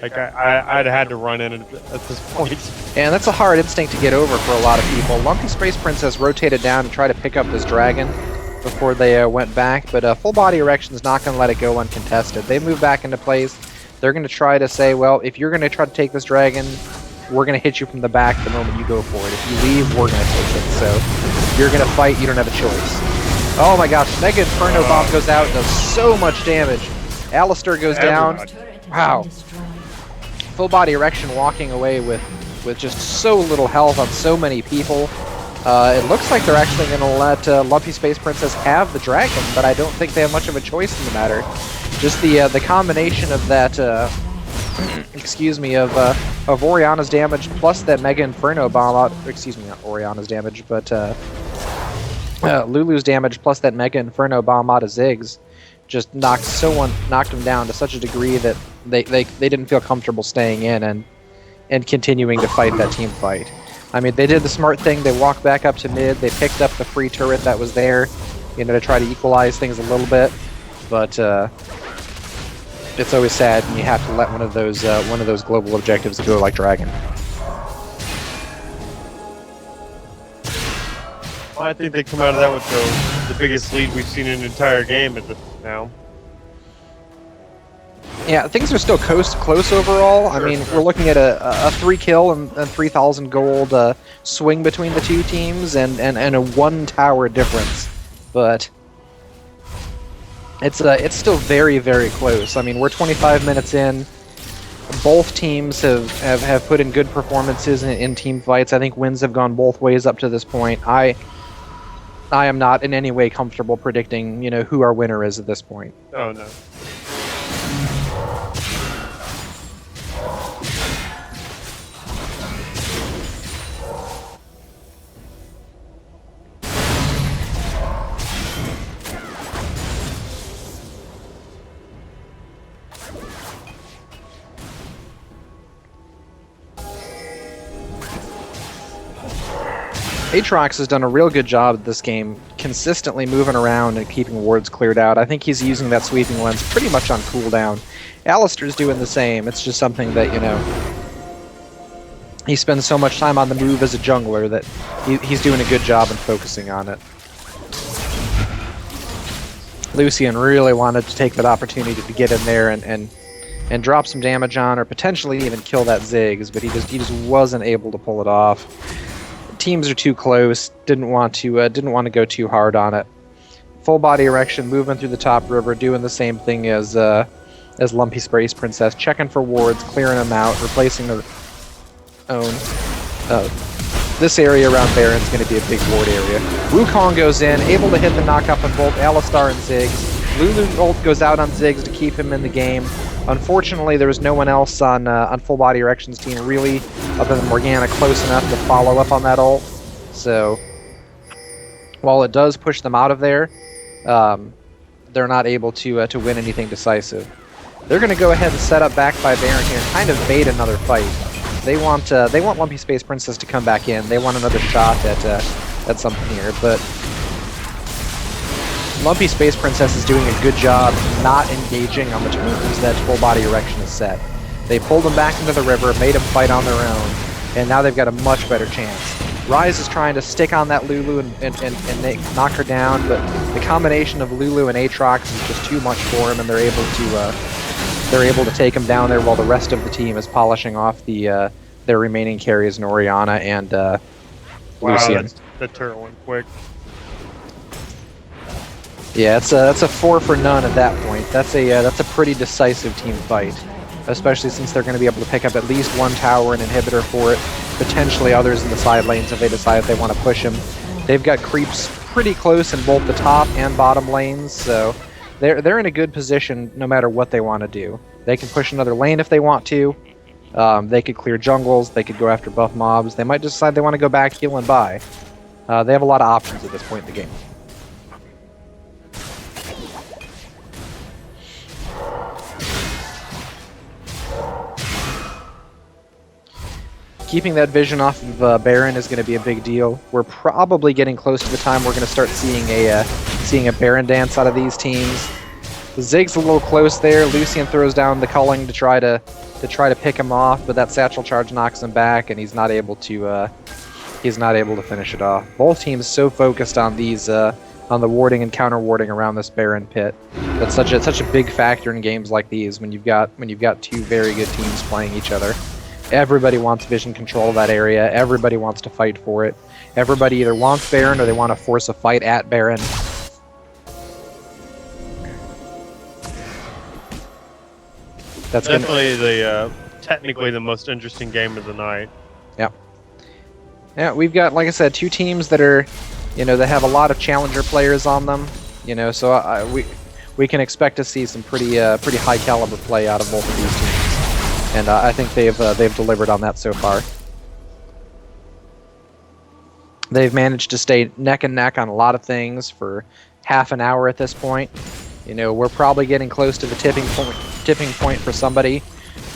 Like I'd had to run in at this point. And that's a hard instinct to get over for a lot of people. Lumpy Space Princess rotated down to try to pick up this dragon before they went back, but Full Body Erection's not going to let it go uncontested. They move back into place. They're going to try to say, well, if you're going to try to take this dragon, we're going to hit you from the back the moment you go for it. If you leave, we're going to take it. So you're going to fight. You don't have a choice. Oh my gosh, Mega Inferno Bomb goes out, does so much damage. Alistair goes down. Wow. Full Body Erection walking away with just so little health on so many people. It looks like they're actually going to let Lumpy Space Princess have the dragon, but I don't think they have much of a choice in the matter. Just the combination of that, excuse me, of Oriana's damage plus that Mega Inferno Bomb out, excuse me, not Oriana's damage, but Lulu's damage plus that Mega Inferno Bomb out of Ziggs just knocked him down to such a degree that they didn't feel comfortable staying in and continuing to fight that team fight. I mean, they did the smart thing. They walked back up to mid. They picked up the free turret that was there, you know, to try to equalize things a little bit. But it's always sad when you have to let one of those global objectives go like Dragon. Well, I think they come out of that with the biggest lead we've seen in an entire game now. Yeah, things are still close overall. I mean, we're looking at a 3-kill and 3,000 gold swing between the two teams, and a 1 tower difference. But it's still very, very close. I mean, we're 25 minutes in. Both teams have put in good performances in team fights. I think wins have gone both ways up to this point. I am not in any way comfortable predicting, you know, who our winner is at this point. Oh no. Aatrox has done a real good job at this game, consistently moving around and keeping wards cleared out. I think he's using that sweeping lens pretty much on cooldown. Alistair's doing the same. It's just something that, you know, he spends so much time on the move as a jungler that he's doing a good job in focusing on it. Lucian really wanted to take that opportunity to get in there and drop some damage on, or potentially even kill that Ziggs, but he just wasn't able to pull it off. Teams are too close. Didn't want to go too hard on it. Full Body Erection moving through the top river, doing the same thing as Lumpy Space Princess, checking for wards, clearing them out, replacing their own. This area around Baron's going to be a big ward area. Wukong goes in, able to hit the knockup on both Alistar and Ziggs. Lulu ult goes out on Ziggs to keep him in the game. Unfortunately, there was no one else on Full Body Erection's team really, other than Morgana, close enough to follow up on that ult. So, while it does push them out of there, they're not able to win anything decisive. They're going to go ahead and set up back by Baron here and kind of bait another fight. They want Lumpy Space Princess to come back in. They want another shot at something here, but Lumpy Space Princess is doing a good job not engaging on the terms that Full Body Erection has set. They pulled them back into the river, made them fight on their own, and now they've got a much better chance. Ryze is trying to stick on that Lulu and knock her down, but the combination of Lulu and Aatrox is just too much for him, and they're able to take him down there while the rest of the team is polishing off their remaining carries in Oriana and Lucian. That turret went quick. Yeah, that's a 4 for none at that point. That's a pretty decisive team fight, especially since they're going to be able to pick up at least one tower and inhibitor for it, potentially others in the side lanes if they decide they want to push him. They've got creeps pretty close in both the top and bottom lanes, so they're in a good position no matter what they want to do. They can push another lane if they want to. They could clear jungles. They could go after buff mobs. They might decide they want to go back, heal, and buy. They have a lot of options at this point in the game. Keeping that vision off of Baron is going to be a big deal. We're probably getting close to the time we're going to start seeing a Baron dance out of these teams. Ziggs a little close there. Lucian throws down the culling to try to to try to pick him off, but that satchel charge knocks him back, and he's not able to finish it off. Both teams so focused on these on the warding and counter warding around this Baron pit. That's such a big factor in games like these when you've got two very good teams playing each other. Everybody wants vision control of that area. Everybody wants to fight for it. Everybody either wants Baron or they want to force a fight at Baron. That's definitely technically the most interesting game of the night. Yeah, we've got, like I said, two teams that are, that have a lot of challenger players on them. So we can expect to see some pretty high caliber play out of both of these teams, and I think they've delivered on that so far. They've managed to stay neck and neck on a lot of things for half an hour at this point. We're probably getting close to the tipping point for somebody,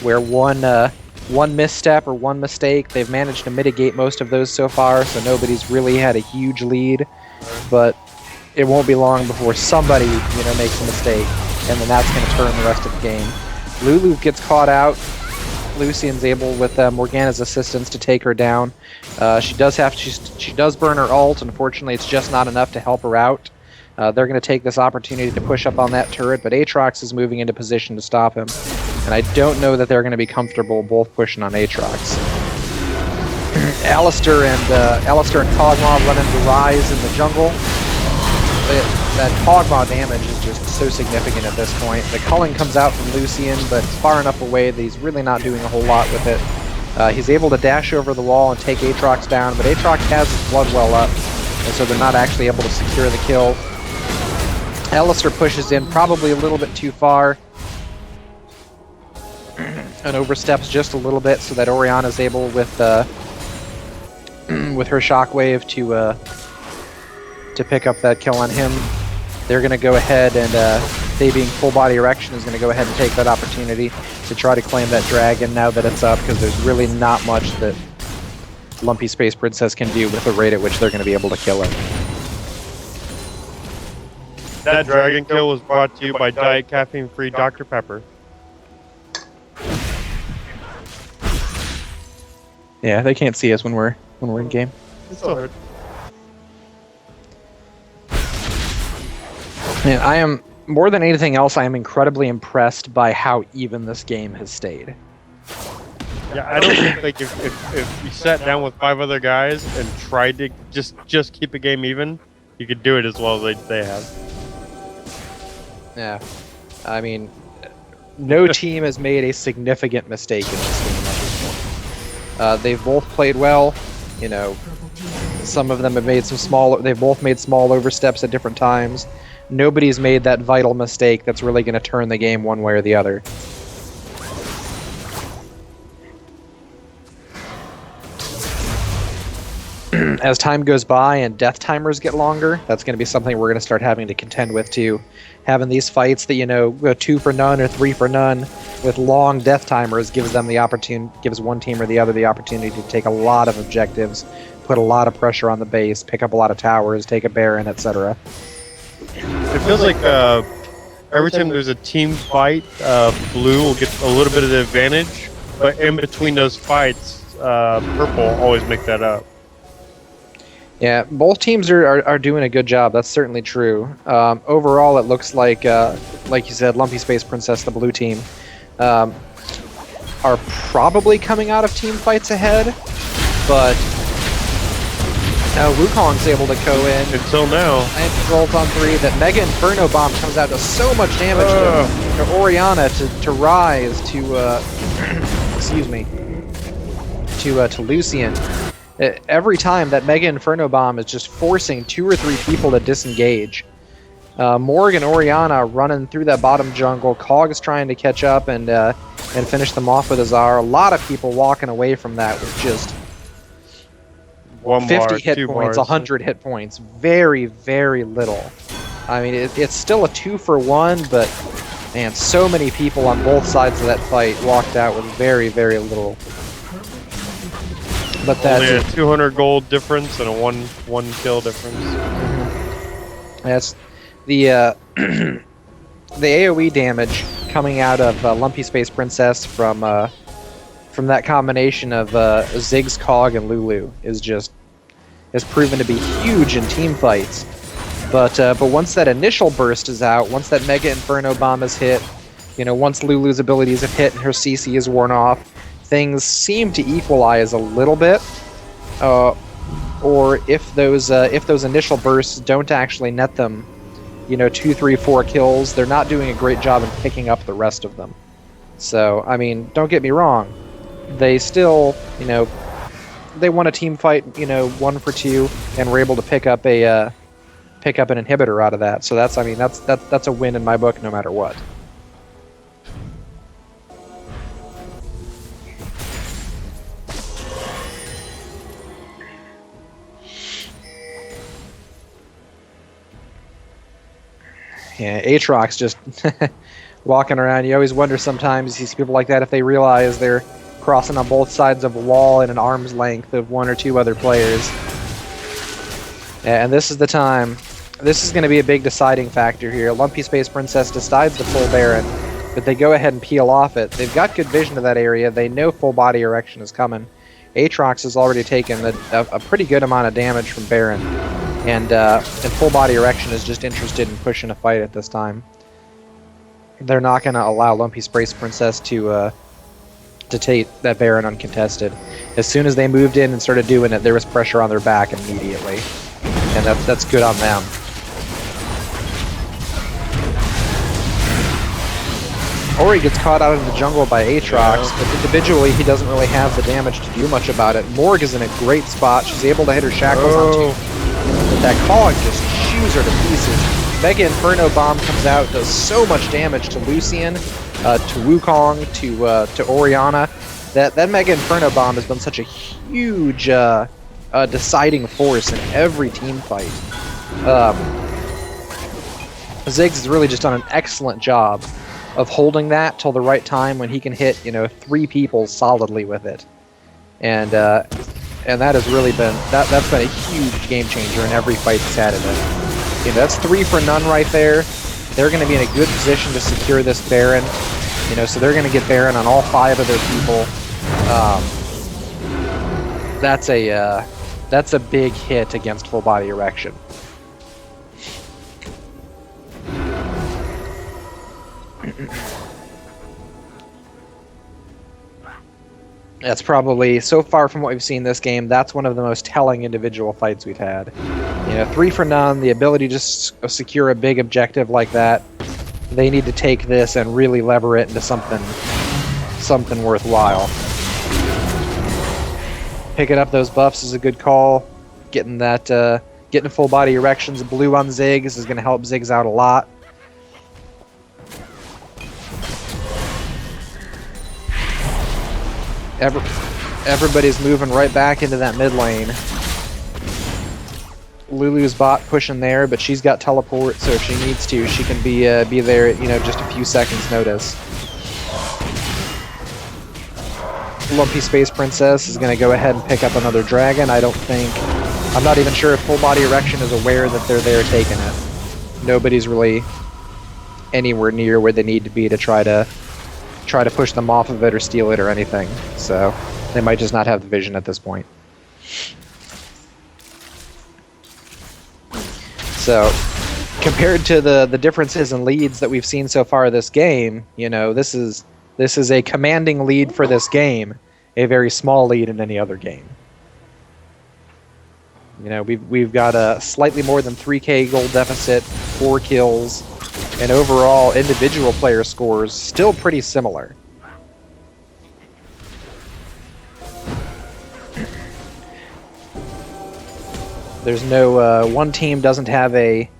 where one misstep or one mistake, they've managed to mitigate most of those so far, so nobody's really had a huge lead. But it won't be long before somebody, makes a mistake, and then that's going to turn the rest of the game. Lulu gets caught out. Lucian's able, with Morgana's assistance, to take her down. She does burn her ult. Unfortunately, it's just not enough to help her out. They're going to take this opportunity to push up on that turret, but Aatrox is moving into position to stop him. And I don't know that they're going to be comfortable both pushing on Aatrox. Alistair and Kog'Maw run into Rise in the jungle. That Kog'Maw damage is just so significant at this point. The culling comes out from Lucian, but it's far enough away that he's really not doing a whole lot with it. He's able to dash over the wall and take Aatrox down, but Aatrox has his blood well up, and so they're not actually able to secure the kill. Alistair pushes in probably a little bit too far and oversteps just a little bit, so that Orianna's able with her shockwave to pick up that kill on him. They're going to go ahead and they being full body erection is going to go ahead and take that opportunity to try to claim that dragon now that it's up, because there's really not much that Lumpy Space Princess can do with the rate at which they're going to be able to kill her. That dragon kill was brought to you by Diet Caffeine Free Dr. Pepper. Yeah, they can't see us when we're in game. It's all right. And I am, more than anything else, I am incredibly impressed by how even this game has stayed. Yeah, I don't think like if you sat down with 5 other guys and tried to just keep a game even, you could do it as well as they have. Yeah, I mean, no team has made a significant mistake in this game at this point. They've both played well. Some of them have made they've both made small oversteps at different times. Nobody's made that vital mistake that's really going to turn the game one way or the other. As time goes by and death timers get longer, that's going to be something we're going to start having to contend with too. Having these fights that, go 2 for none or 3 for none with long death timers gives one team or the other the opportunity to take a lot of objectives, put a lot of pressure on the base, pick up a lot of towers, take a Baron, etc. It feels like every time there's a team fight, blue will get a little bit of the advantage, but in between those fights, purple always make that up. Yeah, both teams are doing a good job. That's certainly true. Overall, it looks like you said, Lumpy Space Princess, the blue team, are probably coming out of team fights ahead, but Wukong's able to go in. Until now. And controls on 3. That Mega Inferno Bomb comes out, does so much damage to Orianna, to Rise, to excuse me, to Lucian. Every time that Mega Inferno Bomb is just forcing 2 or 3 people to disengage. Morg and Orianna running through that bottom jungle. Kog's trying to catch up and finish them off with Azar. A lot of people walking away from that with just 50 hit points, 100 hit points. Very, very little. I mean, it's still a 2 for 1, but man, so many people on both sides of that fight walked out with very, very little. But that's only a 200 gold difference and a one kill difference. That's the the AOE damage coming out of Lumpy Space Princess from from that combination of Ziggs, Cog, and Lulu has proven to be huge in team fights. But once that initial burst is out, once that Mega Inferno Bomb is hit, once Lulu's abilities have hit and her CC is worn off, things seem to equalize a little bit. Or if those initial bursts don't actually net them, 2, 3, 4 kills, they're not doing a great job in picking up the rest of them. So, I mean, don't get me wrong. They still, they won a team fight, 1 for 2, and were able to pick up an inhibitor out of that. So that's a win in my book, no matter what. Yeah, Aatrox just walking around. You always wonder sometimes, you see people like that, if they realize they're crossing on both sides of a wall in an arm's length of 1 or 2 other players. And this is the time. This is going to be a big deciding factor here. Lumpy Space Princess decides to full Baron, but they go ahead and peel off it. They've got good vision of that area. They know full body erection is coming. Aatrox has already taken a pretty good amount of damage from Baron. And full body erection is just interested in pushing a fight at this time. They're not going to allow Lumpy Space Princess to take that Baron uncontested. As soon as they moved in and started doing it, there was pressure on their back immediately, and that's good on them. Ori gets caught out in the jungle by Aatrox, but individually he doesn't really have the damage to do much about it. Morg is in a great spot. She's able to hit her shackles on 2. But that Cog just chews her to pieces. Mega Inferno Bomb comes out, does so much damage to Lucian, to Wukong, to Orianna. That Mega Inferno Bomb has been such a huge deciding force in every team fight. Ziggs has really just done an excellent job of holding that till the right time when he can hit 3 people solidly with it, and that has really been that's been a huge game changer in every fight he's had in it. That's 3 for none right there. They're going to be in a good position to secure this Baron. So they're going to get Baron on all 5 of their people. That's a big hit against full body erection. That's probably, so far from what we've seen this game, that's one of the most telling individual fights we've had. 3 for none, the ability to secure a big objective like that. They need to take this and really lever it into something worthwhile. Picking up those buffs is a good call. Getting full body erections blue on Ziggs is going to help Ziggs out a lot. Everybody's moving right back into that mid lane. Lulu's bot pushing there, but she's got teleport, so if she needs to, she can be there at just a few seconds' notice. Lumpy Space Princess is going to go ahead and pick up another dragon. I'm not even sure if full body erection is aware that they're there taking it. Nobody's really anywhere near where they need to be to try to push them off of it or steal it or anything. So they might just not have the vision at this point. So compared to the differences in leads that we've seen so far this game, this is a commanding lead for this game, a very small lead in any other game. We've got a slightly more than 3k gold deficit, 4 kills, and overall individual player scores still pretty similar. There's no one team doesn't have a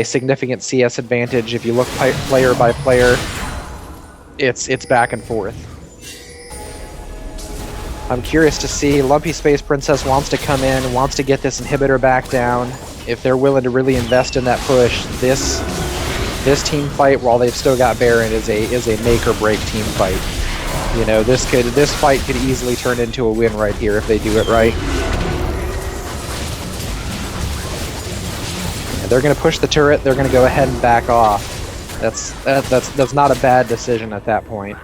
significant CS advantage. If you look player by player, it's back and forth. I'm curious to see. Lumpy Space Princess wants to come in, wants to get this inhibitor back down. If they're willing to really invest in that push, this team fight, while they've still got Baron, is a make or break team fight. This fight could easily turn into a win right here if they do it right. And they're going to push the turret. They're going to go ahead and back off. That's not a bad decision at that point.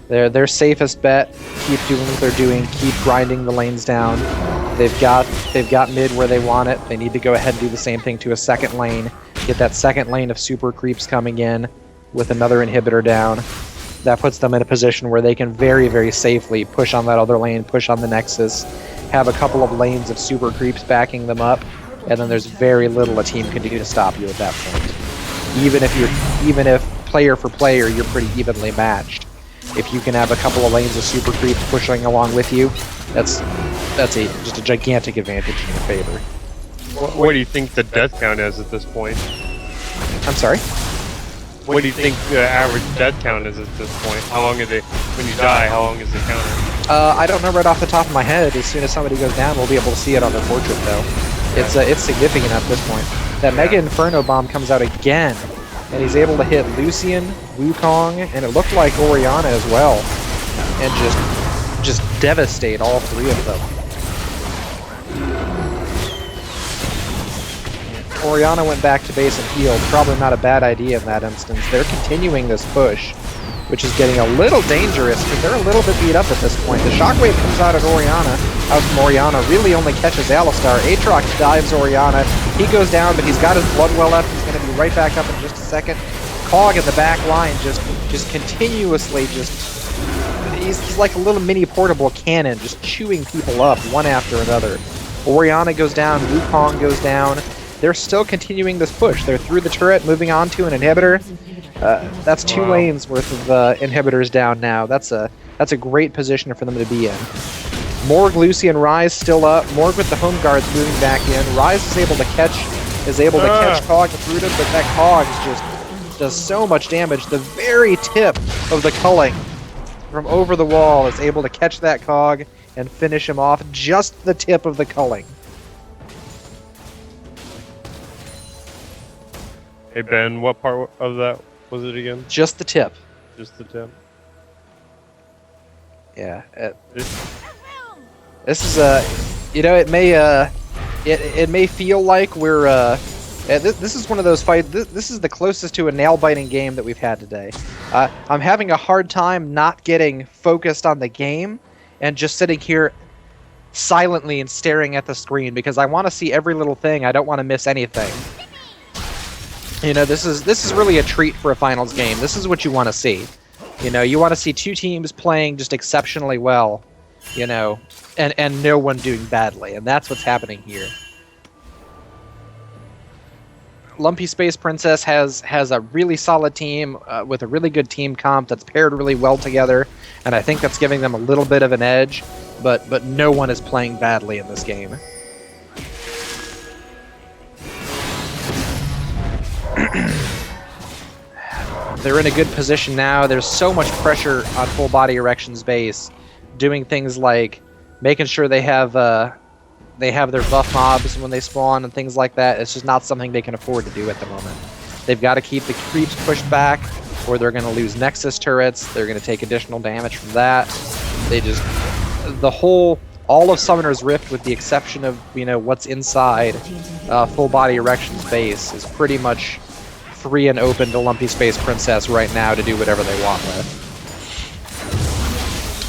Their safest bet. Keep doing what they're doing. Keep grinding the lanes down. They've got mid where they want it. They need to go ahead and do the same thing to a second lane. Get that second lane of super creeps coming in with another inhibitor down. That puts them in a position where they can very, very safely push on that other lane, push on the Nexus, have a couple of lanes of super creeps backing them up, and then there's very little a team can do to stop you at that point. Even if player for player you're pretty evenly matched. If you can have a couple of lanes of super creeps pushing along with you, that's just a gigantic advantage in your favor. What do you think the death count is at this point? I'm sorry? What do you think the average death count is at this point? How long is it, when you die, how long is the counter? I don't know right off the top of my head. As soon as somebody goes down, we'll be able to see it on their portrait, though. It's significant at this point. That Mega Inferno Bomb comes out again, and he's able to hit Lucian, Wukong, and it looked like Orianna as well, and just devastate all three of them. Orianna went back to base and healed. Probably not a bad idea in that instance. They're continuing this push, which is getting a little dangerous because they're a little bit beat up at this point. The shockwave comes out from Orianna, really only catches Alistar. Aatrox dives Orianna. He goes down, but he's got his blood well up. He's going to be right back up in just a second. Cog in the back line just continuously he's like a little mini portable cannon, just chewing people up one after another. Orianna goes down, Wukong goes down. They're still continuing this push. They're through the turret, moving on to an inhibitor. That's two lanes worth of inhibitors down now. That's a great position for them to be in. Morg, Lucy, and Ryze still up. Morg with the home guards moving back in. Ryze is able to catch Cog through him, but that Cog just does so much damage. The very tip of the culling from over the wall is able to catch that Cog and finish him off. Just the tip of the culling. Hey Ben, what part of that was it again? Just the tip. Just the tip. Yeah. This is it may feel like we're this is one of those fights. This is the closest to a nail-biting game that we've had today. I'm having a hard time not getting focused on the game and just sitting here silently and staring at the screen because I want to see every little thing. I don't want to miss anything. You know, this is really a treat for a finals game. This is what you want to see. You know, you want to see two teams playing just exceptionally well, you know, and no one doing badly, and that's what's happening here. Lumpy Space Princess has a really solid team with a really good team comp that's paired really well together, and I think that's giving them a little bit of an edge, but no one is playing badly in this game. They're in a good position now. There's so much pressure on Full Body Erection's base, doing things like making sure they have their buff mobs when they spawn and things like that. It's just not something they can afford to do at the moment. They've got to keep the creeps pushed back, or they're going to lose Nexus turrets. They're going to take additional damage from that. All of Summoner's Rift, with the exception of, you know, what's inside Full Body Erection's base, is pretty much free and open to Lumpy Space Princess right now to do whatever they want with.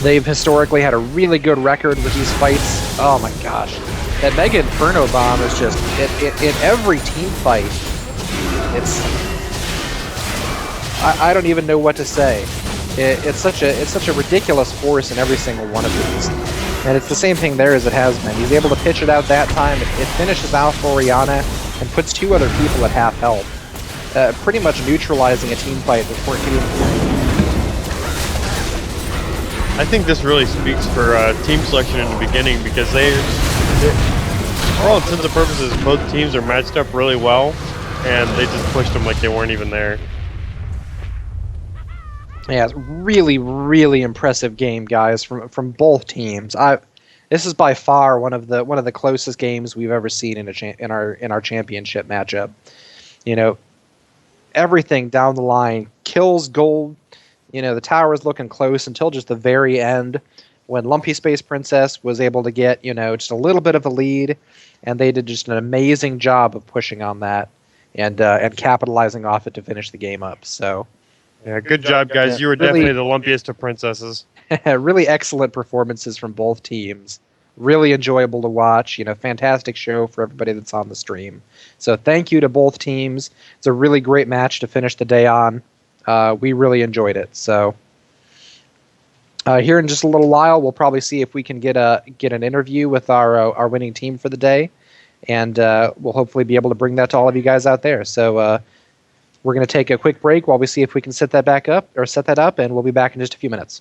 They've historically had a really good record with these fights. Oh my gosh. That Mega Inferno Bomb is just, in every team fight, I don't even know what to say. It's such a ridiculous force in every single one of these. And it's the same thing there as it has been. He's able to pitch it out that time. It finishes out for Orianna and puts two other people at half health. Pretty much neutralizing a team fight with 14. I think this really speaks for team selection in the beginning because for all intents and purposes, both teams are matched up really well, and they just pushed them like they weren't even there. Yeah, it's really, really impressive game, guys, from both teams. This is by far one of the closest games we've ever seen in our championship matchup. You know, everything down the line, kills, gold. You know, the tower is looking close until just the very end, when Lumpy Space Princess was able to get, you know, just a little bit of a lead, and they did just an amazing job of pushing on that and capitalizing off it to finish the game up. So, Yeah, good job, guys. Yeah, You were really- definitely the lumpiest of princesses. Really excellent performances from both teams. Really enjoyable to watch. Fantastic show for everybody that's on the stream. So thank you to both teams. It's a really great match to finish the day on. We really enjoyed it. So here in just a little while, we'll probably see if we can get an interview with our winning team for the day, and we'll hopefully be able to bring that to all of you guys out there. So we're going to take a quick break while we see if we can set that up, and we'll be back in just a few minutes.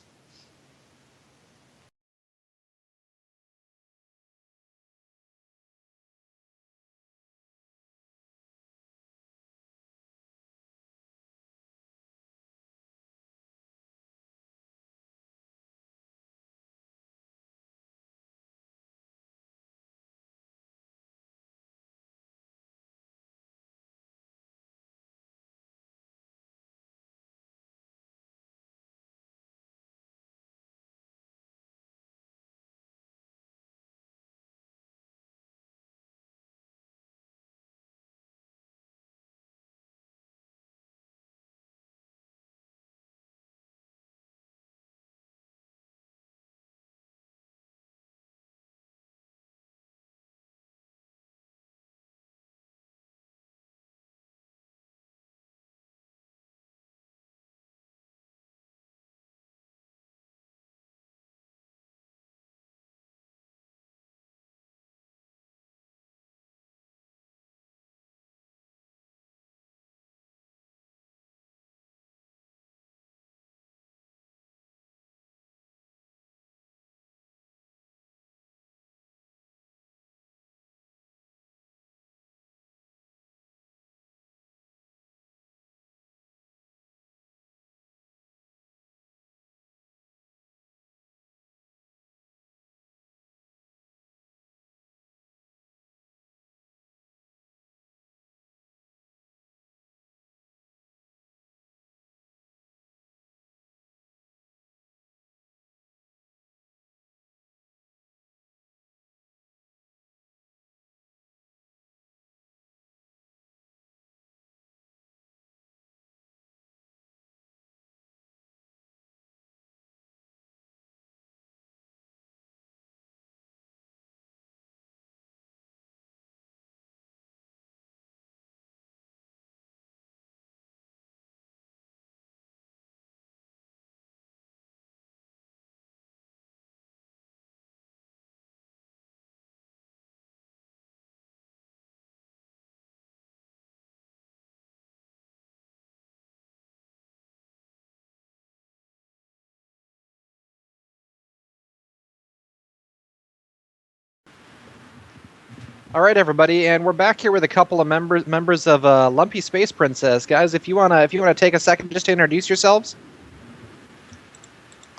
All right, everybody, and we're back here with a couple of members of Lumpy Space Princess. Guys, if you wanna take a second just to introduce yourselves.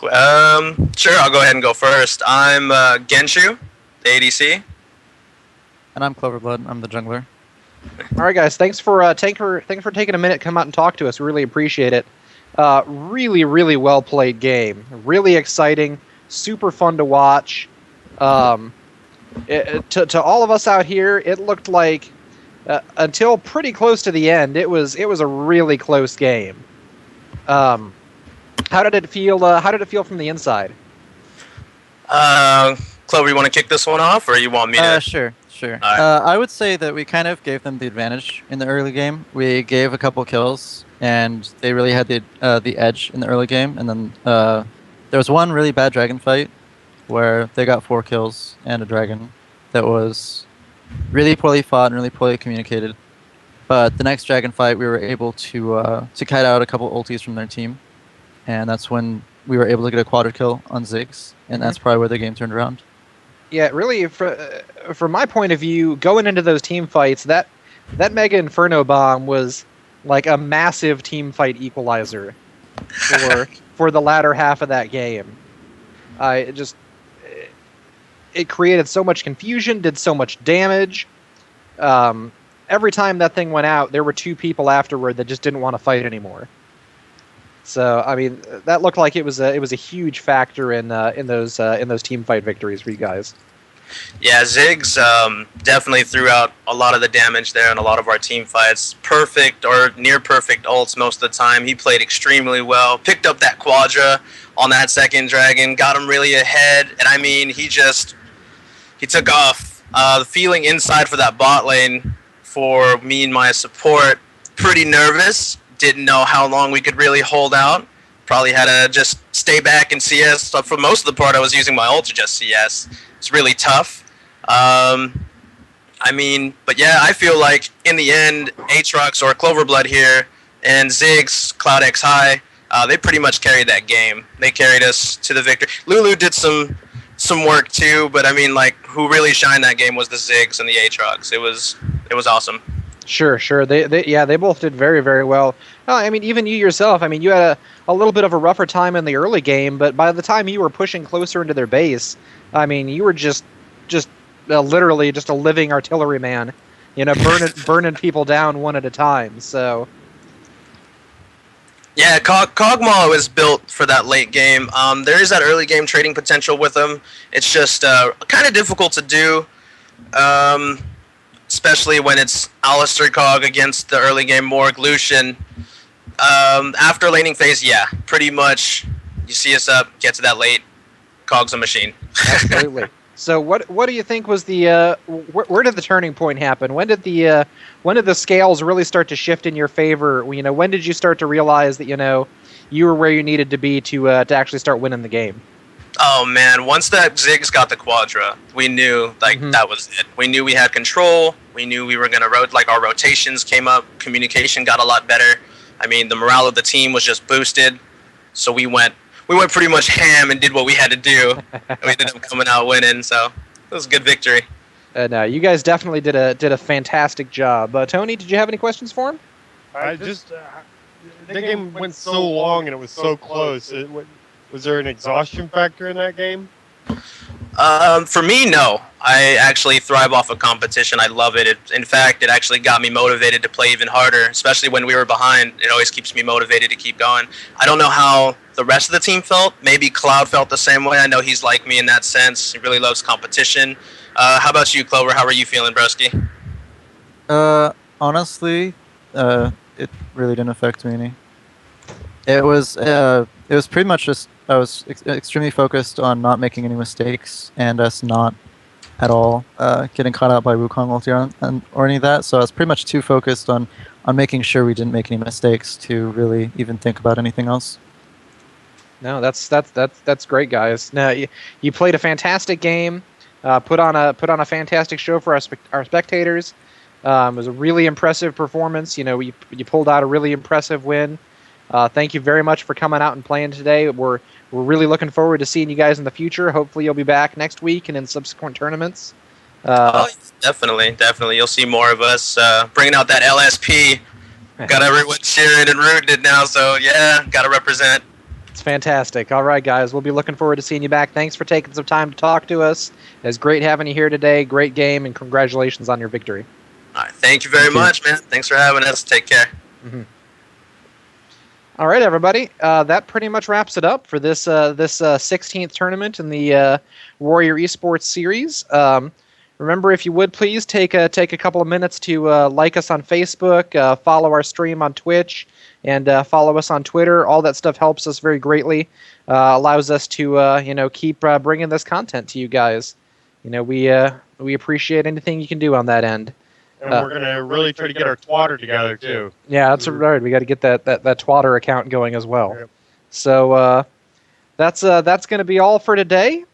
Sure, I'll go ahead and go first. I'm Genshu, the ADC. And I'm Cloverblood. I'm the jungler. All right, guys, thanks for taking a minute to come out and talk to us. We really appreciate it. Really, really well played game. Really exciting. Super fun to watch. To all of us out here, it looked like until pretty close to the end, it was a really close game. How did it feel? How did it feel from the inside? Clover, you want to kick this one off, or you want me to? Sure. Alright. I would say that we kind of gave them the advantage in the early game. We gave a couple kills, and they really had the edge in the early game. And then there was one really bad dragon fight where they got 4 kills and a dragon that was really poorly fought and really poorly communicated. But the next dragon fight, we were able to kite out a couple ultis from their team, and that's when we were able to get a quadra kill on Ziggs, and that's probably where the game turned around. Yeah, really, from my point of view, going into those team fights, that Mega Inferno Bomb was like a massive team fight equalizer for the latter half of that game. It created so much confusion, did so much damage. Every time that thing went out, there were 2 people afterward that just didn't want to fight anymore. So I mean, that looked like it was a huge factor in those team fight victories for you guys. Yeah, Ziggs definitely threw out a lot of the damage there in a lot of our team fights. Perfect or near perfect ults most of the time. He played extremely well. Picked up that Quadra on that second dragon. Got him really ahead. And I mean, he took off. The feeling inside for that bot lane for me and my support, pretty nervous. Didn't know how long we could really hold out. Probably had to just stay back and CS. So for most of the part, I was using my ult to just CS. It's really tough. I mean, but yeah, I feel like in the end, Aatrox or Cloverblood here and Ziggs, Cloud X High, they pretty much carried that game. They carried us to the victory. Lulu did some work too, but I mean, like, who really shined that game was the Ziggs and the Aatrox. It was awesome. Sure. They both did very, very well. I mean, even you yourself. I mean, you had a little bit of a rougher time in the early game, but by the time you were pushing closer into their base, I mean, you were just literally just a living artillery man, burning people down one at a time. So. Yeah, Kog'Maw is built for that late game. There is that early game trading potential with him. It's just kind of difficult to do, especially when it's Alistair Cog against the early game Morg Lucian. After laning phase, yeah, pretty much you see us up, get to that late, Cog's a machine. Absolutely. So what do you think was the where did the turning point happen? When did the scales really start to shift in your favor? When did you start to realize that you were where you needed to be to actually start winning the game? Oh man, once that Ziggs got the Quadra, we knew that was it. We knew we had control. We knew we were gonna our rotations came up. Communication got a lot better. I mean, the morale of the team was just boosted. So we went pretty much ham and did what we had to do. And we ended up coming out winning. So it was a good victory. No, you guys definitely did a fantastic job. Tony, did you have any questions for him? I just the game went so long and it was so close. Was there an exhaustion factor in that game? For me, no. I actually thrive off of competition. I love it. In fact, it actually got me motivated to play even harder, especially when we were behind. It always keeps me motivated to keep going. I don't know how the rest of the team felt. Maybe Cloud felt the same way. I know he's like me in that sense. He really loves competition. How about you, Clover? How are you feeling, broski? Honestly, it really didn't affect me any. It was pretty much just I was extremely focused on not making any mistakes and us not at all getting caught out by Wukong ulti or any of that. So I was pretty much too focused on making sure we didn't make any mistakes to really even think about anything else. No, that's great, guys. Now you played a fantastic game, put on a fantastic show for our spectators. It was a really impressive performance. You pulled out a really impressive win. Thank you very much for coming out and playing today. We're really looking forward to seeing you guys in the future. Hopefully you'll be back next week and in subsequent tournaments. Definitely. You'll see more of us bringing out that LSP. Got everyone cheering and rooting it now, so yeah, got to represent. It's fantastic. All right, guys, we'll be looking forward to seeing you back. Thanks for taking some time to talk to us. It was great having you here today. Great game, and congratulations on your victory. All right, thank you very much, man. Thanks for having us. Take care. Mm-hmm. All right, everybody. That pretty much wraps it up for this 16th tournament in the Warrior Esports Series. Remember, if you would please take a couple of minutes to like us on Facebook, follow our stream on Twitch, and follow us on Twitter. All that stuff helps us very greatly. Allows us to keep bringing this content to you guys. We appreciate anything you can do on that end. And we're gonna really try to get our twatter together too. Yeah, that's right. We got to get that Twatter account going as well. Yep. So that's going to be all for today.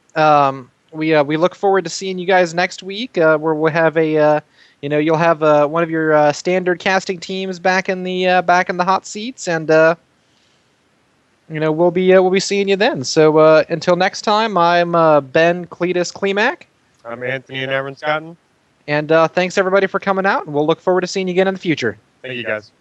We look forward to seeing you guys next week, where we'll have you'll have one of your standard casting teams back in the hot seats, and we'll be seeing you then. So until next time, I'm Ben Cletus Klimak. I'm Anthony and Aaron Scotton. And thanks everybody for coming out, and we'll look forward to seeing you again in the future. Thank you guys.